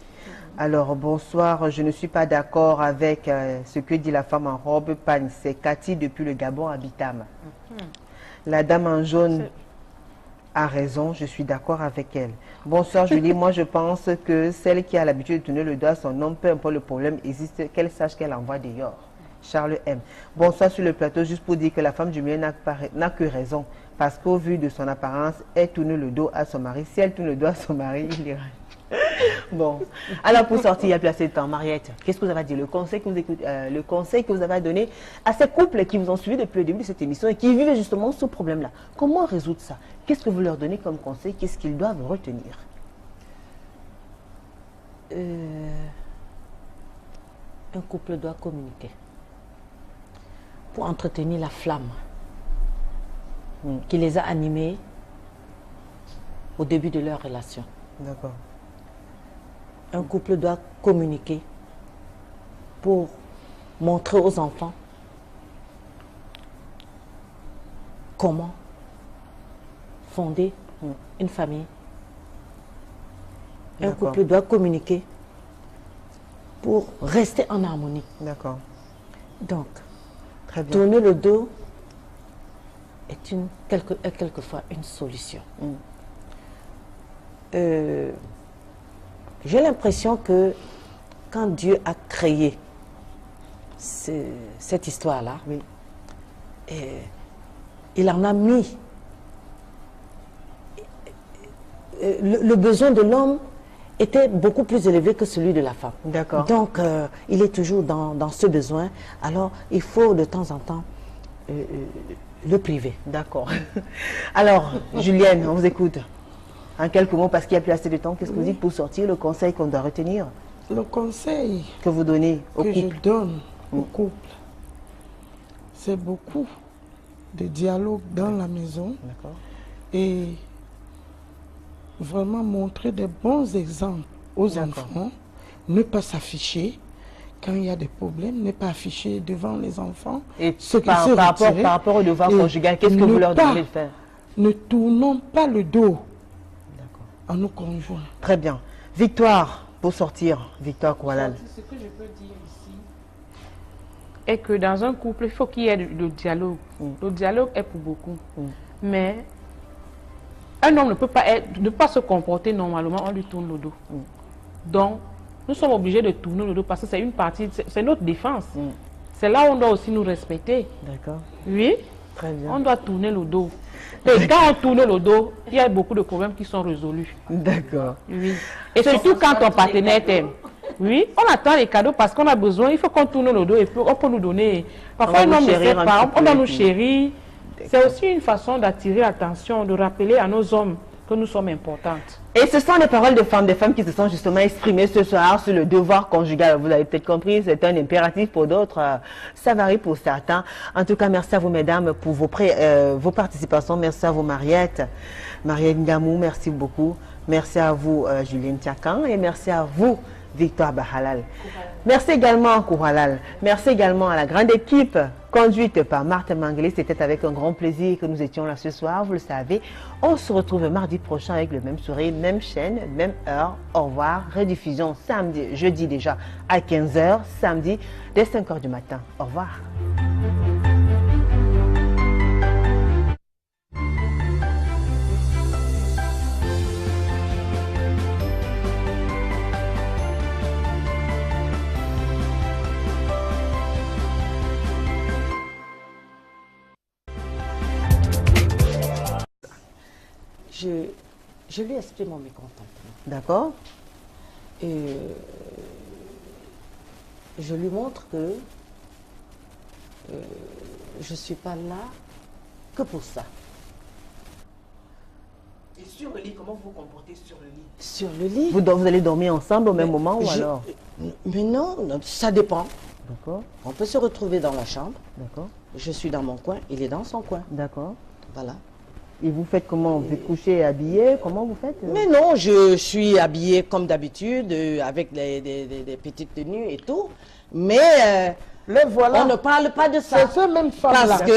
Alors, bonsoir, je ne suis pas d'accord avec ce que dit la femme en robe pagne. C'est Cathy depuis le Gabon à Bitam. La dame en jaune a raison, je suis d'accord avec elle. Bonsoir Julie, moi je pense que celle qui a l'habitude de tourner le doigt à son homme, peu importe le problème existe, qu'elle sache qu'elle envoie dehors. Charles M. Bonsoir sur le plateau, juste pour dire que la femme du milieu n'a que raison, parce qu'au vu de son apparence, elle tourne le dos à son mari. Si elle tourne le dos à son mari, il ira. Bon, alors pour sortir, il n'y a plus assez de temps. Mariette, qu'est-ce que vous avez à dire? Le conseil que vous avez donné à ces couples qui vous ont suivi depuis le début de cette émission et qui vivent justement ce problème-là. Comment résoudre ça? Qu'est-ce que vous leur donnez comme conseil? Qu'est-ce qu'ils doivent retenir? Un couple doit communiquer pour entretenir la flamme qui les a animés au début de leur relation. D'accord. Un couple doit communiquer pour montrer aux enfants comment fonder une famille. Un couple doit communiquer pour rester en harmonie. D'accord. Donc, très bien. Tourner le dos est quelquefois une solution. J'ai l'impression que quand Dieu a créé cette histoire-là, il en a mis le besoin de l'homme était beaucoup plus élevé que celui de la femme. D'accord. Donc, il est toujours dans ce besoin. Alors, il faut de temps en temps le privé. D'accord. Alors, Julienne, on vous écoute. En quelques mots, parce qu'il n'y a plus assez de temps, qu'est-ce que vous dites pour sortir, le conseil qu'on doit retenir? Le conseil Que vous donnez au que couple? je donne au couple, c'est beaucoup de dialogue dans la maison et vraiment montrer des bons exemples aux enfants, ne pas s'afficher. Quand il y a des problèmes, ne pas afficher devant les enfants. Et par rapport au devoir conjugal, qu'est-ce que vous leur demandez de faire? Ne tournons pas le dos à nos conjoints. Très bien. Victoire, pour sortir, Victoire Koualal. Ce que je peux dire ici est que dans un couple, il faut qu'il y ait le dialogue. Le dialogue est pour beaucoup. Mais un homme ne peut pas se comporter normalement, on lui tourne le dos. Donc, nous sommes obligés de tourner le dos parce que c'est une partie, c'est notre défense. C'est là où on doit aussi nous respecter. D'accord. Oui. Très bien. On doit tourner le dos. Et quand on tourne le dos, il y a beaucoup de problèmes qui sont résolus. D'accord. Oui. Et surtout quand ton partenaire t'aime. Oui, on attend les cadeaux parce qu'on a besoin. Il faut qu'on tourne le dos et puis on peut nous donner. Parfois, un homme ne sait pas, on doit nous chérir. C'est aussi une façon d'attirer l'attention, de rappeler à nos hommes que nous sommes importantes. Et ce sont les paroles des femmes qui se sont justement exprimées ce soir sur le devoir conjugal. Vous avez peut-être compris, c'est un impératif pour d'autres, ça varie pour certains. En tout cas, merci à vous, mesdames, pour vos participations. Merci à vous, Mariette Ngamou, merci beaucoup. Merci à vous, Julienne Tiakan, et merci à vous, Victoire Bahalal. Merci également, Kouhalal. Merci également à la grande équipe conduite par Marthe Mangeli. C'était avec un grand plaisir que nous étions là ce soir, vous le savez. On se retrouve mardi prochain avec le même sourire, même chaîne, même heure. Au revoir. Rediffusion samedi, jeudi déjà à 15 h, samedi dès 5 h du matin. Au revoir. Je lui exprime mon mécontentement. D'accord. Et je lui montre que je ne suis pas là que pour ça. Et sur le lit, comment vous vous comportez sur le lit? Sur le lit. Vous allez dormir ensemble au même moment ou alors? Mais non, ça dépend. D'accord. On peut se retrouver dans la chambre. D'accord. Je suis dans mon coin, il est dans son coin. D'accord. Voilà. Et vous faites comment? Vous êtes couché, habillé? Comment vous faites? Mais non, je suis habillée comme d'habitude, avec des petites tenues et tout. Mais voilà. On ne parle pas de ça. C'est ces mêmes femmes-là. Parce que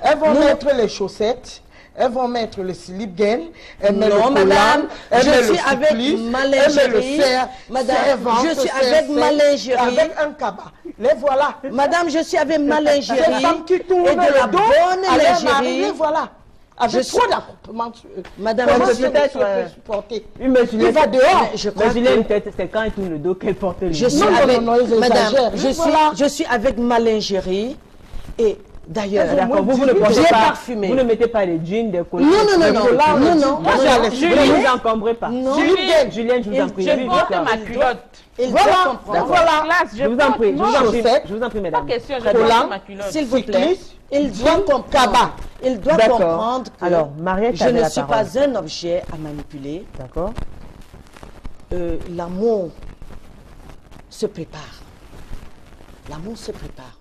elles vont mettre les chaussettes, elles vont mettre le slip gain, elles mettent non, le madame, collant, je suis avec ma lingerie. Madame, je suis avec ma lingerie. Avec un cabas. Les voilà. Madame, je suis avec ma lingerie. Ces femmes qui tournent et de la le dos bonne à leur lingerie. mari, les voilà. Avec trop d'accouplement. Madame, peut-être supporter. Il va dehors. Je crois que c'est quand il tourne le dos qu'elle porte le je suis avec, madame, je suis avec ma lingerie et d'ailleurs, vous ne mettez pas les jeans, des collants. Non. Moi, ne vous encombrez pas. Julienne, je vous en prie. Je porte ma culotte. Voilà. Je vous en prie. Je vous en prie, mesdames. S'il vous plaît. Il doit comprendre. Il doit comprendre que alors, Mariette, je ne suis pas un objet à manipuler. D'accord. L'amour se prépare. L'amour se prépare.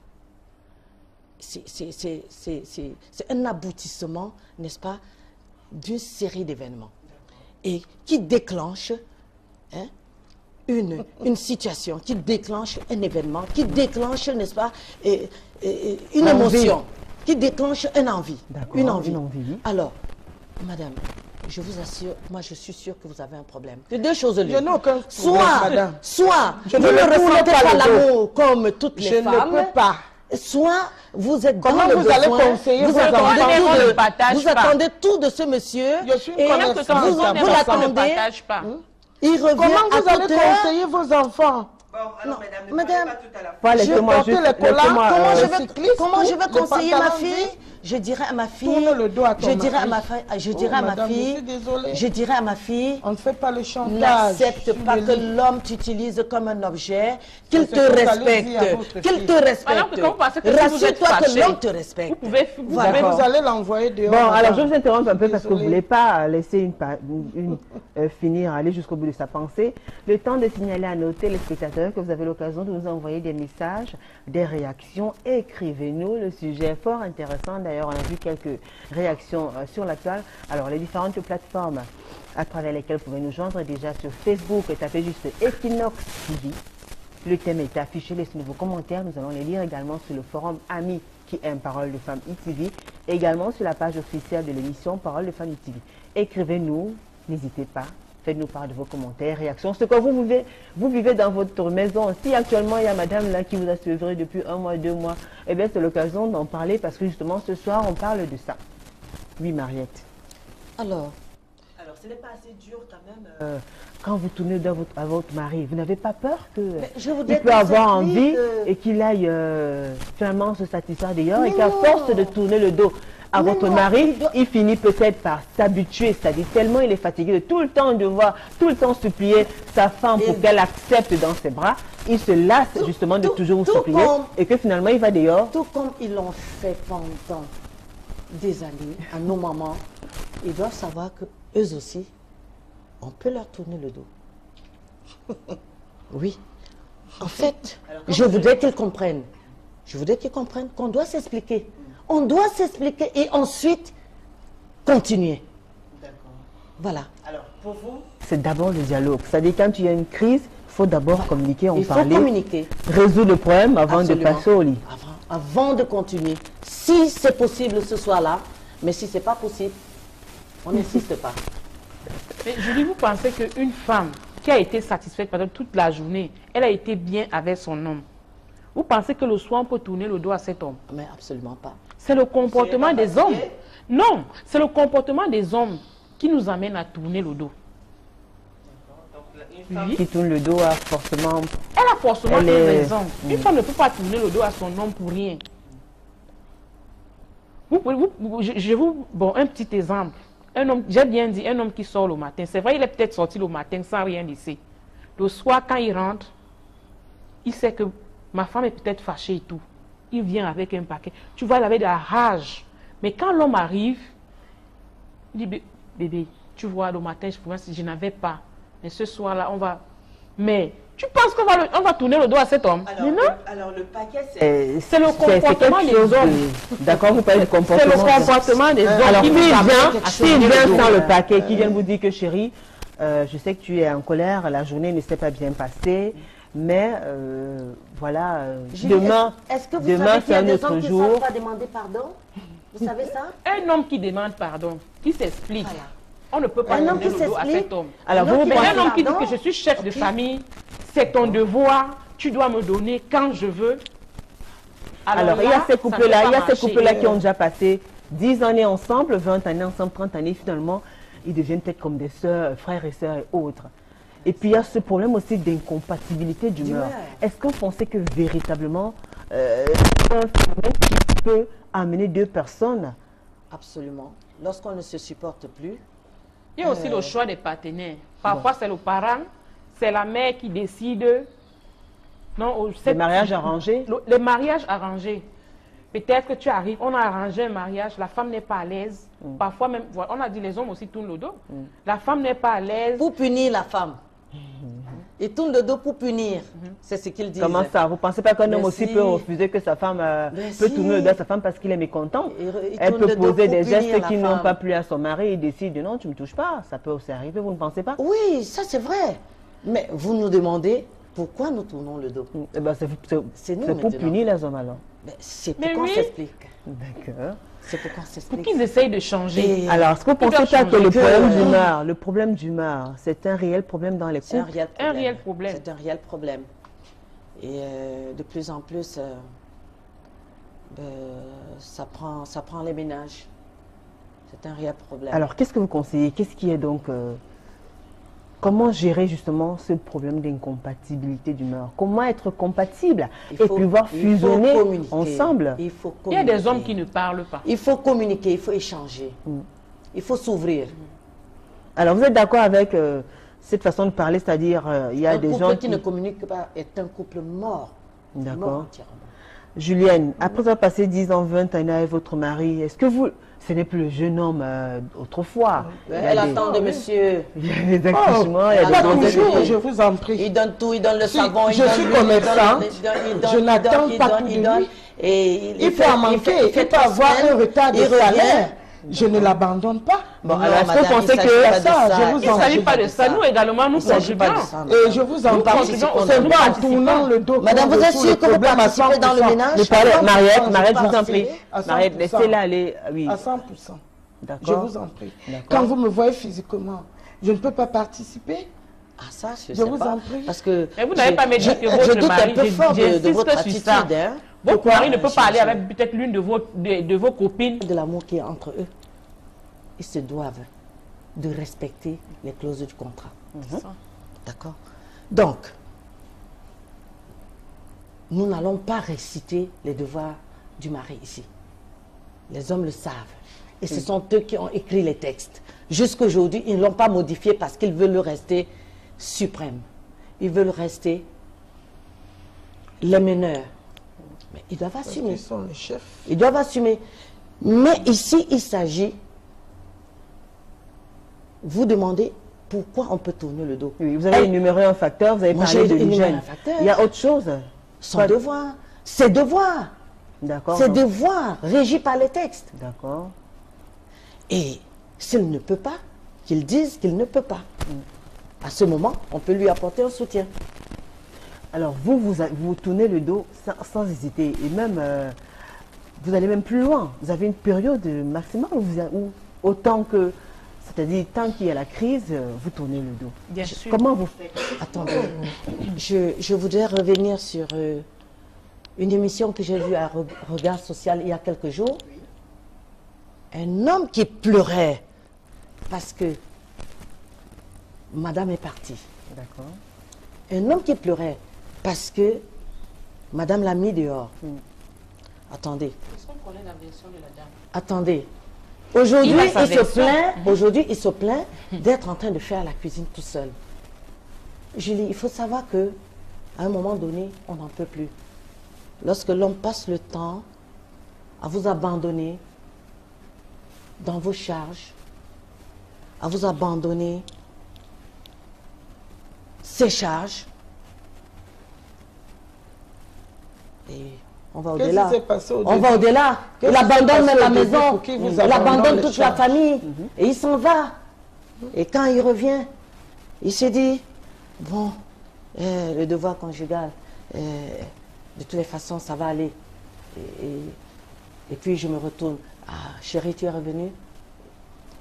C'est un aboutissement, n'est-ce pas, d'une série d'événements. Et qui déclenche une situation, qui déclenche un événement, qui déclenche, n'est-ce pas, une émotion, qui déclenche une envie. Une envie. Alors, madame, je vous assure, moi je suis sûre que vous avez un problème. C'est deux choses l'une. Soit vous ne ressentez pas l'amour comme toutes les femmes. Je ne peux pas. Soit vous êtes comment dans le vous allez conseiller vous attendez tout de ce monsieur et vous l'attendez. Il revient comment vous allez conseiller vos enfants? Madame, laissez-moi juste comment je vais conseiller ma fille? je dirais à ma fille, Tourne le dos à ton je dirais à mari. ma fille, je Oh, dirais à ma madame, je fille, suis désolée. je dirais à ma fille, On ne fait pas le chantage. n'accepte sur pas le que lit. l'homme t'utilise comme un objet, qu'il C'est te ce que vous allez dire à respecte, votre qu'il fille. te respecte. Alors que quand vous pensez que si vous êtes Rassure-toi que fâché, l'homme te respecte. Vous pouvez, Voilà. pouvez- Vous allez l'envoyer dehors. Bon, madame. alors je vous interromps un peu parce que vous ne Désolée. voulez pas laisser finir, aller jusqu'au bout de sa pensée. Le temps de signaler à nos téléspectateurs que vous avez l'occasion de nous envoyer des messages, des réactions. Écrivez-nous, le sujet est fort intéressant. D'ailleurs, on a vu quelques réactions sur la toile. Alors, les différentes plateformes à travers lesquelles vous pouvez nous joindre, déjà sur Facebook, tapez juste Equinox TV. Le thème est affiché, laissez-nous vos commentaires. Nous allons les lire également sur le forum Amis qui aime Parole de Femmes ITV, et également sur la page officielle de l'émission Parole de Femmes ITV. Écrivez-nous, n'hésitez pas, faites-nous part de vos commentaires, réactions, ce que vous vivez dans votre maison. Si actuellement il y a madame là qui vous a suivi depuis 1 mois, 2 mois, eh bien c'est l'occasion d'en parler parce que justement ce soir on parle de ça. Oui, Mariette. Alors, Ce n'est pas assez dur quand même. Quand vous tournez à votre mari, vous n'avez pas peur que je vous il dis peut que avoir cette envie vie, et qu'il aille finalement se satisfaire d'ailleurs et Mais qu'à non. force de tourner le dos à Mais votre non, mari, il doit- il finit peut-être par s'habituer, c'est-à-dire tellement il est fatigué de tout le temps devoir, tout le temps supplier sa femme pour Et- qu'elle accepte dans ses bras, il se lasse justement de tout- toujours vous tout supplier comme- et que finalement il va dehors. tout comme ils l'ont fait pendant des années à nos mamans, ils doivent savoir que eux aussi, on peut leur tourner le dos. Oui. En fait, je voudrais qu'ils comprennent. Je voudrais qu'ils comprennent qu'on doit s'expliquer. On doit s'expliquer et ensuite continuer. Voilà. Alors pour vous, c'est d'abord le dialogue. C'est-à-dire quand il y a une crise, il faut d'abord communiquer, en Il faut parler, communiquer. résoudre le problème avant Absolument. de passer au lit. Avant de continuer. Si c'est possible ce soir-là, mais si c'est pas possible, on n'insiste pas. Mais Julie, vous pensez qu'une femme qui a été satisfaite pendant toute la journée, elle a été bien avec son homme. Vous pensez que le soir, on peut tourner le dos à cet homme? Mais absolument pas. C'est le comportement des hommes. Non, c'est le comportement des hommes qui nous amène à tourner le dos. Oui. Qui tourne le dos à forcément. Elle a forcément Elle une est- raison. Une femme ne peut pas tourner le dos à son homme pour rien. Bon, un petit exemple. Un homme, j'ai bien dit, un homme qui sort le matin. C'est vrai, il est peut-être sorti le matin sans rien laisser. Le soir, quand il rentre, il sait que ma femme est peut-être fâchée et tout. Il vient avec un paquet. Tu vois, il avait de la rage. Mais quand l'homme arrive, il dit, bébé, tu vois, le matin, je n'avais pas. Mais ce soir-là, on va... Mais tu penses qu'on va, on va tourner le dos à cet homme? Mais non. Alors le paquet, C'est le comportement des hommes. D'accord, vous parlez du comportement. C'est le comportement des hommes Alors qui s'il nous amène vient, à s'il tourner vient le dos. sans le paquet, qui vient vous dire que chérie, je sais que tu es en colère, la journée ne s'est pas bien passée, mais voilà, demain, Est-ce que vous demain savez qu'il y c'est a un des autre hommes qui ne jour. savent pas demander pardon? Vous savez ça? Un homme qui demande pardon, qui s'explique. Voilà. On ne peut pas Un homme tourner qui le dos à s'explique. cet homme. Alors Un homme vous qui Mais pensez- un homme qui dit pardon. que je suis chef de Ok. famille, c'est ton devoir, tu dois me donner quand je veux. Alors, il y a là, ces ça couples-là, ne peut il y a pas ces marcher. couples-là qui ont déjà passé 10 années ensemble, 20 années ensemble, 30 années, finalement, ils deviennent peut-être comme des sœurs, frères et sœurs et autres. Et puis, il y a ce problème aussi d'incompatibilité d'humeur. D'humeur. Est-ce qu'on pensait que véritablement, c'est un phénomène qui peut amener deux personnes? Absolument. Lorsqu'on ne se supporte plus, Il y a aussi le choix des partenaires. Parfois, c'est le parent, c'est la mère qui décide. Non, Le mariage arrangé? Le mariage arrangé. Peut-être que tu arrives, on a arrangé un mariage, la femme n'est pas à l'aise. Parfois même, voilà, on a dit les hommes aussi tournent le dos. La femme n'est pas à l'aise. pour punir la femme. Il tourne le dos pour punir. C'est ce qu'il dit. Comment ça? Vous ne pensez pas qu'un homme Mais aussi si. peut refuser que sa femme Mais peut si. tourner le dos à sa femme parce qu'il est mécontent? Il Elle tourne peut le dos poser pour des punir gestes la qui n'ont femme. pas plu à son mari et il décide non, tu ne me touches pas. Ça peut aussi arriver, vous ne pensez pas? Oui, ça c'est vrai. Mais vous nous demandez pourquoi nous tournons le dos. Eh ben, C'est nous c'est pour maintenant. punir les hommes alors. Mais c'est pour Mais qu'on oui. s'explique. D'accord. C'est pour qu'on Pour s'explique. qu'ils essayent de changer. Et- Alors, est-ce que vous Ils pensez doivent pas que changer. le problème d'humeur, c'est un réel problème dans les C'est un couples? réel problème. Un réel problème. C'est un réel problème. Et de plus en plus, ça prend les ménages. C'est un réel problème. Alors, qu'est-ce que vous conseillez? Qu'est-ce qui est donc Comment gérer justement ce problème d'incompatibilité d'humeur? Comment être compatible Il et faut- pouvoir il faut fusionner communiquer. ensemble? Il faut Il y a des communiquer. hommes qui ne parlent pas. Il faut communiquer, il faut échanger. Il faut s'ouvrir. Alors, vous êtes d'accord avec cette façon de parler, c'est-à-dire il y a Un des couple gens qui ne communique pas est un couple mort. D'accord. Mort entièrement. Julienne, après avoir passé 10 ans, 20 ans avec votre mari, est-ce que vous... Ce n'est plus le jeune homme autrefois. Il y a Elle des- attend de monsieur. Il y a des accouchements, il y a Pas des toujours, je vous en prie. Il donne tout, il donne le Si, savon, il je donne suis l'huile, commerçante, il donne, je n'attends pas tout il de donne, lui. et Il peut en manquer, il peut trois avoir semaines, un retard de il revient. salaire. Je ne l'abandonne pas. Bon, Non, alors est-ce que madame, vous pensez il s'agit que... pas de ça. je vous Il ne en s'agit prie. pas de ça. Nous également, nous Il s'agit pas de contribuons. ça. Et je vous en Nous prie, participons au c'est service pas en participant. tournant le dos. Madame, qu'on vous êtes résout sûre le que vous problème à participez dans le 100%. ménage? Mais parlez, À 100%, Mariette, je Mariette, je vous en participe prie. à 100%. Mariette, laissez-la aller. Oui, À 100%. Je d'accord. vous en prie. D'accord. Quand vous me voyez physiquement, je ne peux pas participer. Ah ça, je Je sais vous pas. en prie. Parce que Mais vous n'avez pas me dit que je votre doute mari, un peu fort de j'insiste votre sur attitude. ça. Hein. Votre mari ne peut pas aller Je- avec peut-être l'une de vos copines. De l'amour qui est entre eux, ils se doivent de respecter les clauses du contrat. D'accord? Donc, nous n'allons pas réciter les devoirs du mari ici. Les hommes le savent. Et ce sont eux qui ont écrit les textes. Jusqu'aujourd'hui, ils ne l'ont pas modifié parce qu'ils veulent le rester suprême. Ils veulent rester les meneurs. Mais ils doivent assumer. Ils sont les chefs. Ils doivent assumer. Mais ici, il s'agit, vous demandez pourquoi on peut tourner le dos. Oui, vous avez énuméré un facteur, vous avez Moi, parlé j'ai de énuméré l'hygiène. un facteur. Il y a autre chose? Son devoir, ses devoirs, D'accord. ses donc- devoirs régis par les textes. D'accord. Et s'il ne peut pas, qu'il dise qu'il ne peut pas. À ce moment, on peut lui apporter un soutien. Alors vous tournez le dos sans hésiter et même vous allez même plus loin. Vous avez une période maximale où autant que, c'est-à-dire tant qu'il y a la crise, vous tournez le dos. Bien sûr. Comment vous faites? Attendez, je voudrais revenir sur une émission que j'ai vue à Regard Social il y a quelques jours. Un homme qui pleurait parce que madame est partie. D'accord. Un homme qui pleurait parce que madame l'a mis dehors. Attendez, Est-ce qu'on connaît la version de la dame? attendez. Aujourd'hui, Il a sa version. il se plaint d'être en train de faire la cuisine tout seul. Julie, il faut savoir que à un moment donné, on n'en peut plus. Lorsque l'homme passe le temps à vous abandonner dans vos charges, à vous abandonner ses charges, et on va Qu'est-ce au-delà. qui s'est passé au On début? va au-delà. Qu'est-ce Il qui s'est abandonne passé même au la début maison. pour qu'il vous Il abandonne abandonne les toute la charges? famille. Et il s'en va. Et quand il revient, il se dit, bon, le devoir conjugal, de toutes les façons, ça va aller. Et puis je me retourne. Ah, chérie, tu es revenu?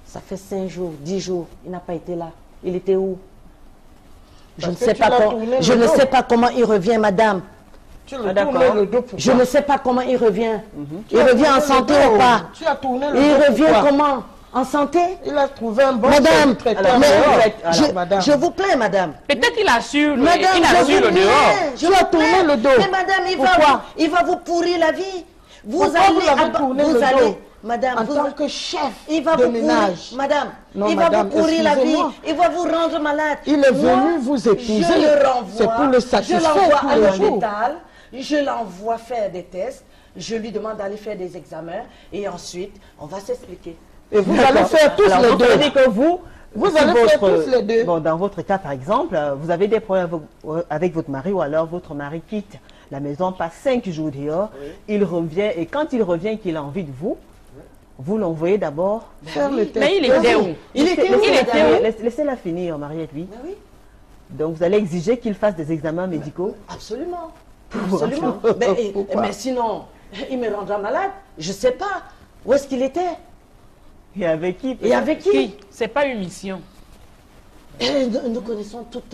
Ça fait 5 jours, 10 jours, il n'a pas été là. Il était où? Je ne Parce que sais tu pas l'as comment, tourné je le ne dos. sais pas comment il revient, madame. Tu le d'accord. tournes le dos pour Je ne sais pas comment il revient. Tu Il as revient en tourné le santé dos. ou pas? Tu as tourné le Il dos revient pourquoi? comment? En santé? Il a trouvé un bon Madame, traiteur. mais- Alors, madame. je vous plains, madame. Peut-être il assure le, Madame, il je assure vous le plains, dehors. je vous plains. le dos. Mais madame, Pourquoi? il va vous pourrir la vie. Vous Pourquoi allez, vous l'avez tourné le dos? madame, En vous- tant que chef il va de vous ménage. pourrir, madame, Non, il madame, va vous pourrir la vie, excusez-moi. il va vous rendre malade. Il est Moi, venu vous épouser. je le renvoie, C'est pour le satisfaire je l'envoie tous à les jours. l'hôpital, je l'envoie faire des tests, je lui demande d'aller faire des examens et ensuite, on va s'expliquer. Et vous allez faire tous Alors, les donc, ça veut deux. dire que vous allez faire tous les deux. Bon, dans votre cas, par exemple, vous avez des problèmes avec votre mari ou alors votre mari quitte la maison, passe 5 jours dehors, il revient et quand il revient qu'il a envie de vous, vous l'envoyez d'abord. Faire le test. Mais il était où? Il était où, madame? Laissez-la finir, Mariette, lui. Ben oui, Donc, vous allez exiger qu'il fasse des examens médicaux. absolument. Absolument. Mais sinon, il me rendra malade. Je ne sais pas. Où est-ce qu'il était? Et avec qui? Et avec qui? C'est pas une mission. Nous connaissons toutes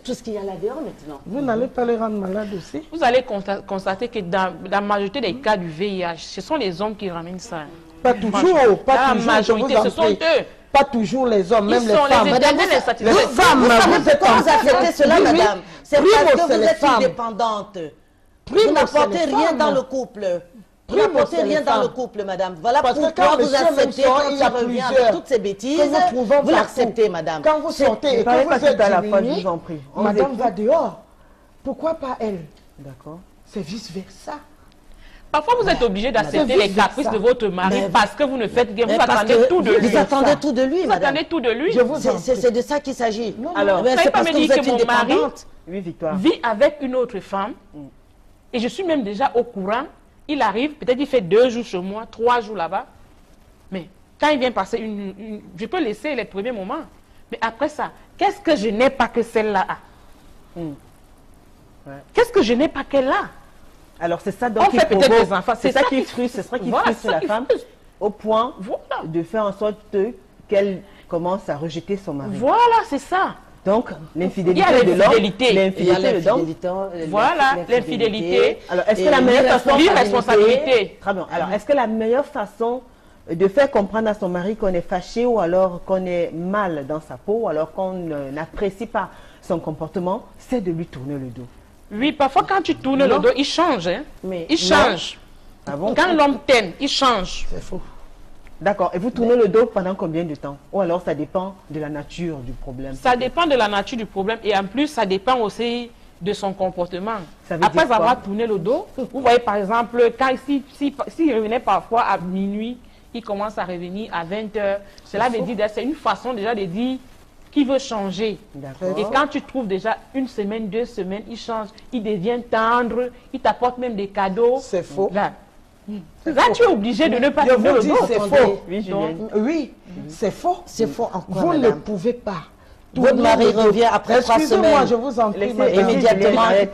tout ce qu'il y a là-dehors maintenant. Vous n'allez pas les rendre malades aussi? Vous allez constater que dans la majorité des cas du VIH, ce sont les hommes qui ramènent ça. Pas toujours, pas Dans la toujours. majorité, je vous en ce sont prie. eux. pas toujours les hommes, même Ils les sont femmes. les Madame, éternels insatisfaits. Les femmes, vous savez vous êtes pourquoi vous acceptez cela, Oui, madame? C'est Primo, parce que c'est vous les êtes femmes. indépendante. Primo, Vous n'apportez c'est les rien femmes. dans le couple. Vous Primo, n'apportez c'est rien les dans le femmes. couple, madame. Voilà Parce que pourquoi quand vous monsieur même acceptez sort, quand il y a il revient plusieurs. avec toutes ces bêtises. Que vous trouvez Vous l'acceptez, partout. madame. Quand vous sortez et Ne parlez que pas vous êtes tout à la fois, je diminué, vous en prie. On vous madame écoute. va dehors. Pourquoi pas elle? D'accord. C'est vice-versa. Parfois, vous êtes obligé d'accepter Madame, les caprices de votre mari Mais- parce que vous ne faites rien. Mais Vous parce attendez que tout de lui. vous attendez tout de lui, Vous madame. attendez tout de lui. Je vous en prie. C'est de ça qu'il s'agit. Alors, Mais vous savez c'est pas parce me que dire vous êtes que mon mari indépendante. oui, Victoire. vit avec une autre femme et je suis même déjà au courant. Il arrive, peut-être il fait 2 jours chez moi, 3 jours là-bas. Mais quand il vient passer je peux laisser les premiers moments. Mais après ça, qu'est-ce que je n'ai pas que celle-là a? Ouais. Qu'est-ce que je n'ai pas qu'elle a? Alors, c'est ça donc On qui fait peut-être provoque- des enfants. C'est ça qui frustre, c'est ça qui Voilà, frustre ça la qui femme frustre. au point Voilà. de faire en sorte qu'elle commence à rejeter son mari. Voilà, c'est ça. Donc, l'infidélité Il y a de l'homme, l'infidélité. Il y a l'infidélité de l'homme. l'infidélité. Voilà, l'infidélité. Alors, est-ce Et que la meilleure façon... l'irresponsabilité. Très bien. Alors, est-ce que la meilleure façon de faire comprendre à son mari qu'on est fâché ou alors qu'on est mal dans sa peau ou alors qu'on n'apprécie pas son comportement, c'est de lui tourner le dos? Oui, parfois quand tu tournes le dos, il change. Hein? Mais Il change. Ah bon? Quand l'homme t'aime, il change. C'est faux. D'accord. Et vous tournez le dos pendant combien de temps? Ou alors ça dépend de la nature du problème? Ça dépend de la nature du problème et en plus, ça dépend aussi de son comportement. Ça veut dire Après quoi? avoir tourné le dos, vous voyez par exemple, quand s'il revenait parfois à minuit, il commence à revenir à 20h. Cela veut dire, c'est une façon déjà de dire qu'il veut changer. D'accord. Et quand tu trouves déjà 1 semaine, 2 semaines, il change, il devient tendre, il t'apporte même des cadeaux. C'est faux. Là, tu es obligé de ne pas Je tourner vous le dis, dos. c'est Attendez. faux. Oui, Julienne. Oui, c'est faux. C'est faux encore, Vous ne madame. pouvez pas. Votre tourner mari le dos. revient après 3 Excusez-moi, semaines. je vous en prie, Laissez, madame. immédiatement. Mariette,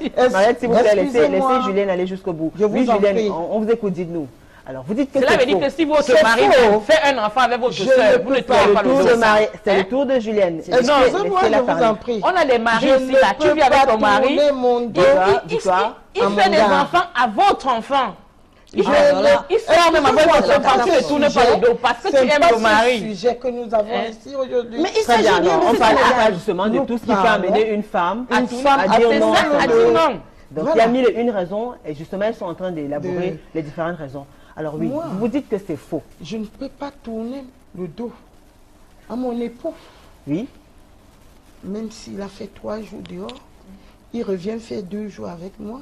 s'il vous plaît, laissez Excusez-moi. Julienne aller jusqu'au bout. Je vous oui, en Julienne, prie. on vous écoute, dites-nous. Alors, vous dites que Cela c'est veut dire faux. que si votre C'est mari faux. fait un enfant avec votre Je soeur, ne vous ne peux pas. tournez pas Le le tour dos. de c'est Hein? le tour de Julienne. Excusez-moi, Laissez-la je vous parler. en prie. On a des maris Je aussi ne là, tu peux vis avec pas ton mari, tourner mon dos il à fait mon des gars. enfants à votre enfant. Il Je fait- ne- il sort même avec votre Excusez-moi, enfant, tu ne c'est tournes pas sujet. le dos parce que tu C'est aimes pas ton ce mari. sujet que nous avons Hein? ici aujourd'hui. Mais il Très s'agit bien, bien alors, on de parle ça. justement de Nous tout ce qui peut parlons. amener une femme Une femme à à dire faire non ça, à son à mari. dire non. Donc, Voilà. il y a mille et une raisons et justement, elles sont en train d'élaborer De- les différentes raisons. Alors oui, Moi. vous dites que c'est faux. Je ne peux pas tourner le dos à mon époux. Oui. Même s'il a fait 3 jours dehors, il revient faire 2 jours avec moi.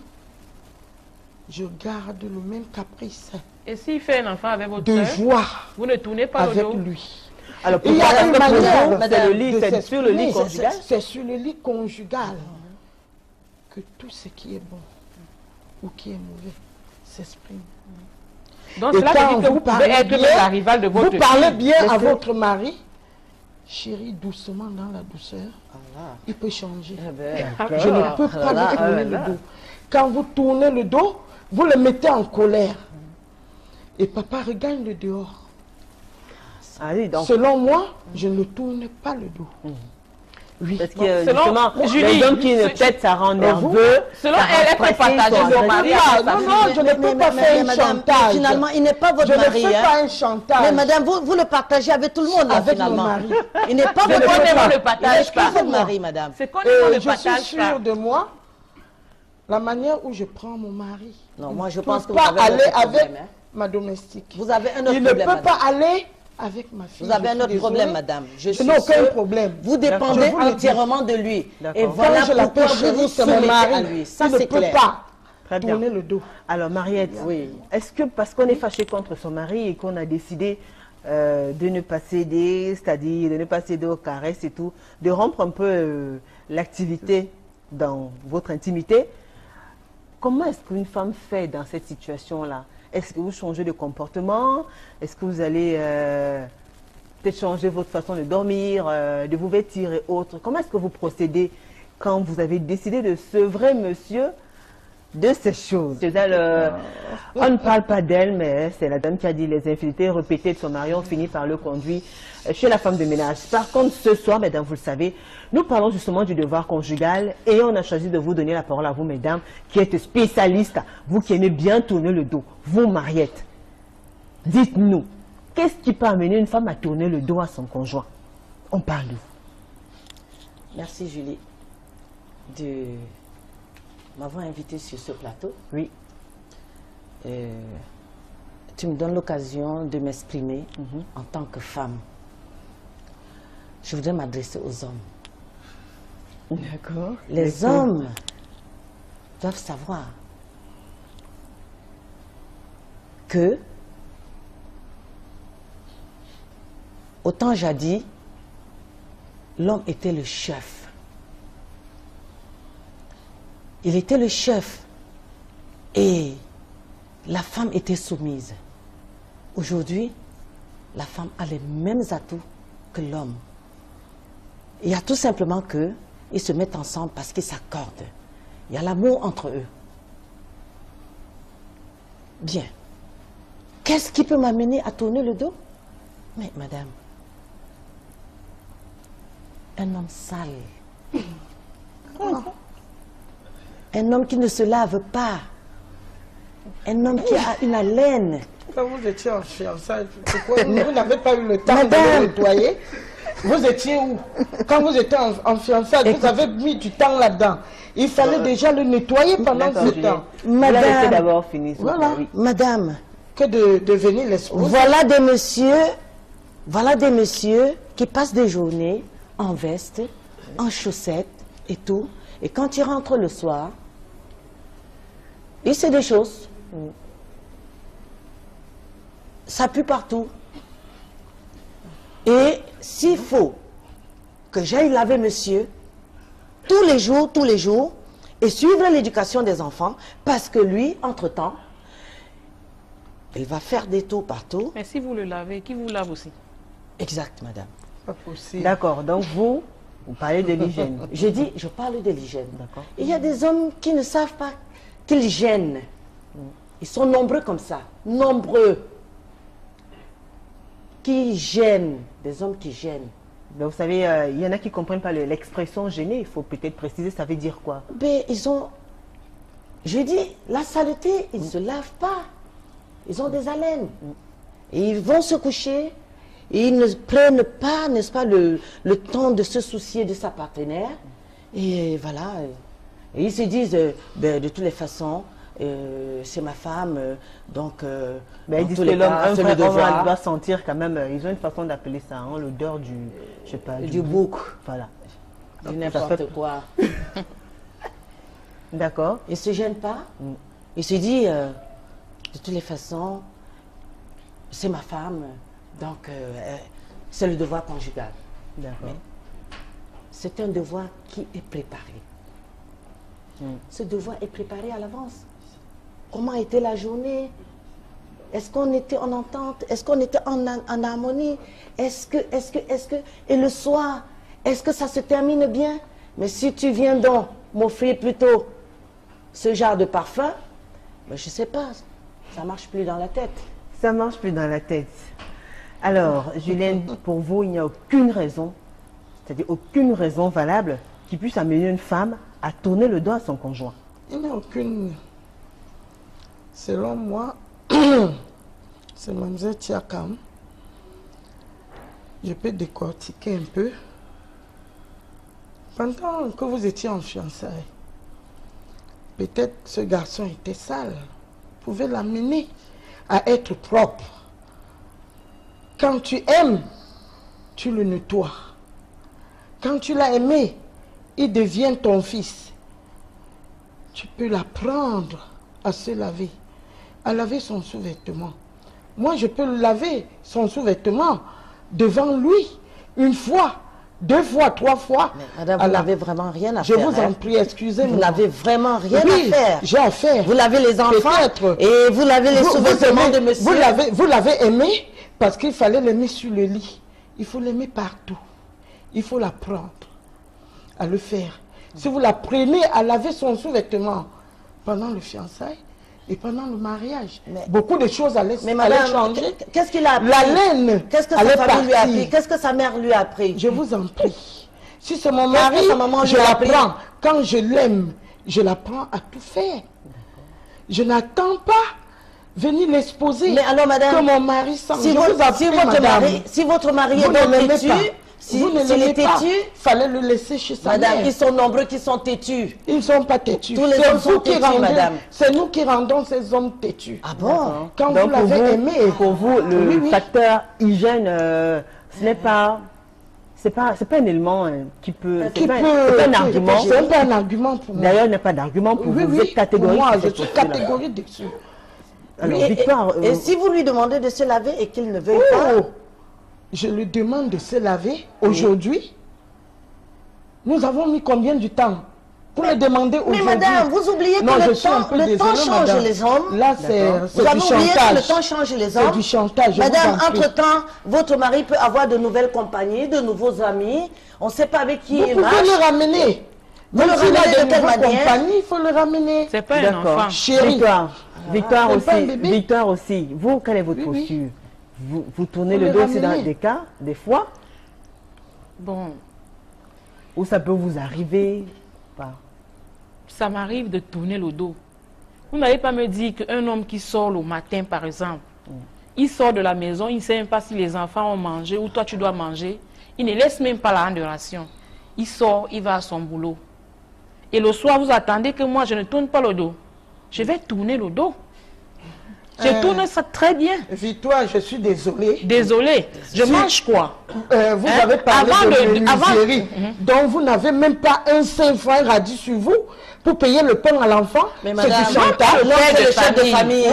Je garde le même caprice Et s'il fait un enfant avec votre de soeur, joie vous ne tournez pas le avec dos. lui. Alors, Il y a pourquoi une est-ce que pour manière, vous, c'est madame, le lit, de c'est sur le lit s'exprimer. conjugal? C'est sur le lit conjugal que tout ce qui est bon ou qui est mauvais s'exprime. Donc Et cela quand veut dire que vous vous pouvez parlez être bien, même la rivale de votre Vous parlez fille. bien à Laissez- votre mari, chérie, doucement dans la douceur, il peut changer. Je ne peux pas lui tourner le dos. Quand vous tournez le dos, vous le mettez en colère. Et papa regagne le dehors. Ah oui, donc, Selon moi, je ne tourne pas le dos. Oui. parce que Selon justement, Julie, les hommes qui ne ce- peut-être ça rend nerveux. Selon ça elle, rend elle peut stressé, partager ils sont son mari agressifs. avec sa Non, fille. non, je ne peux pas faire un madame, chantage. finalement, il n'est pas votre Je ne mari. fais hein. pas un chantage. Mais madame, vous le partagez avec tout le monde, là, Avec mon finalement. mari. Il n'est pas C'est votre qu'on mari. ne le Il partage n'est pas pas. votre mari, madame. C'est qu'on ne le Je suis partage sûre pas. de moi, la manière où je prends mon mari. Non, moi, je Je ne pense peux que vous pas avez un aller autre problème. avec hein. ma domestique. Vous avez un autre Il ne problème, peut madame. pas aller avec ma fille. Vous avez Je un suis autre désolée. problème, madame. Je Je suis n'ai aucun sûre. problème. Vous dépendez Je vous le dis. entièrement de lui. D'accord. Et voilà Quand je l'appelle pourquoi vous chérie, vous c'est mon soumettez mari. à lui. Ça, Il ne c'est peut clair. pas Très bien. tourner le dos. Alors Mariette, Oui. est-ce que parce qu'on est fâché contre son mari et qu'on a décidé de ne pas céder, c'est-à-dire de ne pas céder aux caresses et tout, de rompre un peu l'activité dans votre intimité, comment est-ce qu'une femme fait dans cette situation-là? Est-ce que vous changez de comportement? Est-ce que vous allez peut-être changer votre façon de dormir, de vous vêtir et autres? Comment est-ce que vous procédez quand vous avez décidé de sevrer monsieur de ces choses? On ne parle pas d'elle, mais c'est la dame qui a dit les infidélités répétées de son mari ont fini par le conduire chez la femme de ménage. Par contre, ce soir, mesdames, vous le savez, nous parlons justement du devoir conjugal et on a choisi de vous donner la parole à vous, mesdames, qui êtes spécialistes, vous qui aimez bien tourner le dos, vous, Mariette. Dites-nous, qu'est-ce qui peut amener une femme à tourner le dos à son conjoint? On parle de vous. Merci Julie de m'avoir invité sur ce plateau. Oui. Tu me donnes l'occasion de m'exprimer en tant que femme. Je voudrais m'adresser aux hommes. D'accord. Les hommes doivent savoir que autant jadis, l'homme était le chef. Il était le chef et la femme était soumise. Aujourd'hui, la femme a les mêmes atouts que l'homme. Il y a tout simplement qu'ils se mettent ensemble parce qu'ils s'accordent. Il y a l'amour entre eux. Bien. Qu'est-ce qui peut m'amener à tourner le dos? Mais madame, un homme sale. Un homme qui ne se lave pas. Un homme qui a une haleine. Quand vous étiez en fiançailles, pourquoi vous n'avez pas eu le temps de le nettoyer? Vous étiez où? Quand vous étiez en fiançailles, vous avez mis du temps là-dedans. Il fallait déjà le nettoyer pendant ce temps. Madame, d'abord fini. Voilà, oui. Madame. Que de venir les... Voilà des messieurs qui passent des journées en veste, en chaussettes et tout. Et quand ils rentrent le soir, ils se des choses. Ça pue partout. Et s'il faut que j'aille laver monsieur tous les jours, et suivre l'éducation des enfants, parce que lui, entre-temps, il va faire des tours partout. Mais si vous le lavez, qui vous lave aussi? Exact, madame. Pas possible. D'accord, donc vous parlez de l'hygiène. Je parle de l'hygiène. Il y a des hommes qui ne savent pas qu'ils gênent. Ils sont nombreux comme ça. Nombreux. Qui gênent. Des hommes qui gênent. Mais vous savez, il y en a qui ne comprennent pas l'expression gêner. Il faut peut-être préciser, ça veut dire quoi? Mais ils ont... Je dis, la saleté, ils ne se lavent pas. Ils ont des haleines. Et ils vont se coucher. Et ils ne prennent pas, n'est-ce pas, le temps de se soucier de sa partenaire. Et voilà. Et ils se disent, de toutes les façons, c'est ma femme, donc... ils disent que l'homme, un vrai homme doit sentir quand même, ils ont une façon d'appeler ça, hein, l'odeur du, je sais pas, du bouc. Voilà. Du n'importe quoi. D'accord. Il ne se gêne pas. Il se dit, de toutes les façons, c'est ma femme, donc c'est le devoir conjugal. D'accord. C'est un devoir qui est préparé. Ce devoir est préparé à l'avance. Comment était la journée? Est-ce qu'on était en entente? Est-ce qu'on était en harmonie? Est-ce que... Et le soir, est-ce que ça se termine bien? Mais si tu viens donc m'offrir plutôt ce genre de parfum, ben je ne sais pas, ça ne marche plus dans la tête. Ça ne marche plus dans la tête. Alors, Julienne, pour vous, il n'y a aucune raison, c'est-à-dire aucune raison valable qui puisse amener une femme à tourner le dos à son conjoint. Il n'y a aucune... Selon moi, c'est Mme Tiakam. Je peux décortiquer un peu. Pendant que vous étiez en fiançailles, peut-être ce garçon était sale. Vous pouvez l'amener à être propre. Quand tu aimes, tu le nettoies. Quand tu l'as aimé, il devient ton fils. Tu peux l'apprendre à se laver, à laver son sous-vêtement. Moi, je peux laver son sous-vêtement devant lui, une fois, 2 fois, 3 fois. Mais madame, vous n'avez vraiment rien à faire. Je vous en prie, excusez-moi. Vous n'avez vraiment rien à faire. J'ai à faire. Vous lavez les enfants et vous lavez les sous-vêtements de monsieur. Vous l'avez aimé parce qu'il fallait l'aimer sur le lit. Il faut l'aimer partout. Il faut l'apprendre à le faire. Si vous l'apprenez à laver son sous-vêtement pendant le fiançailles et pendant le mariage, beaucoup de choses allaient changer. Qu'est-ce qu'il a appris? La laine. Qu'est-ce que sa famille lui a appris? Qu'est-ce que sa mère lui a appris? Je vous en prie. Si c'est mon mari, je l'apprends. Quand je l'aime, je l'apprends à tout faire. Je n'attends pas venir l'exposer. Mais alors, madame, que mon mari semble. si, si votre mari est donc têtu, vous ne l'aimez pas, fallait le laisser chez sa mère. Madame, ils sont nombreux qui sont têtus. Ils ne sont pas têtus. Tous les hommes sont têtus, madame. C'est nous qui rendons ces hommes têtus. Ah bon? Quand donc vous l'avez aimé. Pour vous, le facteur hygiène, ce n'est pas... C'est pas un élément qui peut... C'est pas un argument. C'est pas un argument pour moi. D'ailleurs, il n'y a pas d'argument pour vous. Vous êtes catégorique. Moi, je suis catégorique dessus. Alors, Victoire... Et si vous lui demandez de se laver et qu'il ne veuille pas... Je lui demande de se laver aujourd'hui. Nous avons mis combien de temps pour le demander aujourd'hui? Mais madame, vous oubliez que le temps change les hommes. Là, c'est du chantage. Que le temps change les hommes. C'est du chantage. Madame, entre-temps, votre mari peut avoir de nouvelles compagnies, de nouveaux amis. On ne sait pas avec qui il marche. Vous pouvez le ramener. Même s'il a de nouvelles compagnies, il faut le ramener. C'est pas un enfant. Chérie. Victoire aussi. Vous, quelle est votre posture? Vous tournez le dos aussi dans des cas, des fois? Bon. Ou ça peut vous arriver? Pas. Ça m'arrive de tourner le dos. Vous n'allez pas me dire qu'un homme qui sort le matin, par exemple, il sort de la maison, il ne sait même pas si les enfants ont mangé ou toi tu dois manger. Il ne laisse même pas la rente de ration. Il sort, il va à son boulot. Et le soir, vous attendez que moi, je ne tourne pas le dos. Je vais tourner le dos. Je tourne ça très bien. Victoire, je suis désolée. Désolée. Je mange quoi? Vous avez parlé de menuiserie, donc vous n'avez même pas un 5 francs radis sur vous pour payer le pain à l'enfant. Mais madame, c'est du chantage. C'est le chef de famille.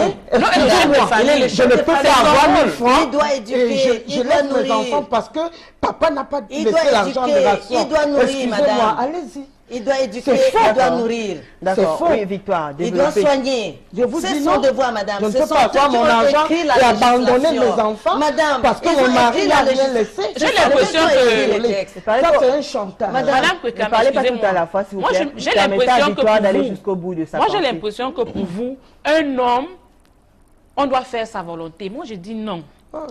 Je ne peux pas avoir 1000 francs. Il doit éduquer, je laisse mes enfants parce que papa n'a pas laissé l'argent de ration. Il doit nourrir, madame. Allez-y. Il doit éduquer, il doit nourrir. D'accord, oui, Victoire. Il doit soigner. C'est son devoir, madame. Je ne peux pas avoir mon argent et abandonner mes enfants parce que mon mari n'a rien laissé. J'ai l'impression que... Ça, c'est un chantage. Madame, ne parlez pas tout à la fois, s'il vous plaît. J'ai l'impression que pour d'aller jusqu'au bout de sa moi, j'ai l'impression que pour vous, un homme, on doit faire sa volonté. Moi, je dis non.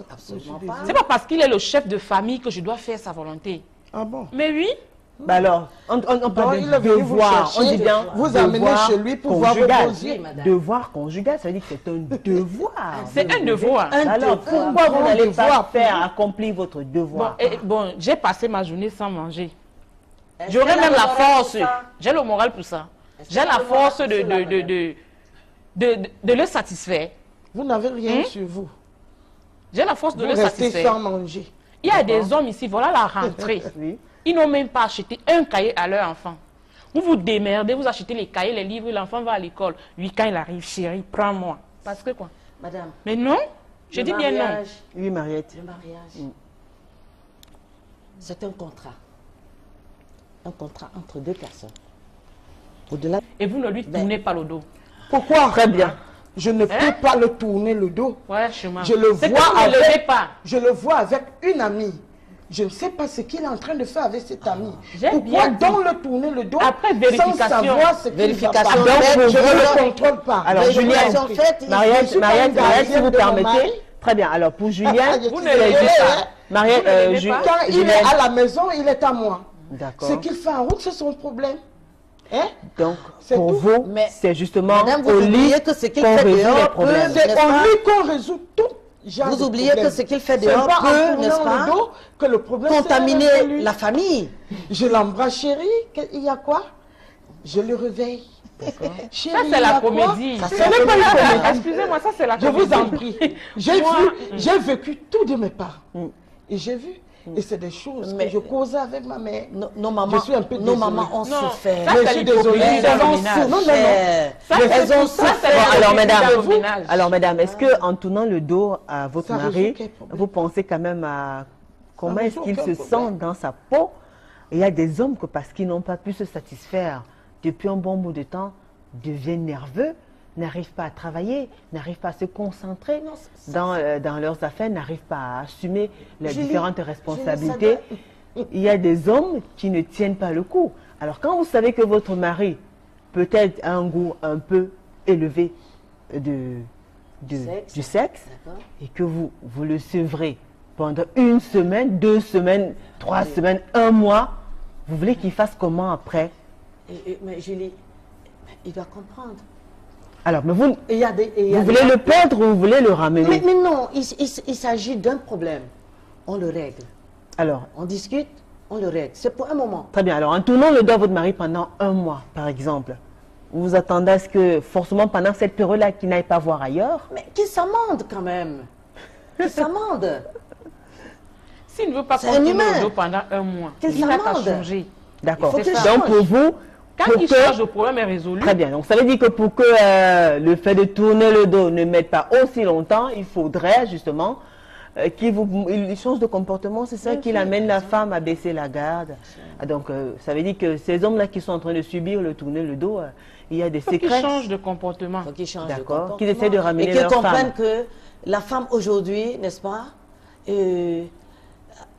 Absolument pas. C'est pas parce qu'il est le chef de famille que je dois faire sa volonté. Ah bon? Mais oui. Bah alors, on parle de devoir, on dit bien vous amenez chez lui pour voir vos yeux. Devoir conjugal, ça veut dire que c'est un devoir. C'est un devoir. Alors, pourquoi vous n'allez pas faire accomplir votre devoir? Bon, j'ai passé ma journée sans manger. J'aurais même la force, j'ai le moral pour ça. J'ai la force de le satisfaire. Vous n'avez rien sur vous. J'ai la force de le satisfaire. Vous restez sans manger. Il y a des hommes ici, voilà la rentrée. Ils n'ont même pas acheté un cahier à leur enfant. Vous vous démerdez, vous achetez les cahiers, les livres, l'enfant va à l'école. Lui, quand il arrive, chérie, prends-moi. Parce que quoi? Madame. Mais non, je dis bien non. Oui, Mariette. Le mariage, c'est un contrat. Un contrat entre deux personnes. Au-delà. Et vous ne lui tournez pas le dos. Pourquoi? Très bien. Je ne peux pas le tourner le dos. Ouais, chemin. Je le vois avec une amie. Je ne sais pas ce qu'il est en train de faire avec cette amie. Pourquoi donc le tourner le dos après vérification, sans savoir ce qu'il va faire? Donc, je ne le contrôle pas. Alors, Julienne, Mariette, si vous permettez. Très bien. Alors, pour Julienne, vous ne l'aimez pas. Mariette, quand il est à la maison, il est à moi. D'accord. Ce qu'il fait en route, c'est son problème. Hein? Donc, pour vous, c'est justement au lit qu'on résout les problèmes. C'est au lit qu'on résout tout. Vous oubliez que ce qu'il fait dehors peut, n'est-ce pas, que le problème contaminer la famille. Je l'embrasse, chérie. Il y a quoi? Je le réveille. Chérie, ça, c'est la comédie. Ce n'est pas la comédie. Excusez-moi, ça, c'est la comédie. Je vous en prie. J'ai vécu tout de mes parts. Et j'ai vu. Et c'est des choses que je causais avec ma mère. Nos mamans, ont souffert. Je suis désolée. Elles ont souffert. Alors, mesdames, est-ce que en tournant le dos à votre mari, vous pensez quand même à comment est-ce qu'il se sent dans sa peau? Il y a des hommes que parce qu'ils n'ont pas pu se satisfaire depuis un bon bout de temps, deviennent nerveux, n'arrivent pas à travailler, n'arrivent pas à se concentrer dans leurs affaires, n'arrivent pas à assumer les différentes responsabilités. Il y a des hommes qui ne tiennent pas le coup. Alors quand vous savez que votre mari peut-être a un goût un peu élevé du sexe et que vous le sevrez pendant 1 semaine, 2 semaines, 3 semaines, 1 mois, vous voulez qu'il fasse comment après? Mais Julie, il doit comprendre. Alors, mais vous, Et il y a des, et il y a vous des- voulez le perdre ou vous voulez le ramener? Mais non, il s'agit d'un problème. On le règle. Alors, On discute, on le règle. C'est pour un moment. très bien. Alors, en tournant le dos à votre mari pendant 1 mois, par exemple, vous vous attendez à ce que, forcément, pendant cette période-là, qu'il n'aille pas voir ailleurs? Mais qui s'amende quand même? Qui s'amende? S'il ne veut pas C'est un continuer humain. le dos pendant 1 mois, Qu'il il n'a qu'à s'amende. changer. D'accord. Il faut qu'il Donc, change. pour vous, Quand pour il que- change, le problème est résolu. Très bien. Donc, ça veut dire que pour que le fait de tourner le dos ne mette pas aussi longtemps, il faudrait justement qu'il change de comportement. C'est ça qui amène la femme à baisser la garde. Ah, donc, ça veut dire que ces hommes-là qui sont en train de subir le tourner le dos, il y a des Il faut qu'il secrets. change de comportement. Faut qu'ils changent de D'accord. comportement. Qu'ils essaient de ramener et qu'ils leur comprennent femme. que la femme aujourd'hui, n'est-ce pas,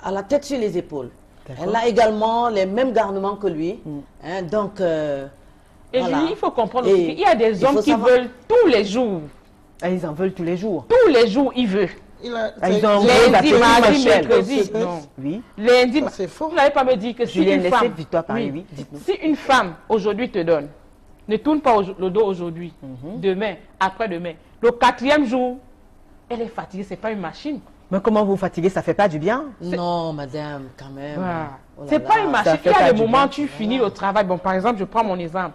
a la tête sur les épaules. D'accord. Elle a également les mêmes garnements que lui. Hein, donc, Et voilà. Julie, il faut comprendre Et aussi qu'il y a des il hommes faut qui savoir- veulent tous les jours. Ah, ils en veulent tous les jours. Tous les jours, ils veulent. Ah, ils ont un gros Lundi, appétit, mardi, Michel. mercredi. Non. Oui. Lundi, Ça, c'est faux. vous n'allez pas me dire que si Julien, une laissez femme, Victoire parler, oui, dites-nous. si une femme aujourd'hui te donne, ne tourne pas le dos aujourd'hui, demain, après-demain, le 4e jour, elle est fatiguée, c'est pas une machine. Mais comment vous fatiguez, ça fait pas du bien? non, madame, quand même. Voilà. Oh là C'est là. pas une machine. Ça fait Il y pas a des du moments bien. où tu finis le travail. Bon, par exemple, je prends mon exemple.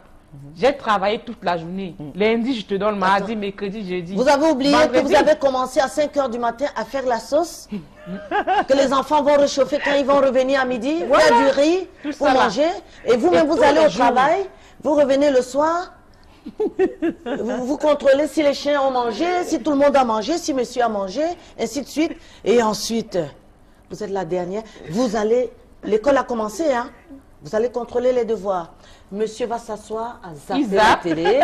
J'ai travaillé toute la journée. Lundi, je te donne mardi, mercredi, jeudi. Vous avez oublié que Vendredi, vous avez commencé à 5 h du matin à faire la sauce, que les enfants vont réchauffer quand ils vont revenir à midi, Voilà. faire du riz Tout pour ça là. manger, et vous-même Et vous tous allez les au jours. travail, vous revenez le soir, vous contrôlez si les chiens ont mangé, si tout le monde a mangé, si monsieur a mangé, ainsi de suite, et ensuite, vous êtes la dernière, vous allez, l'école a commencé, hein, vous allez contrôler les devoirs. Monsieur va s'asseoir à zapper Il la zappe. télé,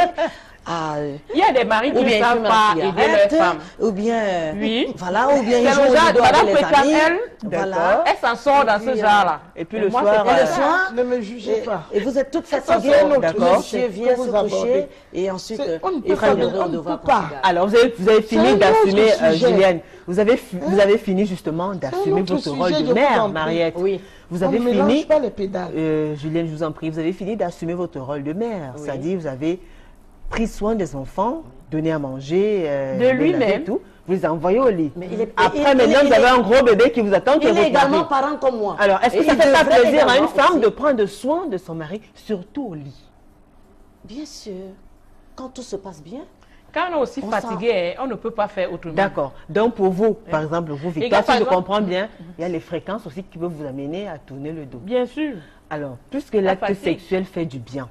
à Il y a des maris qui ou ne bien ils savent fument pas la aider cigarette, leurs femmes. ou bien, Oui. voilà, ou bien ils C'est jouent le au genre, ludo madame avec les préfère amis. elle, Voilà. Elle s'en sort dans ce puis, genre-là. et puis Et le moi, soir, c'est Et le pas ça. soir, Ne me jugez pas. et vous êtes toute fatiguée, c'est un autre D'accord. monsieur sujet vient que se vous abordez. coucher, et ensuite, On ne peut il pas, faut on au ne devoir peut pas. conjugal. Alors, vous avez fini un autre d'assumer, sujet. Julienne, vous avez fini justement d'assumer autre votre sujet, rôle je de vous mère, en prie. Mariette. Oui. Vous On avez ne fini, mélange pas les pédales. Julienne, je vous en prie, vous avez fini d'assumer votre rôle de mère. C'est-à-dire, vous avez pris soin des enfants, donné à manger, De les lui-même. laver et tout. Vous les envoyez au lit. Mais il est- Après, il- maintenant, il- vous avez un gros bébé qui vous attend, qui est Il est votre également mari. parent comme moi. Alors, est-ce que Et ça il fait pas devrait plaisir à une également femme aussi. de prendre soin de son mari, surtout au lit? Bien sûr, quand tout se passe bien, Quand on est aussi On fatigué, on ne peut pas faire autrement. D'accord. Donc, pour vous, par exemple, vous, Victoire, par si je exemple- comprends bien, il y a les fréquences aussi qui peuvent vous amener à tourner le dos. Bien sûr. Alors, puisque l'acte fatigue. sexuel fait du bien,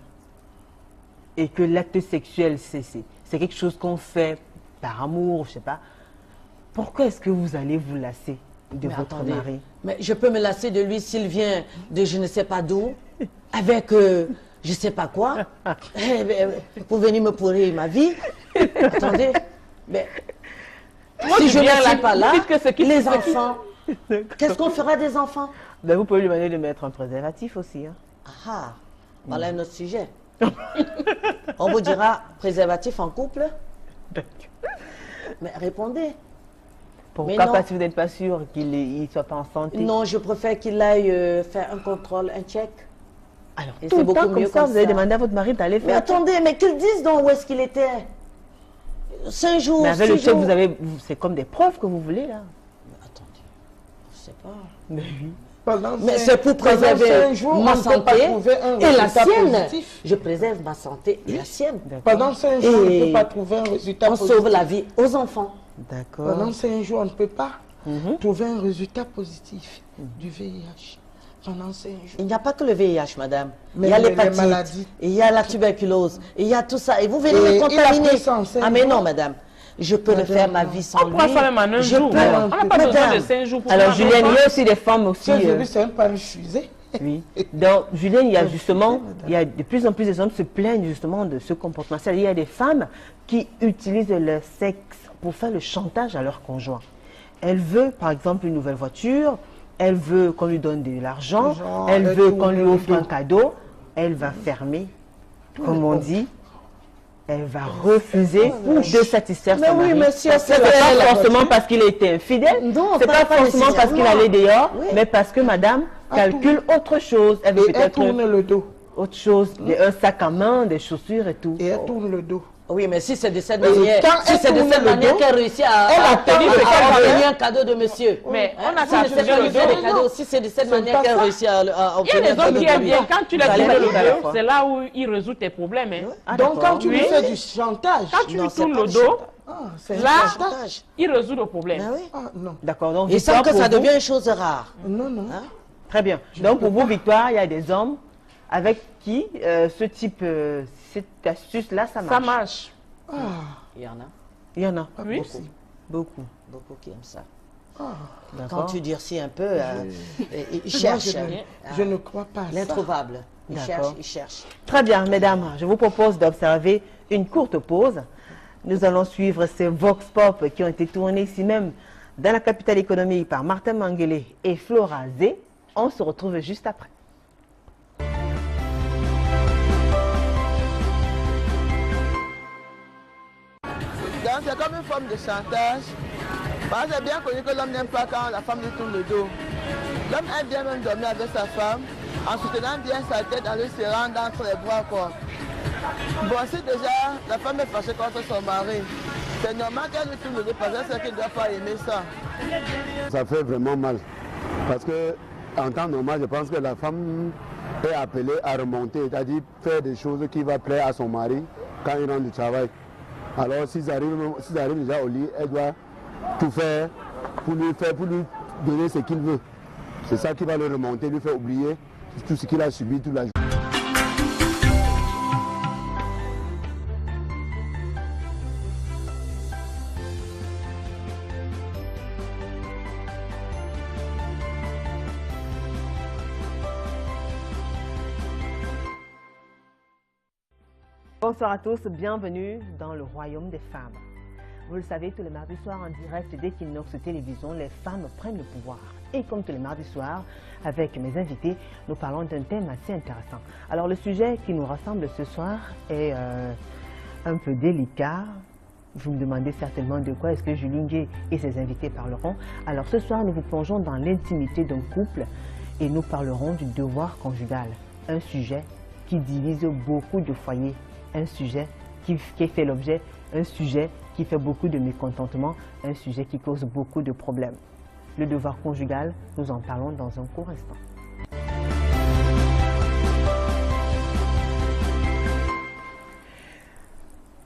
et que l'acte sexuel, c'est quelque chose qu'on fait par amour, je sais pas, pourquoi est-ce que vous allez vous lasser de mais votre attendez, mari? mais je peux me lasser de lui s'il vient de je ne sais pas d'où, avec je sais pas quoi, pour venir me pourrir ma vie. Attendez, mais Moi, si je ne viens là, suis pas là, dites que ce qui- les ce qui- enfants, qu'est-ce qu'on fera des enfants? Ben, vous pouvez lui demander de mettre un préservatif aussi. Hein. Ah, voilà un autre sujet. On vous dira préservatif en couple, mais répondez. Pourquoi non. pas si vous n'êtes pas sûr qu'il soit pas en santé? Non, je préfère qu'il aille faire un contrôle, un check. Alors, Et tout c'est le temps beaucoup comme mieux ça, comme vous avez ça. demandé à votre mari d'aller Mais faire... attendez, mais qu'ils disent donc où est-ce qu'il était. 5 jours, Mais avec le 6 chef, jours. c'est comme des preuves que vous voulez, là. Attendez, je sais pas. Mais oui. Pendant Mais cinq- c'est pour pendant préserver 5 jours, ma on ne peut pas santé trouver un et la résultat sienne. positif. Je préserve ma santé et la sienne. Pendant 5 jours, on ne Et peut pas trouver un résultat on positif. sauve la vie aux enfants. D'accord. Pendant 5 jours, on ne peut pas trouver un résultat positif du VIH. Pendant 5 jours. Il n'y a pas que le VIH, madame. Mais il y a les l'hépatite, maladies. il y a la tuberculose, il y a tout ça. Et vous venez Et me il a contaminer. pris ça en 5 Ah mais jours. non, madame. Je peux refaire ma vie sans On lui. prend ça même en un Je jour. peux. On n'a pas besoin Madame, de 5 jours pour Alors, faire un Julienne, il y enfant. a aussi des femmes aussi... Ce virus, c'est pas une fusée. Oui. Donc, Julien, il y a justement, il y a de plus en plus des hommes se plaignent justement de ce comportement. C'est-à-dire, il y a des femmes qui utilisent leur sexe pour faire le chantage à leur conjoint. Elle veut, par exemple, une nouvelle voiture, elle veut qu'on lui donne de l'argent, Genre, elle elle veut tourne qu'on lui le offre dos. un cadeau, elle va fermer, comme on dit. Elle va refuser de satisfaire Mais son oui, mari. mais si elle C'est fait pas la forcément voiture. parce qu'il a été infidèle, Non, c'est pas pas forcément parce qu'il allait dehors, Oui. mais parce que madame calcule autre chose. Elle veut Et elle peut-être tourne le dos. autre chose, un sac à main, des chaussures et tout. Et elle tourne le dos. Oui, mais si c'est de cette manière, qu'elle réussit à obtenir un cadeau de monsieur. Mais on a Si c'est des cadeaux, si c'est de cette manière qu'elle réussit à obtenir un cadeau de lui. lui. Quand tu l'as tourné le dos, c'est là où il résout tes problèmes. Donc quand tu lui fais du chantage, quand tu lui tournes le dos, là, il résout le problème. D'accord. Donc, il semble que ça devient une chose rare. Non. Très bien. Donc pour vous, Victoire, il y a des hommes avec qui ce type, cette astuce-là, ça marche. Ça marche. Il y en a. Il y en a. Oui. Beaucoup. Beaucoup qui aiment ça. D'accord. Quand tu durcis un peu, ils cherchent. Je ne crois pas à ça. L'introuvable. Ils D'accord. cherchent. Très bien, mesdames, je vous propose d'observer une courte pause. Nous allons suivre ces Vox Pop qui ont été tournés ici même dans la capitale économique par Martin Manguele et Flora Zé. On se retrouve juste après. Donc c'est comme une forme de chantage. Parce que c'est bien connu que l'homme n'aime pas quand la femme lui tourne le dos. L'homme aime bien même dormir avec sa femme en soutenant bien sa tête, en lui serrant entre les bras, quoi. Bon, si déjà la femme est fâchée contre son mari, c'est normal qu'elle lui tourne le dos parce que c'est qu'elle ne doit pas aimer ça. Ça fait vraiment mal. Parce que en temps normal, je pense que la femme est appelée à remonter, c'est-à-dire faire des choses qui vont plaire à son mari quand il rentre du travail. Alors s'ils arrivent déjà au lit, elle doit tout faire pour lui donner ce qu'il veut. C'est ça qui va le remonter, lui faire oublier tout ce qu'il a subi toute la journée. Bonsoir à tous, bienvenue dans le royaume des femmes. Vous le savez, tous les mardis soirs en direct d'Equinox Télévision, les femmes prennent le pouvoir. Et comme tous les mardis soirs, avec mes invités, nous parlons d'un thème assez intéressant. Alors le sujet qui nous rassemble ce soir est un peu délicat. Vous me demandez certainement de quoi est-ce que Julie Ngué et ses invités parleront. Alors ce soir, nous vous plongeons dans l'intimité d'un couple et nous parlerons du devoir conjugal. Un sujet qui divise beaucoup de foyers. Un sujet qui fait l'objet, un sujet qui fait beaucoup de mécontentement, un sujet qui cause beaucoup de problèmes. Le devoir conjugal, nous en parlons dans un court instant.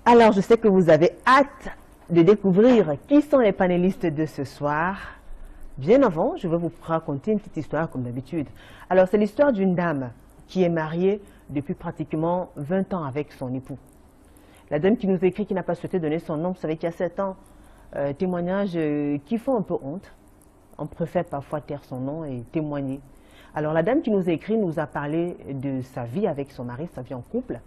Alors, je sais que vous avez hâte de découvrir qui sont les panélistes de ce soir. Bien avant, je vais vous raconter une petite histoire comme d'habitude. Alors, c'est l'histoire d'une dame qui est mariée depuis pratiquement 20 ans avec son époux. La dame qui nous écrit, qui n'a pas souhaité donner son nom, vous savez qu'il y a 7 ans, témoignages qui font un peu honte. On préfère parfois taire son nom et témoigner. Alors la dame qui nous a écrit nous a parlé de sa vie avec son mari, sa vie en couple.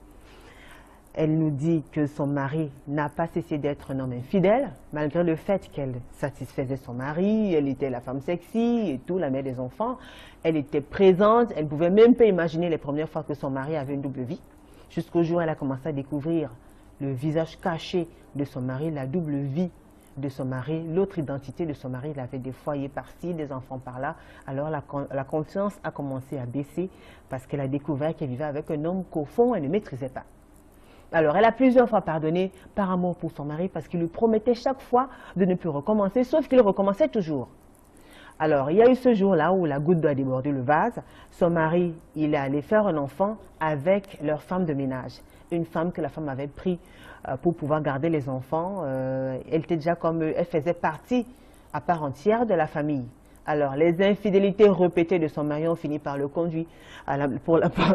Elle nous dit que son mari n'a pas cessé d'être un homme infidèle, malgré le fait qu'elle satisfaisait son mari, elle était la femme sexy et tout, la mère des enfants. Elle était présente, elle ne pouvait même pas imaginer les premières fois que son mari avait une double vie. Jusqu'au jour où elle a commencé à découvrir le visage caché de son mari, la double vie de son mari, l'autre identité de son mari. Il avait des foyers par-ci, des enfants par-là. Alors la confiance a commencé à baisser parce qu'elle a découvert qu'elle vivait avec un homme qu'au fond, elle ne maîtrisait pas. Alors, elle a plusieurs fois pardonné par amour pour son mari parce qu'il lui promettait chaque fois de ne plus recommencer, sauf qu'il recommençait toujours. Alors, il y a eu ce jour-là où la goutte doit déborder le vase. Son mari, il est allé faire un enfant avec leur femme de ménage. Une femme que la femme avait pris pour pouvoir garder les enfants. Elle était déjà comme elle faisait partie à part entière de la famille. Alors, les infidélités répétées de son mari ont fini par le conduire,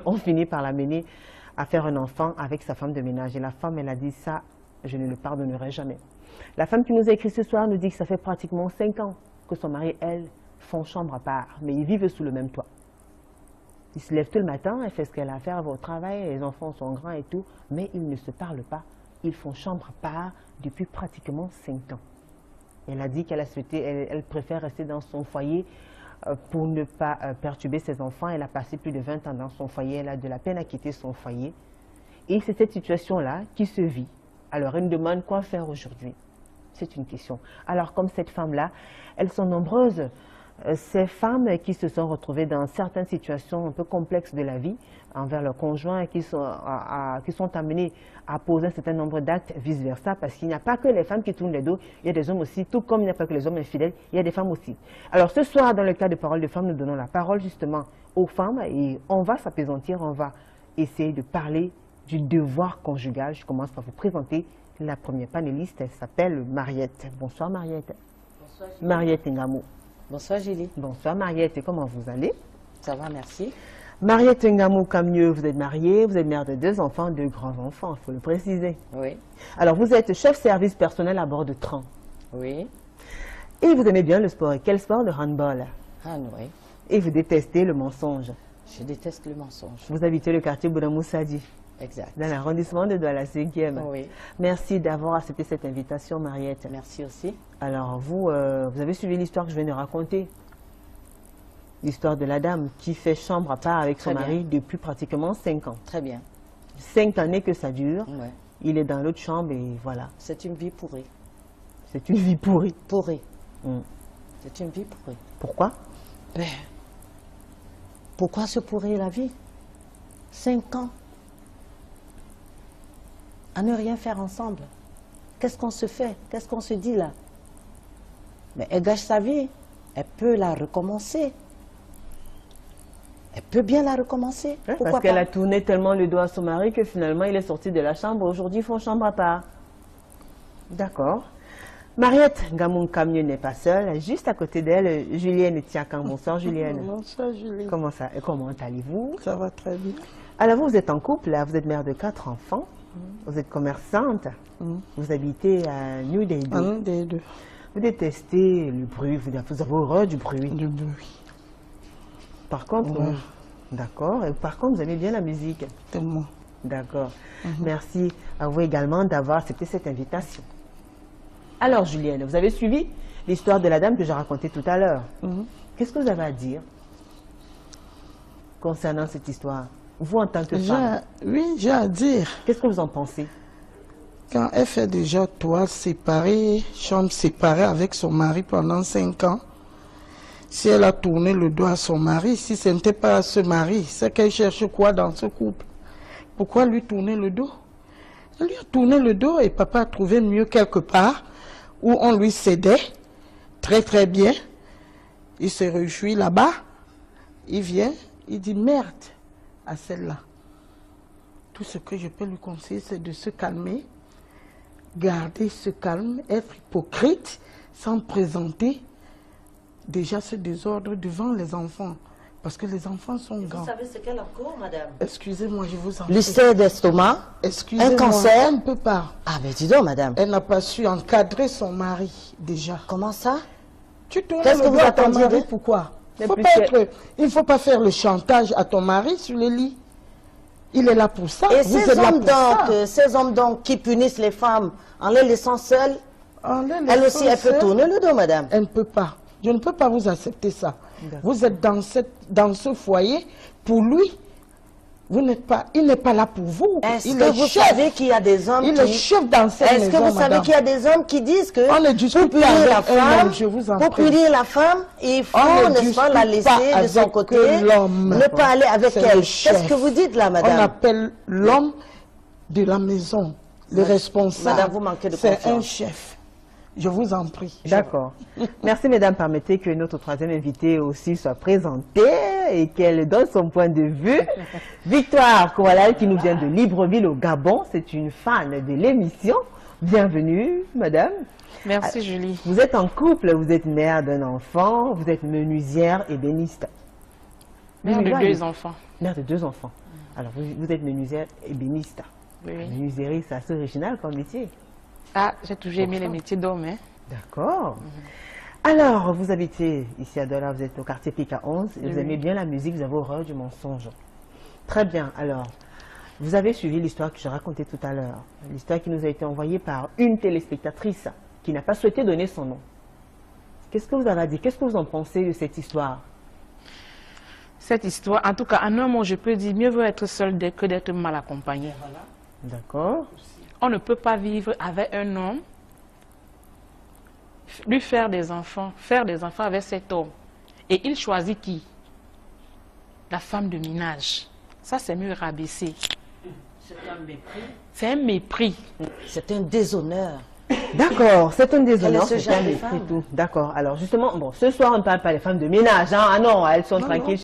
ont fini par l'amener à faire un enfant avec sa femme de ménage. Et la femme, elle a dit ça, je ne le pardonnerai jamais. La femme qui nous a écrit ce soir nous dit que ça fait pratiquement 5 ans que son mari et elle font chambre à part, mais ils vivent sous le même toit. Ils se lèvent tout le matin, elle fait ce qu'elle a à faire au travail, les enfants sont grands et tout, mais ils ne se parlent pas. Ils font chambre à part depuis pratiquement 5 ans. Elle a dit qu'elle a souhaité, elle préfère rester dans son foyer pour ne pas perturber ses enfants. Elle a passé plus de 20 ans dans son foyer, elle a de la peine à quitter son foyer. Et c'est cette situation-là qui se vit. Alors elle me demande quoi faire aujourd'hui. C'est une question. Alors comme cette femme-là, elles sont nombreuses Ces femmes qui se sont retrouvées dans certaines situations un peu complexes de la vie envers leurs conjoints, qui sont amenées à poser un certain nombre d'actes, vice-versa, parce qu'il n'y a pas que les femmes qui tournent les dos, il y a des hommes aussi, tout comme il n'y a pas que les hommes infidèles, il y a des femmes aussi. Alors ce soir, dans le cas de Parole de femmes, nous donnons la parole justement aux femmes et on va s'apaisantir, on va essayer de parler du devoir conjugal. Je commence par vous présenter la première panéliste, elle s'appelle Mariette. Bonsoir Mariette. Bonsoir, Mariette Ngamou. Bonsoir Julie. Bonsoir Mariette, et comment vous allez? Ça va, merci. Mariette Ngamou Kamieux, vous êtes mariée, vous êtes mère de 2 enfants, 2 grands-enfants, il faut le préciser. Oui. Alors vous êtes chef service personnel à bord de train. Oui. Et vous aimez bien le sport. Et quel sport? Le handball. Ah oui. Et vous détestez le mensonge. Je déteste le mensonge. Vous habitez le quartier Boudamoussadi, Exact. dans l'arrondissement de Douala 5e. Oui. Merci d'avoir accepté cette invitation, Mariette. Merci aussi. Alors vous avez suivi l'histoire que je viens de raconter. L'histoire de la dame qui fait chambre à part avec son Très mari depuis pratiquement 5 ans. Très bien. 5 années que ça dure. Ouais. Il est dans l'autre chambre et voilà. C'est une vie pourrie. C'est une vie pourrie. Pourrie. Mm. C'est une vie pourrie. Pourquoi? Ben, pourquoi se pourrir la vie? 5 ans. À ne rien faire ensemble. Qu'est-ce qu'on se fait? Qu'est-ce qu'on se dit là? Mais elle gâche sa vie. Elle peut la recommencer. Elle peut bien la recommencer. Ouais, Pourquoi parce qu'elle pas? a tourné tellement le dos à son mari que finalement il est sorti de la chambre. Aujourd'hui, ils font chambre à part. D'accord. Mariette Ngamou Kamieux n'est pas seule. Juste à côté d'elle, Julienne Tiakan. Bonsoir Julienne. Bonsoir Julie. Comment ça? Et comment allez-vous? Ça va très bien. Alors vous êtes en couple, là, vous êtes mère de 4 enfants. Vous êtes commerçante. Vous habitez à New Delhi. Un des deux. Vous détestez le bruit, vous avez horreur du bruit. Du bruit. Par contre, Ouais. d'accord. Et par contre, vous aimez bien la musique. Tellement. D'accord. Merci à vous également d'avoir accepté cette invitation. Alors, Julienne, vous avez suivi l'histoire de la dame que j'ai racontée tout à l'heure. Qu'est-ce que vous avez à dire concernant cette histoire? Vous, en tant que femme, Oui, j'ai à dire. qu'est-ce que vous en pensez? Quand elle fait déjà toit séparé, chambre séparée avec son mari pendant 5 ans, si elle a tourné le dos à son mari, si ce n'était pas ce mari, c'est qu'elle cherche quoi dans ce couple? Pourquoi lui tourner le dos? Elle lui a tourné le dos et papa a trouvé mieux quelque part où on lui cédait très très bien. Il se réjouit là-bas, il vient, il dit merde à celle-là. Tout ce que je peux lui conseiller, c'est de se calmer, garder ce calme, être hypocrite, sans présenter déjà ce désordre devant les enfants. Parce que les enfants sont grands. Vous savez ce qu'elle a encore, madame? Excusez-moi, je vous en prie. L'ulcère d'estomac, Excusez-moi, un cancer. elle ne peut pas. Ah, mais dis donc, madame. Elle n'a pas su encadrer son mari, déjà. Comment ça? Tu tournes Qu'est-ce le que vous dos à ton attendiez mari, de- pourquoi? Mais Il plus ne faut pas faire le chantage à ton mari sur le lit. Il est là pour ça. Et Vous ces êtes là hommes, pour ça. ces hommes donc qui punissent les femmes en les laissant seules, En les elle aussi, laissant elle peut seuls, tourner le dos, madame. Elle ne peut pas. Je ne peux pas vous accepter ça. Vous êtes dans ce foyer pour lui. Vous n'êtes pas, il n'est pas là pour vous. Est-ce Il que est vous chef. savez qu'il y a des hommes Il est qui... chef dans cette maison, Est-ce que vous savez madame. qu'il y a des hommes qui disent que On ne discute pour punir pas avec la un femme, homme, je vous en pour prie. punir la femme, il faut, On ne n'est-ce pas, la discute pas laisser de son avec côté, l'homme. ne pas aller avec C'est elle. le Qu'est-ce chef. que vous dites là, On madame? appelle l'homme de la maison, le responsable. Madame, vous manquez de C'est confiance. un chef. Je vous en prie. D'accord. Merci, mesdames. Permettez que notre troisième invitée aussi soit présentée et qu'elle donne son point de vue. Victoire Koualal, qui nous vient de Libreville au Gabon. C'est une fan de l'émission. Bienvenue, madame. Merci, Julie. Vous êtes en couple, vous êtes mère d'un enfant, vous êtes menuisière ébéniste. Mère de Menuisière, 2 enfants. Mère de 2 enfants. Alors, vous êtes menuisière ébéniste. Oui. La menuiserie, c'est assez original comme métier. Ah, j'ai toujours aimé les métiers d'homme. Hein. D'accord. Alors, vous habitez ici à Douala, vous êtes au quartier Pika 11, et vous Oui. aimez bien la musique, vous avez horreur du mensonge. Très bien. Alors, vous avez suivi l'histoire que j'ai racontée tout à l'heure. L'histoire qui nous a été envoyée par une téléspectatrice qui n'a pas souhaité donner son nom. Qu'est-ce que vous avez à dire? Qu'est-ce que vous en pensez de cette histoire? Cette histoire, en tout cas, en un mot, je peux dire, mieux vaut être seul que d'être mal accompagné. D'accord. On ne peut pas vivre avec un homme, lui faire des enfants avec cet homme. Et il choisit qui? La femme de ménage. Ça, c'est mieux rabaisser. C'est un mépris. C'est un mépris. C'est un déshonneur. D'accord, c'est un déshonneur, Quel est ce c'est un genre de mépris femme? tout. D'accord, alors justement, bon, ce soir, on ne parle pas des femmes de ménage, hein. Ah non, elles sont tranquilles.